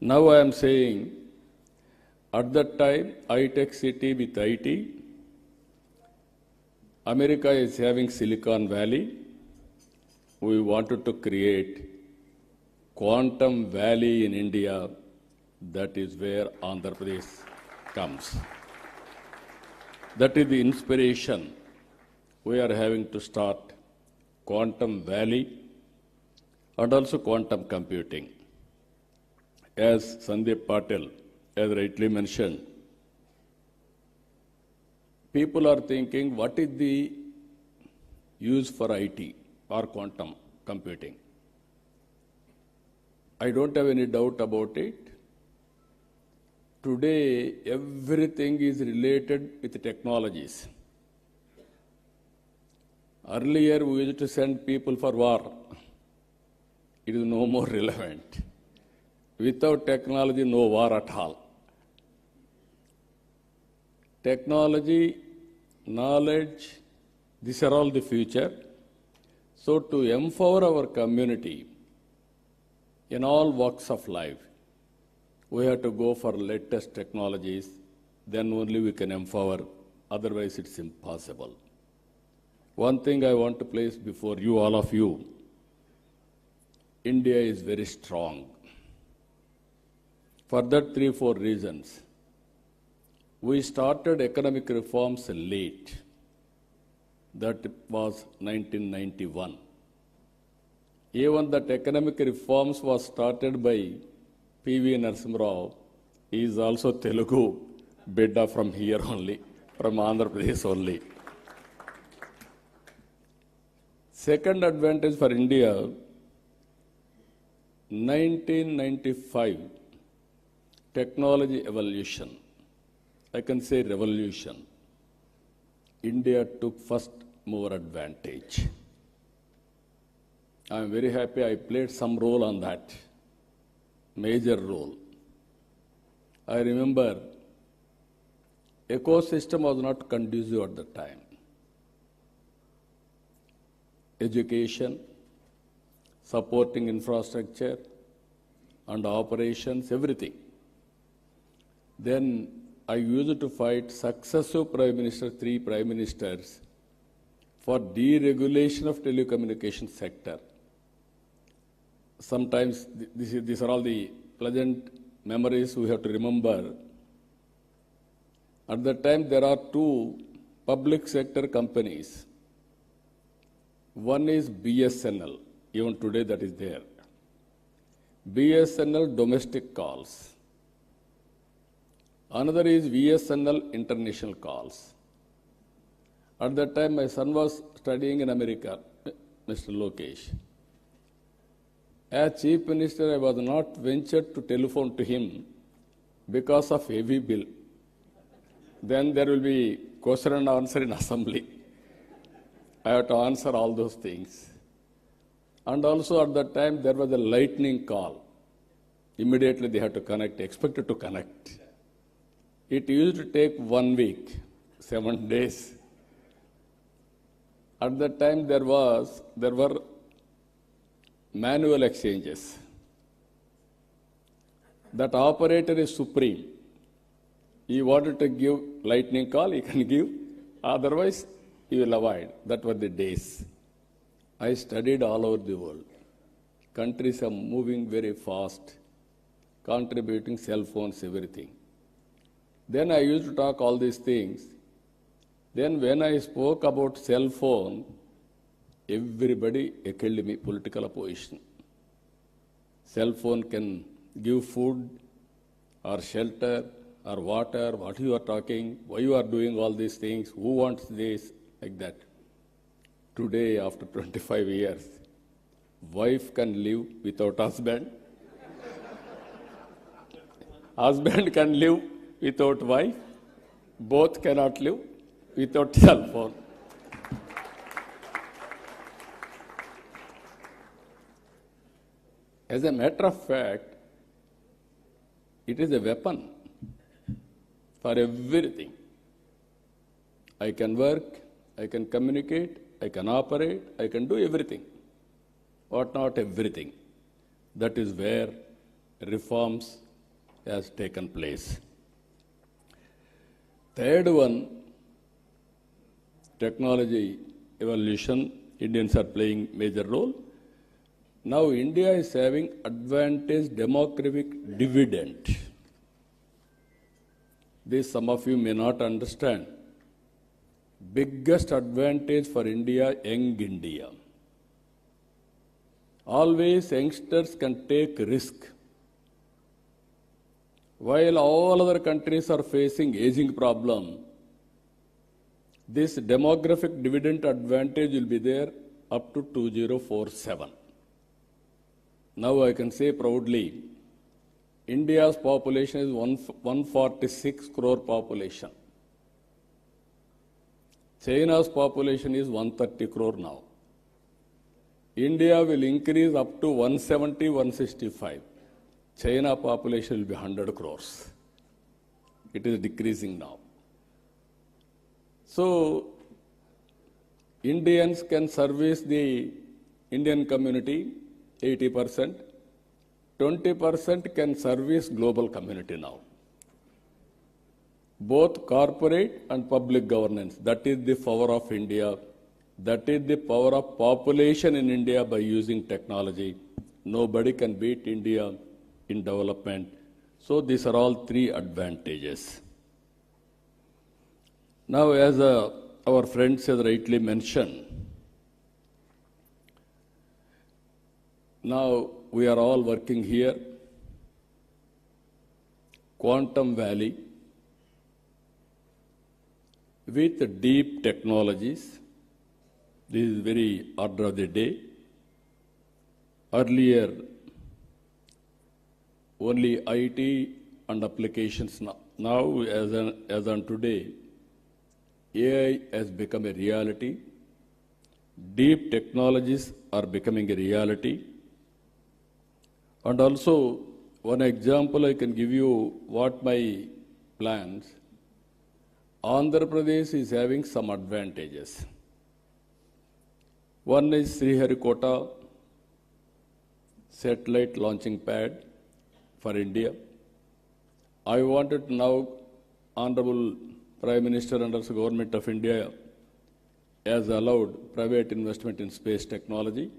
Now I am saying, at that time, iTech City with IT, America is having Silicon Valley. We wanted to create Quantum Valley in India. That is where Andhra Pradesh comes. That is the inspiration. We are having to start Quantum Valley and also quantum computing. As Sandeep Patel has rightly mentioned, people are thinking, what is the use for IT or quantum computing? I don't have any doubt about it. Today, everything is related with technologies. Earlier, we used to send people for war. It is no more relevant. Without technology, no war at all. Technology, knowledge, these are all the future. So to empower our community in all walks of life, we have to go for latest technologies, then only we can empower, otherwise it's impossible. One thing I want to place before you, all of you, India is very strong. For that 3-4 reasons. We started economic reforms late. That was 1991. Even that economic reforms was started by P.V. Narasimha Rao. He is also Telugu, bidda from here only, from Andhra Pradesh only. Second advantage for India, 1995, technology evolution, I can say revolution. India took first mover advantage. I am very happy I played some role on that, major role. I remember ecosystem was not conducive at the time. Education, supporting infrastructure and operations, everything. Then I used to fight successive prime ministers, 3 prime ministers, for deregulation of telecommunication sector. Sometimes these are all the pleasant memories we have to remember. At that time, there are 2 public sector companies. One is BSNL, even today that is there. BSNL domestic calls. Another is VSNL international calls. At that time, my son was studying in America, Mr. Lokesh. As Chief Minister, I was not ventured to telephone to him because of heavy bill. Then there will be question and answer in assembly. I have to answer all those things. And also at that time, there was a lightning call. Immediately they had to connect, expected to connect. It used to take 1 week, 7 days. At that time, there were manual exchanges. That operator is supreme. He wanted to give lightning call, he can give. Otherwise, he will avoid. That were the days. I studied all over the world. Countries are moving very fast, contributing cell phones, everything. Then I used to talk all these things. Then when I spoke about cell phone, everybody heckled me, political opposition. Cell phone can give food or shelter or water, what you are talking, why you are doing all these things, who wants this, like that. Today, after 25 years, wife can live without husband. Husband can live without wife. Both cannot live without cell phone. As a matter of fact, it is a weapon for everything. I can work, I can communicate, I can operate, I can do everything. But not everything. That is where reforms has taken place. Third one, technology evolution. Indians are playing major role. Now India is having advantage demographic dividend. This some of you may not understand. Biggest advantage for India, young India. Always youngsters can take risk. While all other countries are facing aging problem, this demographic dividend advantage will be there up to 2047. Now I can say proudly, India's population is 146 crore population. China's population is 130 crore now. India will increase up to 170, 165. China population will be 100 crores. It is decreasing now. So, Indians can service the Indian community 80%. 20% can service global community now. Both corporate and public governance. That is the power of India. That is the power of population in India by using technology. Nobody can beat India in development. So these are all 3 advantages. Now, as our friends has rightly mentioned, now we are all working here. Quantum Valley with deep technologies. This is very order of the day. Earlier, only IT and applications. Now, as on today, AI has become a reality. Deep technologies are becoming a reality. And also, one example I can give you what my plans. Andhra Pradesh is having some advantages. One is Sriharikota satellite launching pad for India. I wanted now, Honorable Prime Minister under the Government of India has allowed private investment in space technology.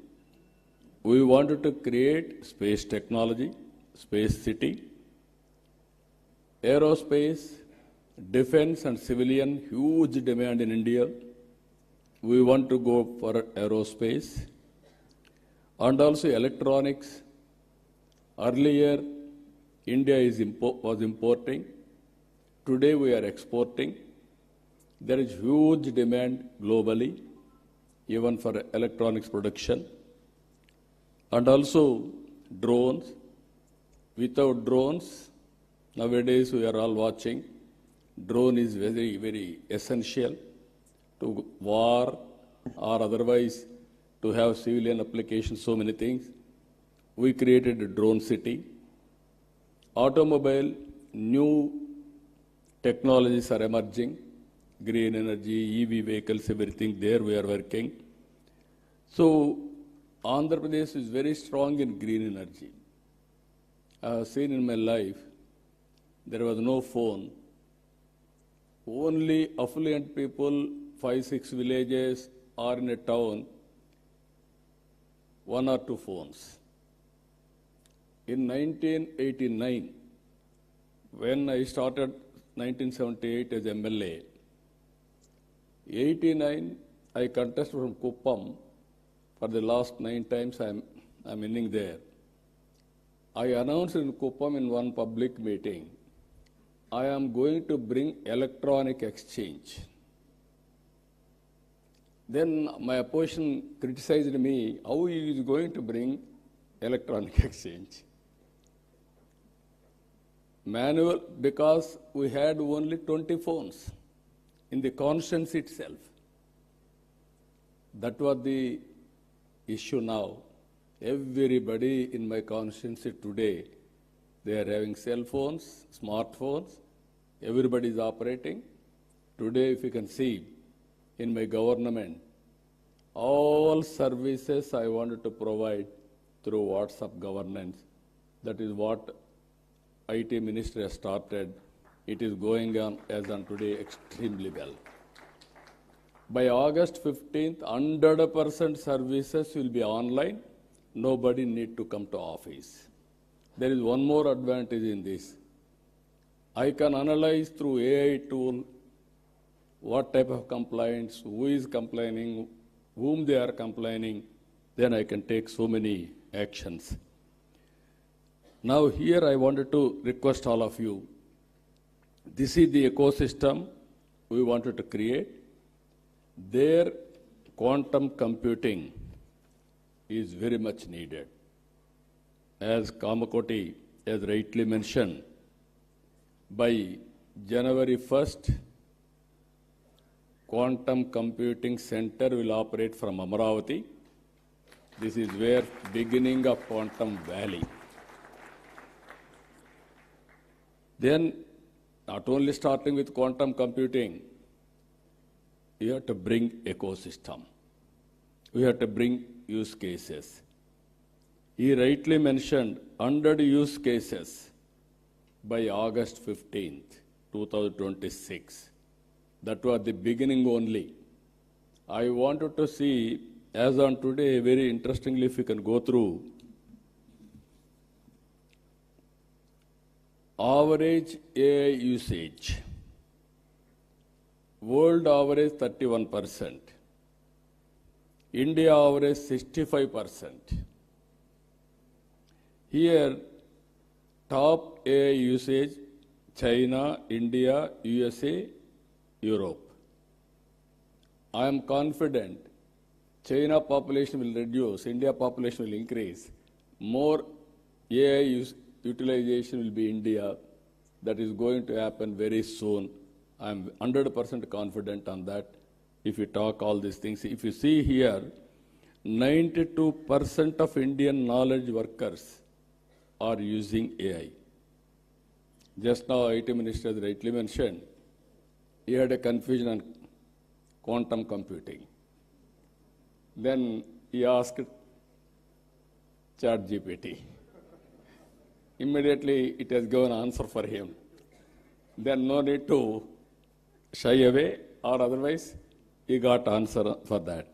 We wanted to create space technology, space city, aerospace, defense and civilian, huge demand in India. We want to go for aerospace and also electronics. Earlier, India was importing. Today, we are exporting. There is huge demand globally, even for electronics production. And also drones. Without drones, nowadays we are all watching, drone is very, very essential to war or otherwise to have civilian applications, so many things. We created a drone city. Automobile, new technologies are emerging, green energy, EV vehicles, everything there we are working. So, Andhra Pradesh is very strong in green energy. I have seen in my life, there was no phone. Only affluent people, 5-6 villages or in a town, 1 or 2 phones. In 1989, when I started 1978 as MLA, 89 I contested from Kuppam. For the last 9 times I'm winning there. I announced in Kuppam in one public meeting, I am going to bring electronic exchange. Then my opposition criticized me, how he is going to bring electronic exchange? Manual, because we had only 20 phones in the constituency itself. That was the issue now. Everybody in my constituency today, they are having cell phones, smartphones, everybody is operating. Today, if you can see, in my government, all services I wanted to provide through WhatsApp governance. That is what IT Ministry has started. It is going on as on today extremely well. By August 15th, 100% services will be online. Nobody need to come to office. There is one more advantage in this. I can analyze through AI tool what type of complaints, who is complaining, whom they are complaining, then I can take so many actions. Now here I wanted to request all of you. This is the ecosystem we wanted to create. There, quantum computing is very much needed. As Kamakoti has rightly mentioned, by January 1st, Quantum Computing Center will operate from Amaravati. This is where beginning of Quantum Valley. Then, not only starting with quantum computing, you have to bring ecosystem. We have to bring use cases. He rightly mentioned 100 use cases by August 15th, 2026. That was the beginning only. I wanted to see, as on today, very interestingly, if you can go through, average AI usage. World average 31%. India average 65%. Here, top AI usage, China, India, USA, Europe. I am confident China population will reduce, India population will increase. More AI utilization will be India. That is going to happen very soon. I'm 100% confident on that. If you talk all these things, if you see here, 92% of Indian knowledge workers are using AI. Just now, IT Minister has rightly mentioned, he had a confusion on quantum computing. Then he asked ChatGPT. Immediately, it has given answer for him. Then no need to shy away, or otherwise, he got answer for that.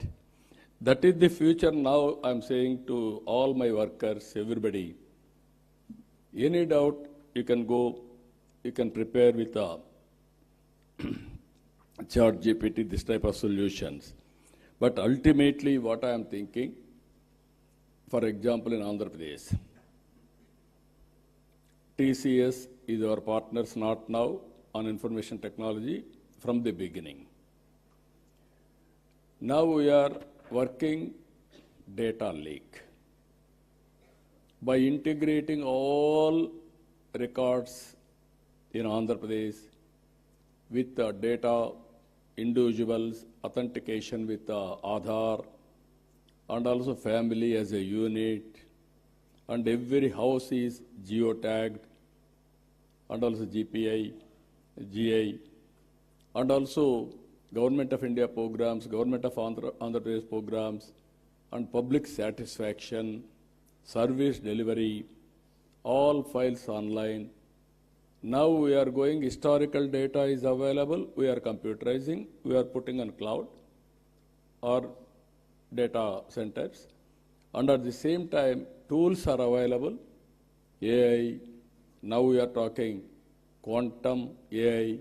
That is the future now. I'm saying to all my workers, everybody, any doubt, you can go, you can prepare with a ChatGPT, this type of solutions. But ultimately, what I am thinking, for example, in Andhra Pradesh, TCS is our partners, not now, on information technology from the beginning. Now we are working data lake. By integrating all records in Andhra Pradesh with data, individuals, authentication with Aadhaar, and also family as a unit, and every house is geotagged, and also GPI, GI, and also Government of India programs, Government of Andhra Pradesh programs, and public satisfaction, service delivery, all files online. Now we are going, historical data is available, we are computerizing, we are putting on cloud or data centers. And at the same time, tools are available, AI, now we are talking quantum AI,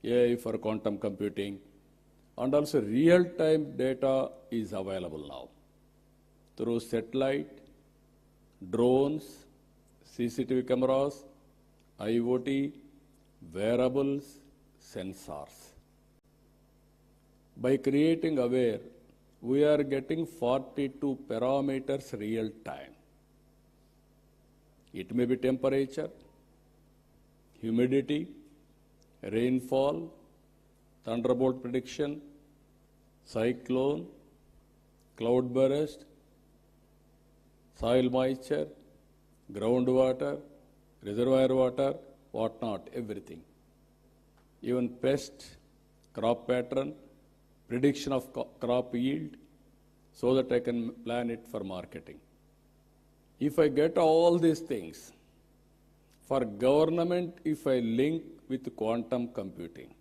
AI for quantum computing, and also real-time data is available now through satellite, drones, CCTV cameras, IoT, wearables, sensors. By creating aware, we are getting 42 parameters real time. It may be temperature, humidity, rainfall, thunderbolt prediction, cyclone, cloud burst, soil moisture, groundwater, reservoir water, whatnot, everything. Even pest, crop pattern, prediction of crop yield, so that I can plan it for marketing. If I get all these things, for government, if I link with quantum computing,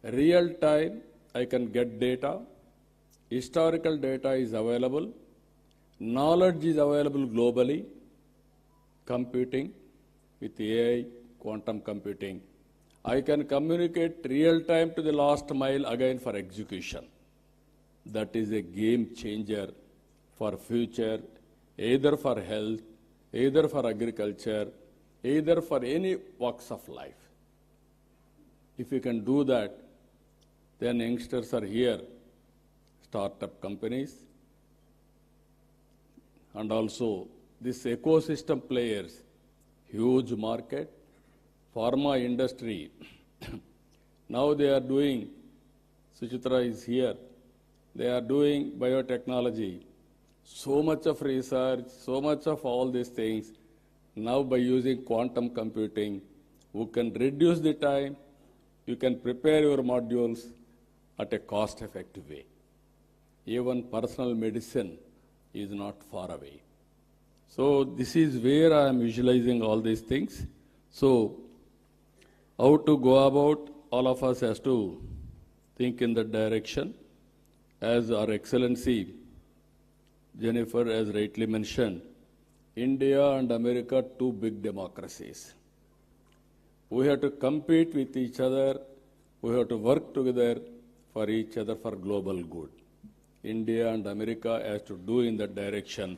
real time, I can get data, historical data is available, knowledge is available globally, computing with AI, quantum computing. I can communicate real time to the last mile again for execution. That is a game changer for future, either for health, either for agriculture, either for any walks of life. If you can do that, then youngsters are here, startup companies, and also this ecosystem players, huge market, pharma industry. Now they are doing, Suchitra is here, they are doing biotechnology, so much of research, so much of all these things. Now by using quantum computing, we can reduce the time, you can prepare your modules at a cost-effective way. Even personal medicine is not far away. So this is where I am visualizing all these things. So how to go about, all of us has to think in that direction. As our Excellency Jennifer has rightly mentioned, India and America, two big democracies. We have to compete with each other, we have to work together for each other for global good. India and America has to do in that direction.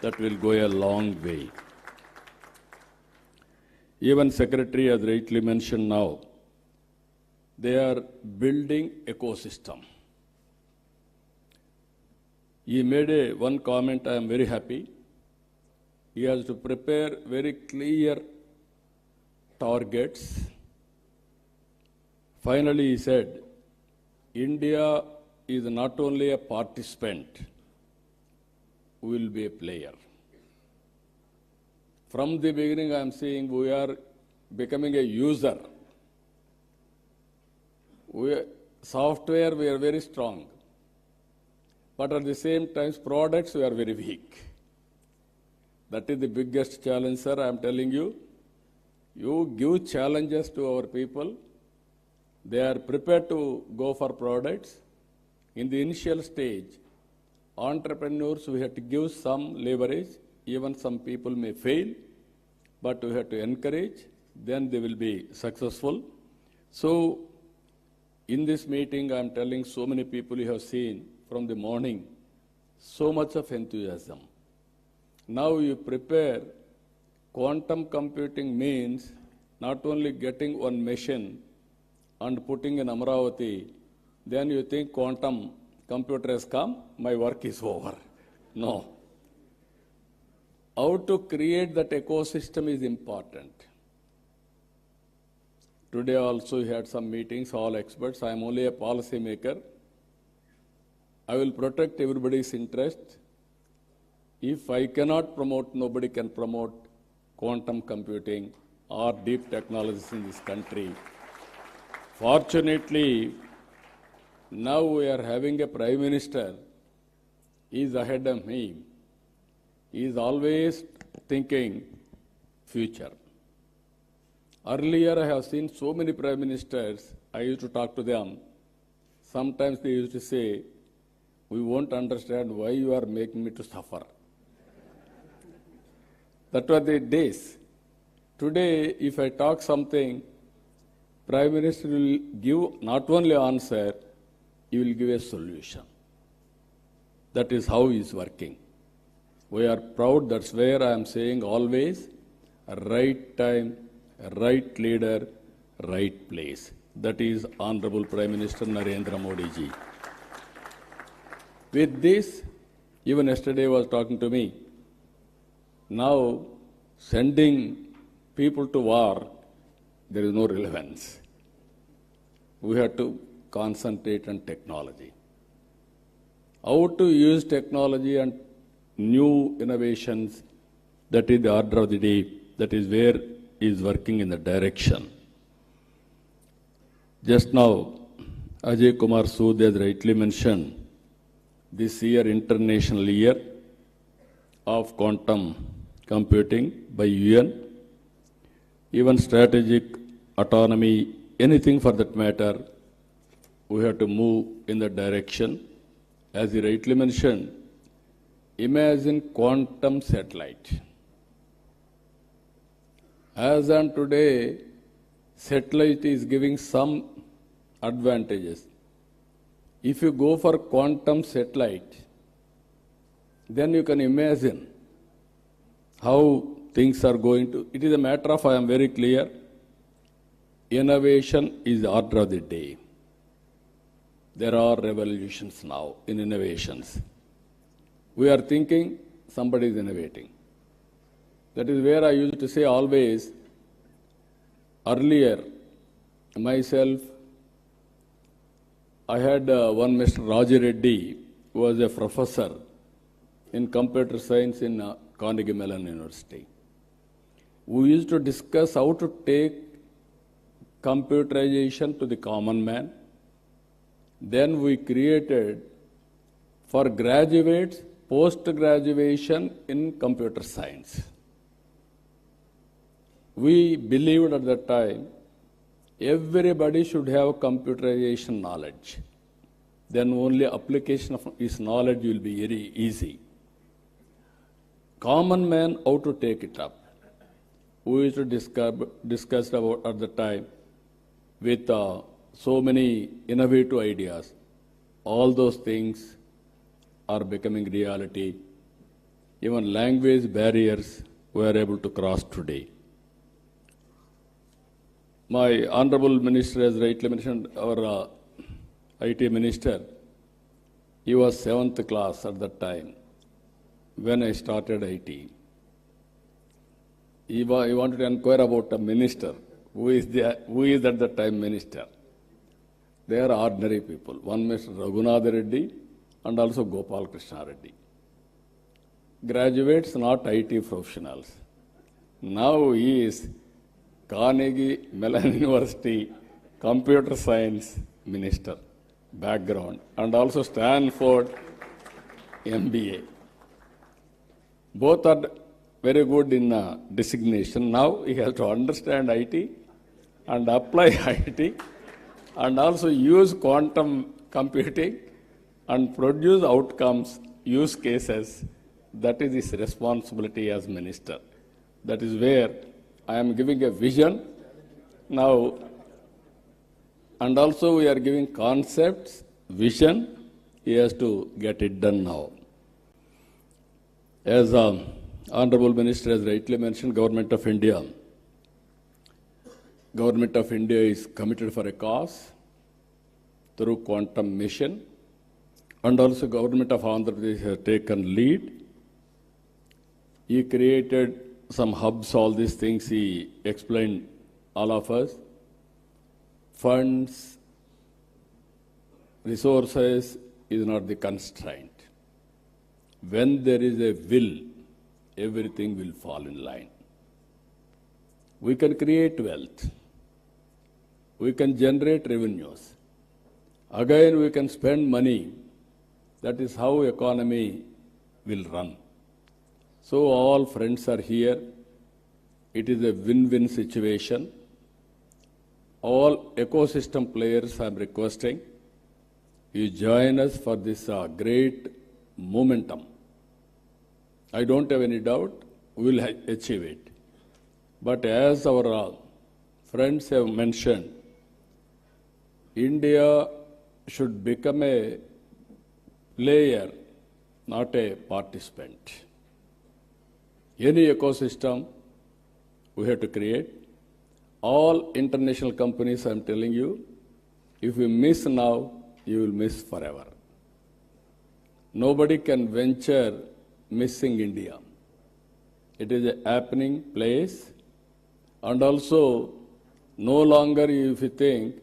That will go a long way. Even Secretary has rightly mentioned now, they are building ecosystem. He made one comment, I am very happy. he has to prepare very clear targets. Finally, he said, India is not only a participant, we will be a player. From the beginning, I am saying we are becoming a user. Software, we are very strong. But at the same time, products, we are very weak. That is the biggest challenge, sir. I am telling you. You give challenges to our people. They are prepared to go for products. In the initial stage, entrepreneurs, we have to give some leverage. Even some people may fail, but we have to encourage. Then they will be successful. So, in this meeting, I am telling so many people you have seen from the morning, so much of enthusiasm. Now you prepare, quantum computing means not only getting one machine and putting in Amaravati, then you think quantum computer has come, my work is over. No. How to create that ecosystem is important. Today also we had some meetings, all experts. I am only a policy maker. I will protect everybody's interest. If I cannot promote, nobody can promote quantum computing or deep technologies in this country. Fortunately, now we are having a Prime Minister. He is ahead of me. He is always thinking future. Earlier, I have seen so many Prime Ministers, I used to talk to them. Sometimes they used to say, we won't understand why you are making me to suffer. That were the days. Today, if I talk something, Prime Minister will give not only answer, he will give a solution. That is how he is working. We are proud, that's where I am saying always, right time, right leader, right place. That is Honorable Prime Minister Narendra Modi ji. With this, even yesterday was talking to me, now sending people to war, there is no relevance. We have to concentrate on technology. How to use technology and new innovations, that is the order of the day, that is where he is working in the direction. Just now, Ajay Kumar Sood has rightly mentioned, this year, International Year of Quantum Computing by UN, even strategic autonomy, anything for that matter, we have to move in that direction. As he rightly mentioned, imagine quantum satellite. As on today, satellite is giving some advantages. If you go for quantum satellite, then you can imagine how things are going to. It is a matter of, I am very clear, innovation is the order of the day. There are revolutions now in innovations. We are thinking somebody is innovating. That is where I used to say always, earlier, myself, I had one Mr. Raji Reddy, who was a professor in computer science in Carnegie Mellon University. We used to discuss how to take computerization to the common man. Then we created for graduates post-graduation in computer science. We believed at that time everybody should have computerization knowledge. Then only application of his knowledge will be very easy. Common man, how to take it up. We used to discuss about at the time with so many innovative ideas. All those things are becoming reality. Even language barriers we are able to cross today. My Honorable Minister has rightly mentioned, our IT Minister, he was 7th class at that time when I started IT. he wanted to inquire about a minister. Who is at the time minister? They are ordinary people. One Mr. Raghunath Reddy and also Gopal Krishna Reddy. Graduates, not IT professionals. Now he is Carnegie Mellon University Computer Science Minister background and also Stanford MBA. Both are very good in designation. Now he has to understand IT and apply IT and also use quantum computing and produce outcomes, use cases. That is his responsibility as minister. That is where I am giving a vision now, and also we are giving concepts, vision. He has to get it done now. As Honorable Minister has rightly mentioned, Government of India is committed for a cause through quantum mission, and also Government of Andhra Pradesh has taken lead. He created some hubs, all these things he explained all of us. Funds, resources is not the constraint. When there is a will, everything will fall in line. We can create wealth. We can generate revenues. Again, we can spend money. That is how economy will run. So all friends are here. It is a win-win situation. All ecosystem players I am requesting, you join us for this great momentum. I don't have any doubt we will achieve it. But as our friends have mentioned, India should become a player, not a participant. Any ecosystem we have to create. All international companies, I am telling you, if you miss now, you will miss forever. Nobody can venture missing India. It is a happening place, and also no longer if you think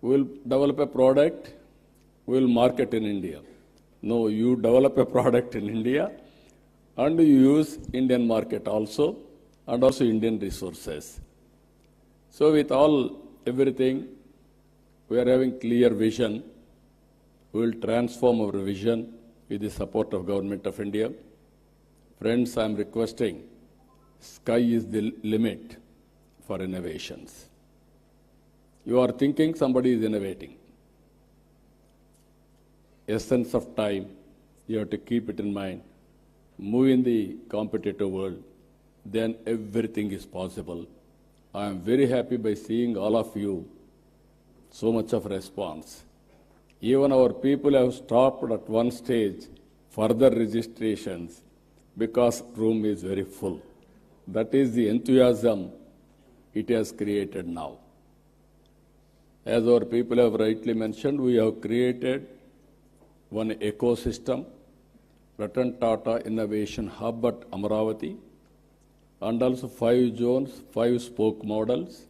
we will develop a product, we will market in India. No, you develop a product in India and you use Indian market also and also Indian resources. So with everything, we are having clear vision. We will transform our vision with the support of Government of India. Friends, I am requesting, sky is the limit for innovations. You are thinking somebody is innovating. Essence of time, you have to keep it in mind. Move in the competitive world, then everything is possible. I am very happy by seeing all of you, so much of response. Even our people have stopped at one stage further registrations because room is very full. That is the enthusiasm it has created now. As our people have rightly mentioned, we have created one ecosystem, Ratan Tata Innovation Hub at Amaravati, and also 5 zones, 5 spoke models.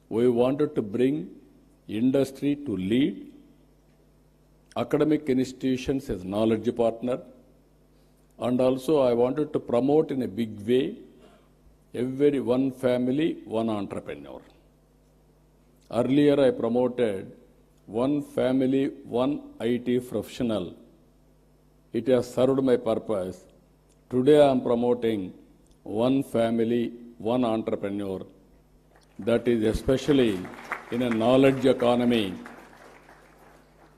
We wanted to bring industry to lead, academic institutions as knowledge partner, and also I wanted to promote in a big way every one family, one entrepreneur. Earlier I promoted one family, one IT professional. It has served my purpose. Today I am promoting one family, one entrepreneur. That is especially in a knowledge economy.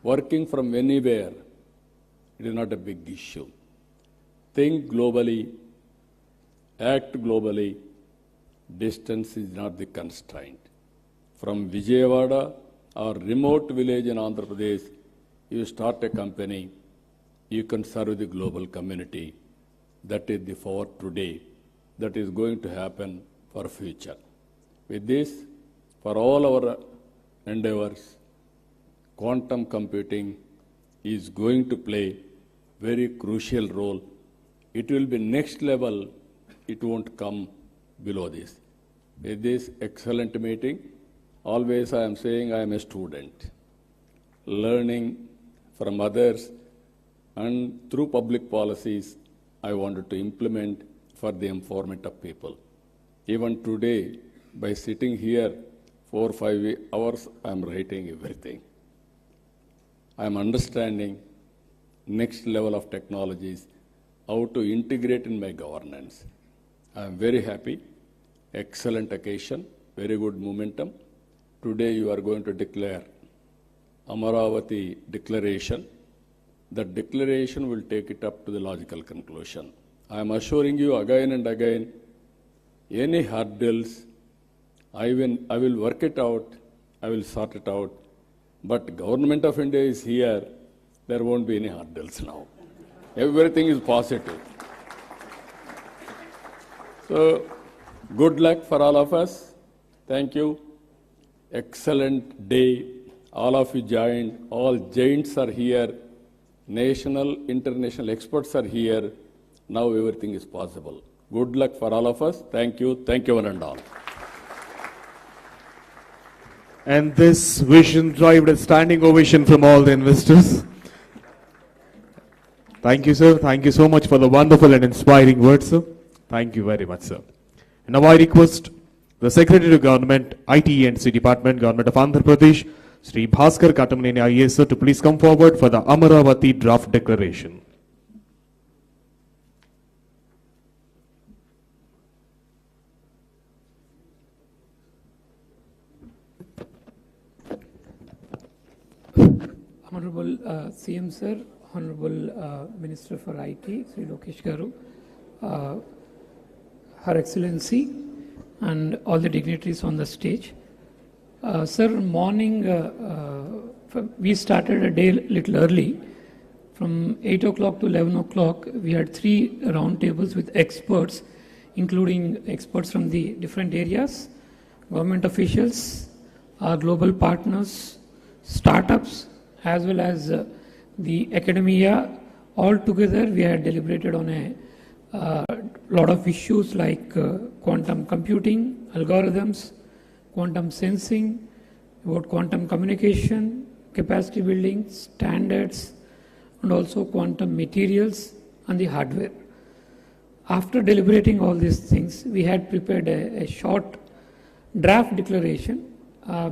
Working from anywhere, it is not a big issue. Think globally, act globally. Distance is not the constraint. From Vijayawada or remote village in Andhra Pradesh, you start a company, you can serve the global community. That is the for today. That is going to happen for future. With this, for all our endeavors, quantum computing is going to play very crucial role. It will be next level. It won't come below this. In this excellent meeting, always I am saying I am a student, learning from others, and through public policies, I wanted to implement for the empowerment of people. Even today, by sitting here 4 or 5 hours, I am writing everything. I am understanding next level of technologies, how to integrate in my governance. I am very happy. Excellent occasion, very good momentum. Today you are going to declare Amaravati declaration. That declaration will take it up to the logical conclusion. I am assuring you again and again, any hurdles, I will work it out, I will sort it out. But Government of India is here, there won't be any hurdles now. Everything is positive. So, good luck for all of us. Thank you. Excellent day. All of you joined. All giants are here. National, international experts are here. Now everything is possible. Good luck for all of us. Thank you. Thank you one and all. And this vision derived a standing ovation from all the investors. Thank you, sir. Thank you so much for the wonderful and inspiring words, sir. Thank you very much, sir. And now I request the Secretary to Government, IT&C Department, Government of Andhra Pradesh, Sri Bhaskar Katamaneni IAS, sir, to please come forward for the Amaravati draft declaration. Honorable CM Sir, Honorable Minister for IT, Sri Lokesh Garu, Her Excellency, and all the dignitaries on the stage. Sir, morning, we started a day little early. From 8 o'clock to 11 o'clock, we had 3 round tables with experts, including experts from the different areas, government officials, our global partners, startups, as well as the academia. All together, we had deliberated on a lot of issues like quantum computing, algorithms, quantum sensing, about quantum communication, capacity building, standards, and also quantum materials and the hardware. After deliberating all these things, we had prepared a short draft declaration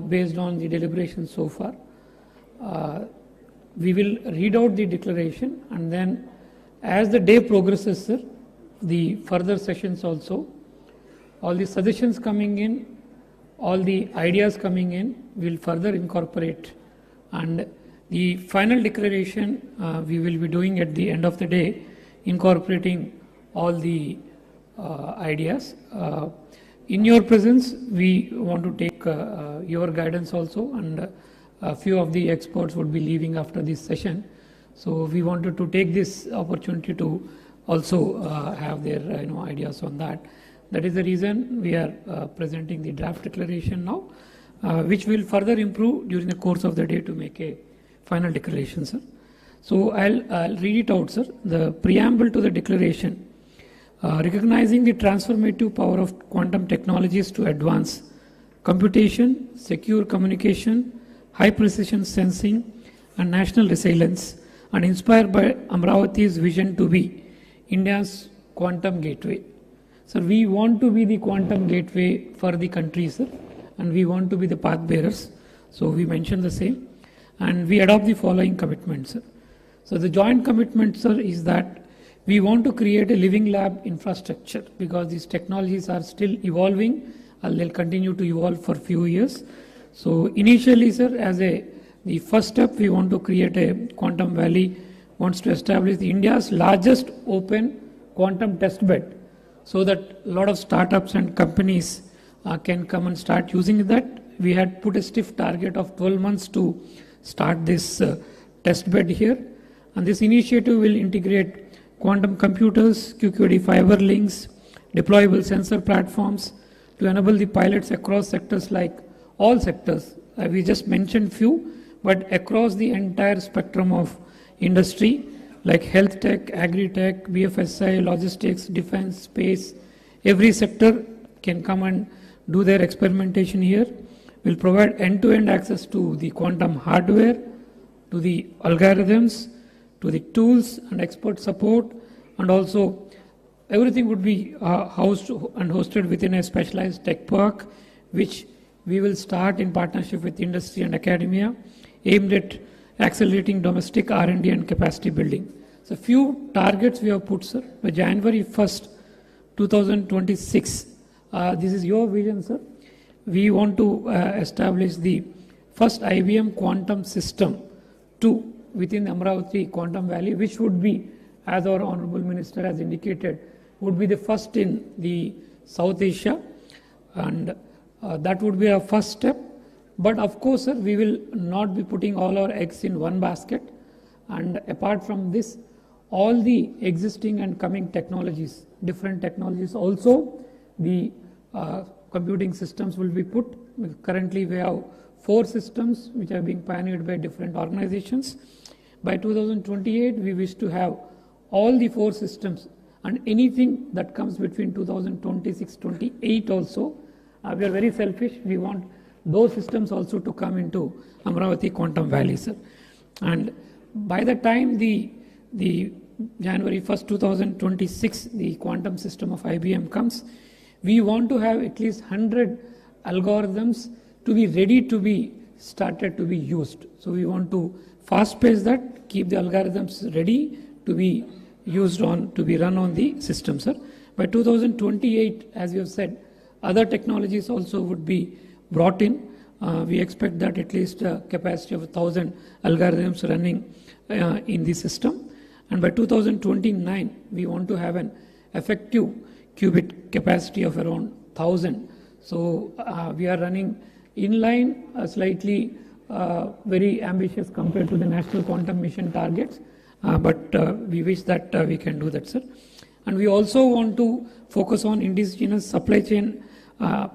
based on the deliberation so far. We will read out the declaration, and then as the day progresses, sir, the further sessions also, all the suggestions coming in, all the ideas coming in, will further incorporate, and the final declaration we will be doing at the end of the day, incorporating all the ideas. In your presence, we want to take your guidance also, and a few of the experts would be leaving after this session. So we wanted to take this opportunity to also have their ideas on that. That is the reason we are presenting the draft declaration now, which will further improve during the course of the day to make a final declaration, sir. So I'll read it out, sir. The preamble to the declaration, recognizing the transformative power of quantum technologies to advance computation, secure communication, high precision sensing, and national resilience, and inspired by Amaravati's vision to be India's quantum gateway. So we want to be the quantum gateway for the country, sir, and we want to be the path bearers. So we mentioned the same, and we adopt the following commitments, sir. So the joint commitment, sir, is that we want to create a living lab infrastructure, because these technologies are still evolving and they'll continue to evolve for a few years. So initially, sir, as the first step, we want to create a quantum valley, wants to establish India's largest open quantum test bed, so that a lot of startups and companies can come and start using that. We had put a stiff target of 12 months to start this test bed here. And this initiative will integrate quantum computers, QQD fiber links, deployable sensor platforms to enable the pilots across sectors, like all sectors. We just mentioned few, but across the entire spectrum of industry, like health tech, agri tech, BFSI, logistics, defense, space, every sector can come and do their experimentation here. We'll provide end-to-end access to the quantum hardware, to the algorithms, to the tools and expert support, and also everything would be housed and hosted within a specialized tech park, which we will start in partnership with industry and academia, aimed at accelerating domestic R&D and capacity building. So few targets we have put, sir. By January 1st, 2026, this is your vision, sir. We want to establish the first IBM quantum system 2 within Amaravati Quantum Valley, which would be, as our Honorable Minister has indicated, would be the first in the South Asia, and that would be our first step. But of course, sir, we will not be putting all our eggs in one basket, and apart from this, all the existing and coming technologies, different technologies also, the computing systems will be put. Currently we have 4 systems which are being pioneered by different organizations. By 2028 we wish to have all the 4 systems, and anything that comes between 2026-28 also, we are very selfish, we want those systems also to come into Amaravati Quantum Valley, sir. And by the time the January 1st, 2026, the quantum system of IBM comes, we want to have at least 100 algorithms to be ready to be started to be used. So we want to fast pace that, keep the algorithms ready to be used on, to be run on the system, sir. By 2028, as we have said, other technologies also would be brought in. We expect that at least a capacity of 1,000 algorithms running in the system. And by 2029, we want to have an effective qubit capacity of around 1,000. So we are running in line, slightly very ambitious compared to the National Quantum Mission targets, but we wish that we can do that, sir. And we also want to focus on indigenous supply chain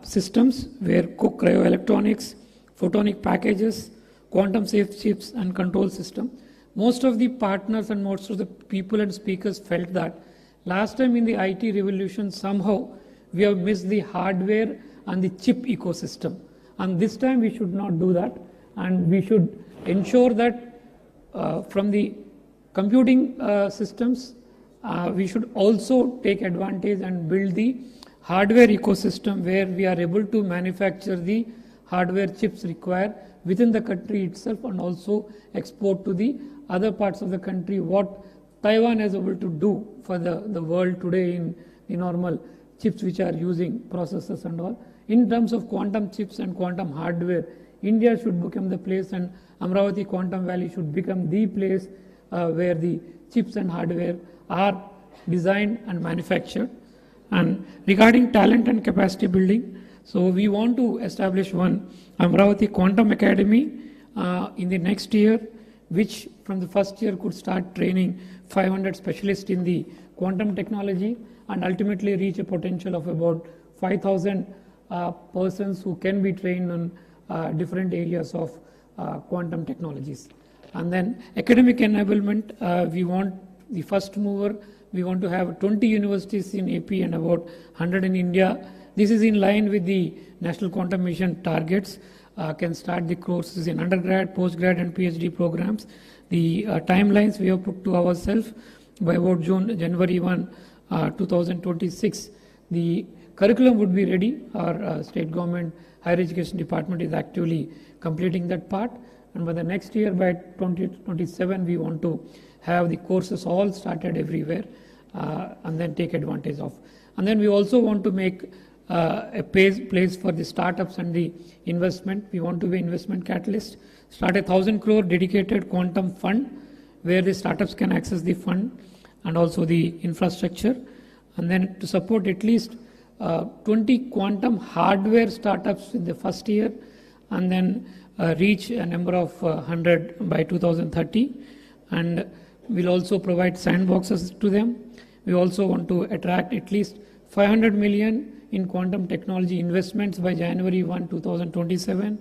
systems where cryoelectronics, photonic packages, quantum safe chips and control system. Most of the partners and most of the people and speakers felt that last time in the IT revolution somehow we have missed the hardware and the chip ecosystem, and this time we should not do that, and we should ensure that from the computing systems we should also take advantage and build the hardware ecosystem where we are able to manufacture the hardware chips required within the country itself and also export to the other parts of the country, what Taiwan is able to do for the world today in the normal chips which are using processors and all. In terms of quantum chips and quantum hardware, India should become the place, and Amaravati Quantum Valley should become the place where the chips and hardware are designed and manufactured. And regarding talent and capacity building, so we want to establish one Amaravati Quantum Academy in the next year, which from the first year could start training 500 specialists in the quantum technology and ultimately reach a potential of about 5,000 persons who can be trained on different areas of quantum technologies. And then academic enablement, we want the first mover. We want to have 20 universities in AP and about 100 in India. This is in line with the National Quantum Mission targets. Can start the courses in undergrad, postgrad and PhD programs. The timelines we have put to ourselves by about January 1, 2026. The curriculum would be ready. Our state government higher education department is actively completing that part. And by the next year, by 2027, we want to have the courses all started everywhere and then take advantage of. And then we also want to make a place for the startups and the investment. We want to be investment catalyst. Start 1,000 crore dedicated quantum fund where the startups can access the fund and also the infrastructure. And then to support at least 20 quantum hardware startups in the first year, and then reach a number of 100 by 2030. And we'll also provide sandboxes to them. We also want to attract at least 500 million in quantum technology investments by January 1, 2027,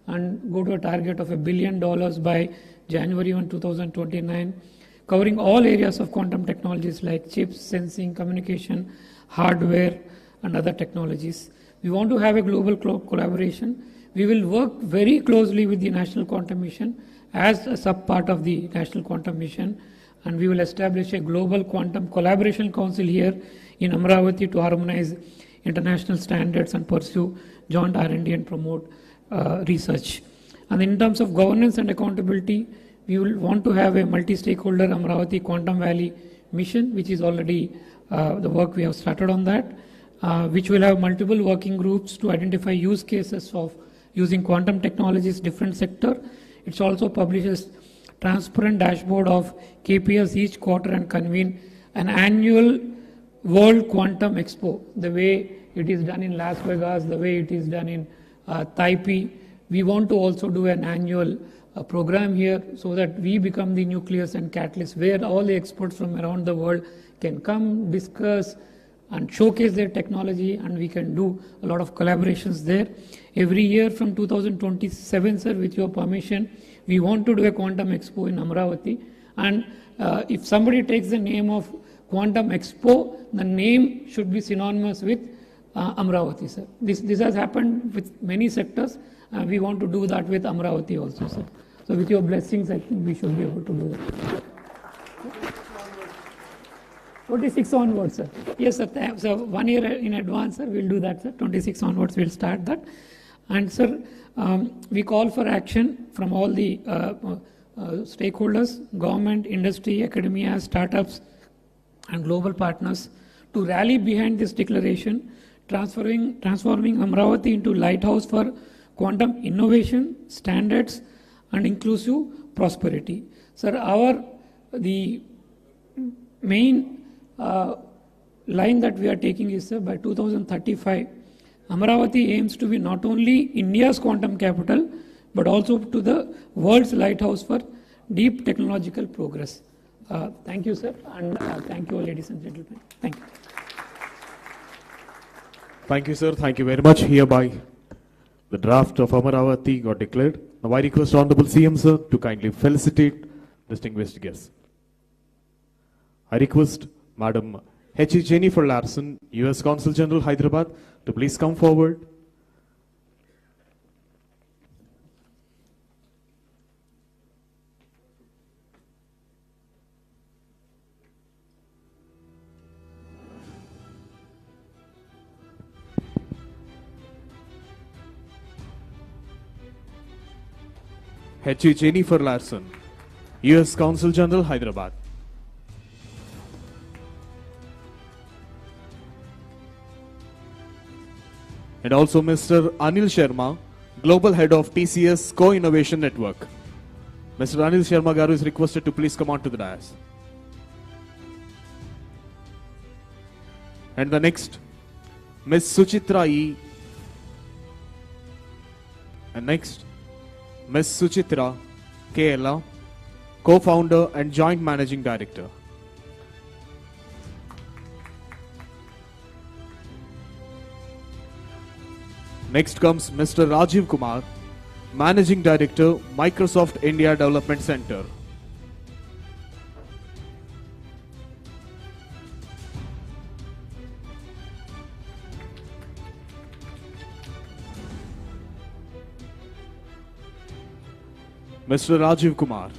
and go to a target of $1 billion by January 1, 2029, covering all areas of quantum technologies like chips, sensing, communication, hardware, and other technologies. We want to have a global collaboration. We will work very closely with the National Quantum Mission as a sub-part of the National Quantum Mission, and we will establish a global quantum collaboration council here in Amaravati to harmonize international standards and pursue joint R&D and promote research. And in terms of governance and accountability, we will want to have a multi-stakeholder Amaravati Quantum Valley mission, which is already the work we have started on that, which will have multiple working groups to identify use cases of using quantum technologies, different sector. It also publishes transparent dashboard of KPIs each quarter and convene an annual World Quantum Expo, the way it is done in Las Vegas, the way it is done in Taipei. We want to also do an annual program here so that we become the nucleus and catalyst where all the experts from around the world can come, discuss and showcase their technology, and we can do a lot of collaborations there. Every year from 2027, sir, with your permission, we want to do a Quantum Expo in Amaravati, and if somebody takes the name of Quantum Expo, the name should be synonymous with Amaravati, sir. This has happened with many sectors. We want to do that with Amaravati also, sir. So with your blessings, I think we should be able to do that. 26 onwards, sir. Yes, sir. So 1 year in advance, sir, we'll do that, sir. 26 onwards, we'll start that. And, sir, we call for action from all the stakeholders, government, industry, academia, startups, and global partners to rally behind this declaration, transforming Amaravati into lighthouse for quantum innovation, standards, and inclusive prosperity. Sir, the main line that we are taking is, sir, by 2035, Amaravati aims to be not only India's quantum capital, but also to the world's lighthouse for deep technological progress. Thank you, sir, and thank you all, ladies and gentlemen. Thank you. Thank you, sir. Thank you very much. Hereby, the draft of Amaravati got declared. Now I request Honorable CM, sir, to kindly felicitate distinguished guests. I request Madam H. Jennifer Larson, U.S. Consul General, Hyderabad, to please come forward. H. Jennifer Larson, U.S. Consul General, Hyderabad. And also Mr. Anil Sharma, Global Head of TCS Co-Innovation Network. Mr. Anil Sharma Garu is requested to please come on to the dais. And the next, Ms. Suchitra E. And next, Ms. Suchitra K. Co-founder and Joint Managing Director. Next comes Mr. Rajiv Kumar, Managing Director, Microsoft India Development Center. Mr. Rajiv Kumar,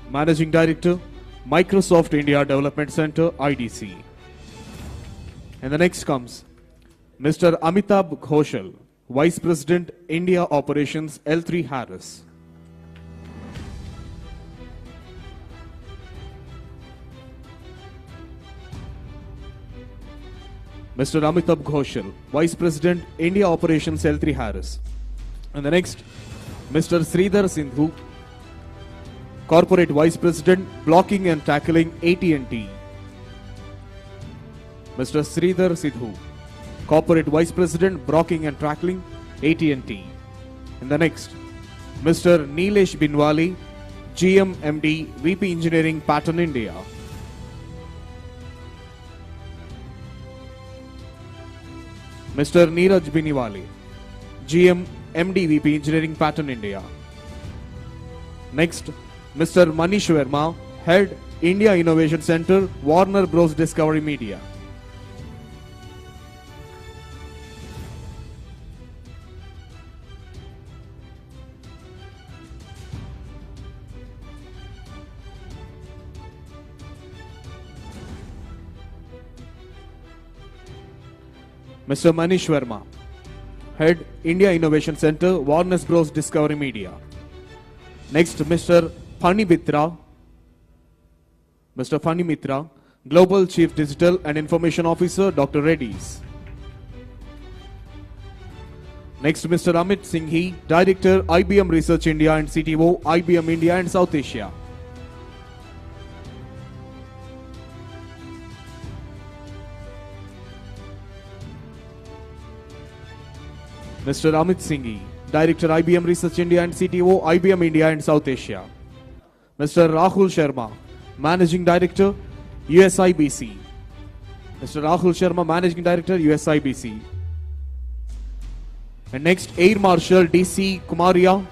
Managing Director, Microsoft India Development Center, IDC. And the next comes Mr. Amitabh Ghoshal, Vice President, India Operations, L3 Harris. Mr. Amitabh Ghoshal, Vice President, India Operations, L3 Harris. And the next, Mr. Sridhar Sindhu, Corporate Vice President, Blocking and Tackling, AT&T. Mr. Sridhar Sindhu, Corporate Vice President, Blocking and Tackling, AT&T. And the next, Mr. Nilesh Binwali, GM MD, VP Engineering, Pattern India. Mr. Neeraj Binwali, GM MD, VP Engineering, Pattern India. Next, Mr. Manish Verma, Head, India Innovation Center, Warner Bros. Discovery Media. Mr. Manish Verma, Head, India Innovation Center, Warner Bros. Discovery Media. Next, Mr. Phani Mitra, Global Chief Digital and Information Officer, Dr. Reddy's. Next, Mr. Amit Singhi, Director, IBM Research India and CTO, IBM India and South Asia. Mr. Amit Singhi, Director, IBM Research India and CTO, IBM India and South Asia. Mr. Rahul Sharma, Managing Director, USIBC. Mr. Rahul Sharma, Managing Director, USIBC. And next, Air Marshal DC Kumaria,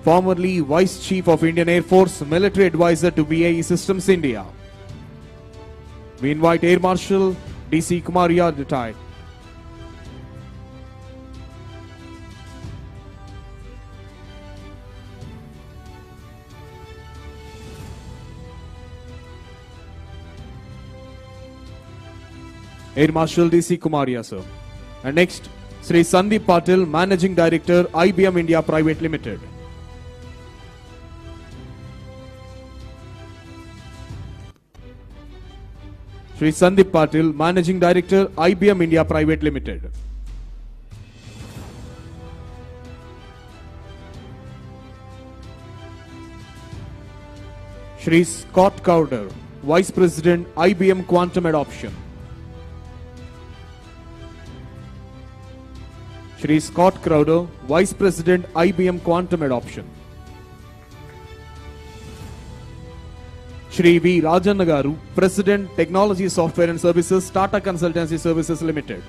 formerly Vice Chief of Indian Air Force, Military Advisor to BAE Systems India. We invite Air Marshal DC Kumaria, retired. Air Marshal DC Kumaria, sir. And next, Sri Sandeep Patil, Managing Director, IBM India Private Limited. Sri Sandeep Patil, Managing Director, IBM India Private Limited. Sri Scott Crowder, Vice President, IBM Quantum Adoption. Shri Scott Crowder, Vice President, IBM Quantum Adoption. Shri V. Rajan Garu, President, Technology Software and Services, Tata Consultancy Services Limited.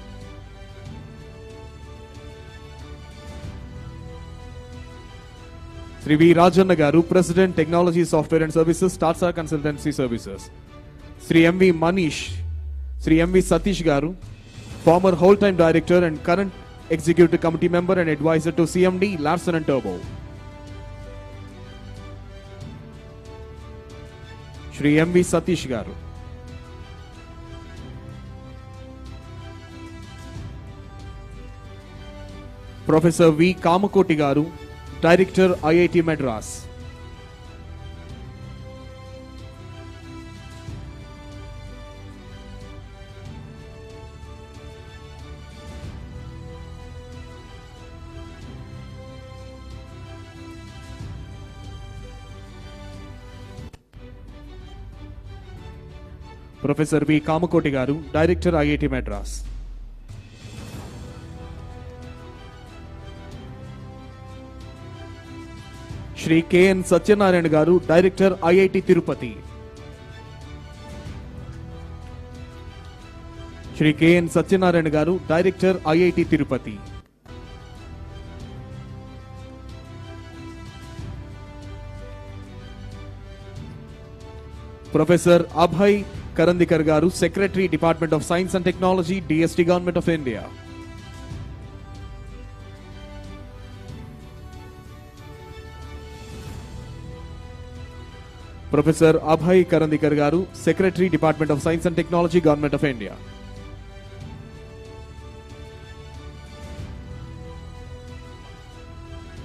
Shri V. Rajan Garu, President, Technology Software and Services, Tata Consultancy Services. Shri M. V. Manish, Shri M. V. Satish Garu, former whole-time director and current Executive Committee Member and Advisor to CMD, Larsen & Toubro. Shri M. V. Satish Garu. Professor V. Kamakoti Garu, Director, IIT Madras. Professor V. Kamakoti Garu, Director, IIT Madras. Shri K. N. Satyanarayan Garu, Director, IIT Tirupati. Shri K. N. Satyanarayan Garu, Director, IIT Tirupati. Professor Abhay Karandikar Garu, Secretary, Department of Science and Technology, DST Government of India. Professor Abhay Karandikar Garu, Secretary, Department of Science and Technology, Government of India.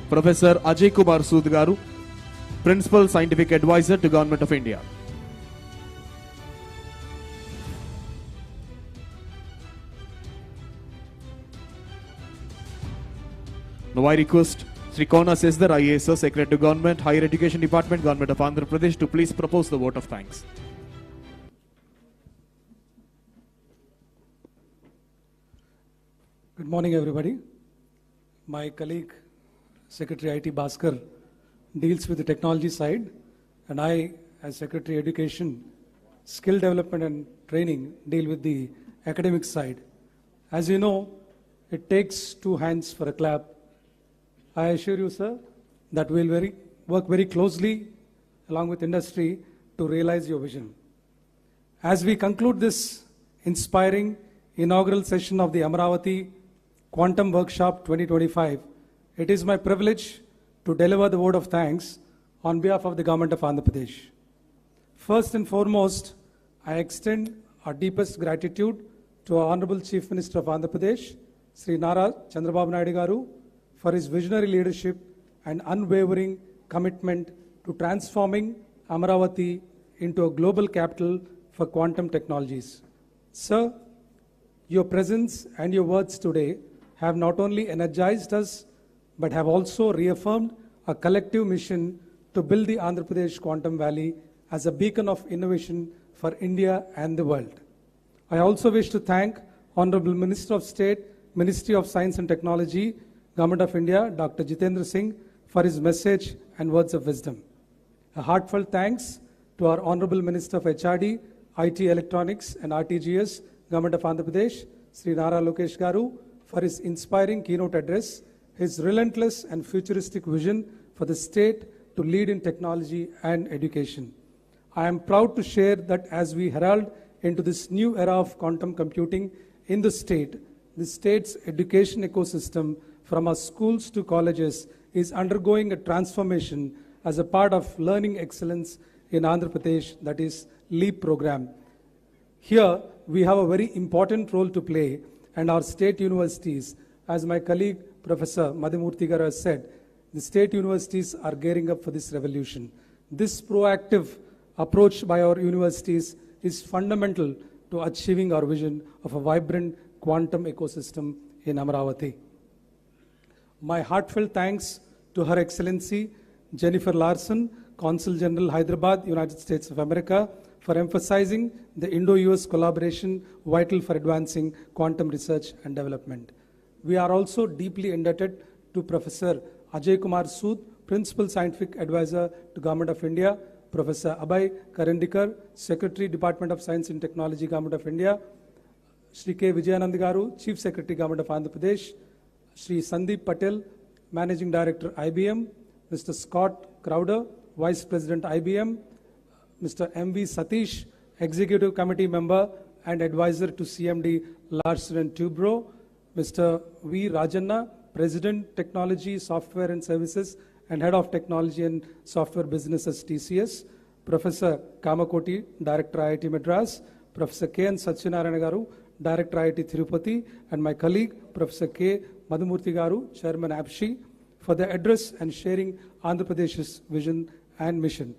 Professor Ajay Kumar Sood Garu, Principal Scientific Advisor to Government of India. Now I request Sri Kona Sesdar IAS, Secretary to Government, Higher Education Department, Government of Andhra Pradesh, to please propose the vote of thanks. Good morning, everybody. My colleague, Secretary IT Bhaskar, deals with the technology side, and I, as Secretary Education, Skill Development and Training, deal with the academic side. As you know, it takes two hands for a clap. I assure you, sir, that we'll work very closely along with industry to realize your vision. As we conclude this inspiring inaugural session of the Amaravati Quantum Workshop 2025, it is my privilege to deliver the vote of thanks on behalf of the Government of Andhra Pradesh. First and foremost, I extend our deepest gratitude to our Honorable Chief Minister of Andhra Pradesh, Sri Nara Chandrababu Naidu garu, for his visionary leadership and unwavering commitment to transforming Amaravati into a global capital for quantum technologies. Sir, your presence and your words today have not only energized us, but have also reaffirmed a collective mission to build the Andhra Pradesh Quantum Valley as a beacon of innovation for India and the world. I also wish to thank Honorable Minister of State, Ministry of Science and Technology, Government of India, Dr. Jitendra Singh, for his message and words of wisdom. A heartfelt thanks to our Honorable Minister of HRD, IT Electronics and RTGS, Government of Andhra Pradesh, Sri Nara Lokesh garu, for his inspiring keynote address, his relentless and futuristic vision for the state to lead in technology and education. I am proud to share that as we herald into this new era of quantum computing in the state's education ecosystem from our schools to colleges is undergoing a transformation as a part of learning excellence in Andhra Pradesh, that is LEAP program. Here, we have a very important role to play, and our state universities, as my colleague Professor Madhumurthy garu has said, the state universities are gearing up for this revolution. This proactive approach by our universities is fundamental to achieving our vision of a vibrant quantum ecosystem in Amaravati. My heartfelt thanks to Her Excellency Jennifer Larson, Consul General Hyderabad, United States of America, for emphasizing the Indo-US collaboration vital for advancing quantum research and development. We are also deeply indebted to Professor Ajay Kumar Sood, Principal Scientific Advisor to Government of India, Professor Abhay Karandikar, Secretary, Department of Science and Technology, Government of India, Shri K. Vijayanand garu, Chief Secretary, Government of Andhra Pradesh, Shri Sandeep Patel, Managing Director, IBM, Mr. Scott Crowder, Vice President, IBM, Mr. M.V. Satish, Executive Committee Member and Advisor to CMD Larsen & Toubro, Mr. V. Rajanna, President, Technology, Software and Services and Head of Technology and Software Businesses, TCS, Professor Kamakoti, Director, IIT Madras, Professor K. N. Satyanarayana garu, Director, IIT Tirupati, and my colleague, Professor K. Madhumurthy garu, Chairman, APSHI, for their address and sharing Andhra Pradesh's vision and mission.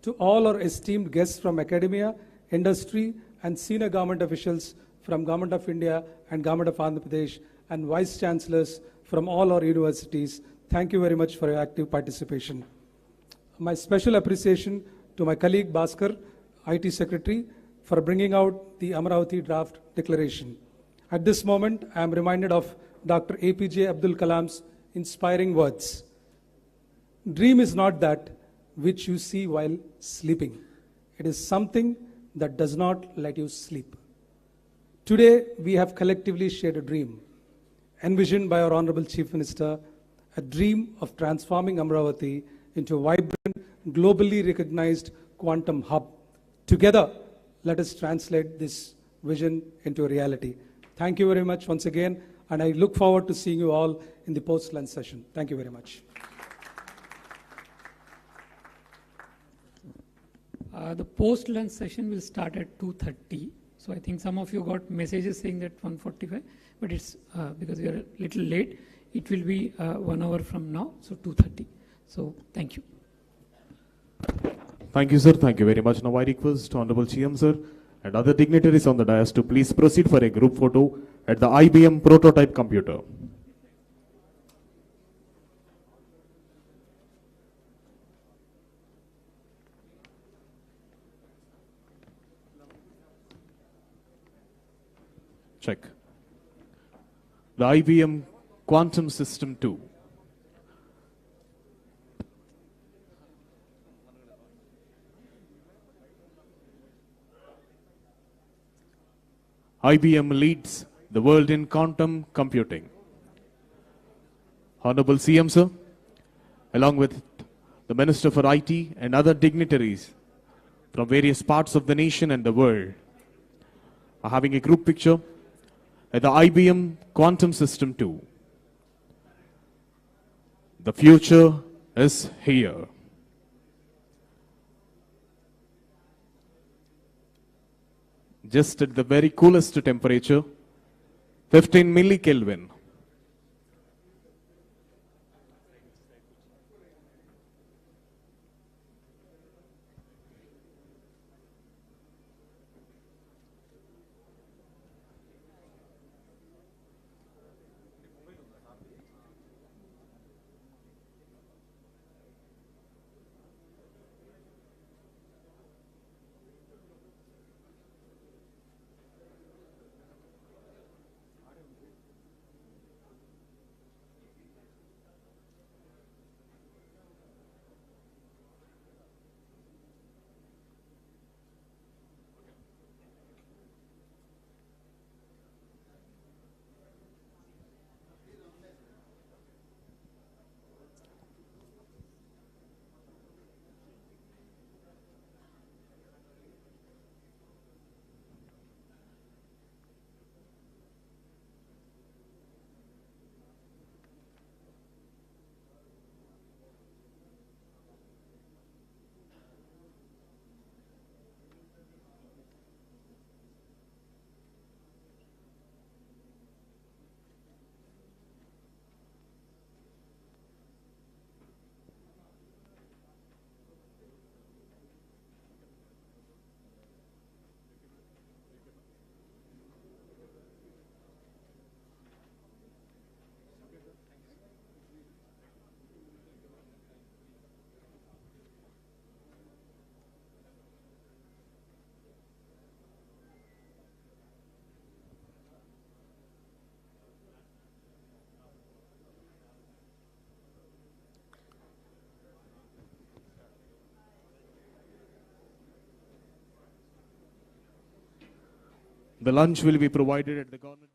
To all our esteemed guests from academia, industry, and senior government officials from Government of India and Government of Andhra Pradesh, and Vice Chancellors from all our universities, thank you very much for your active participation. My special appreciation to my colleague Bhaskar, IT Secretary, for bringing out the Amaravati Draft Declaration. At this moment, I am reminded of Dr. APJ Abdul Kalam's inspiring words. Dream is not that which you see while sleeping. It is something that does not let you sleep. Today, we have collectively shared a dream, envisioned by our Honorable Chief Minister, a dream of transforming Amaravati into a vibrant, globally recognized quantum hub. Together, let us translate this vision into a reality. Thank you very much once again, and I look forward to seeing you all in the post-lunch session. Thank you very much. The post-lunch session will start at 2:30. So I think some of you got messages saying that 1:45, but it's because we are a little late. It will be 1 hour from now, so 2:30. So thank you. Thank you, sir. Thank you very much. Now I request Honorable CM, sir, and other dignitaries on the dais to please proceed for a group photo at the IBM prototype computer. Check. The IBM Quantum System 2. IBM leads the world in quantum computing. Honorable CM, sir, along with the Minister for IT and other dignitaries from various parts of the nation and the world, are having a group picture at the IBM Quantum System 2. The future is here. just at the very coolest temperature, 15 millikelvin. The lunch will be provided at the government.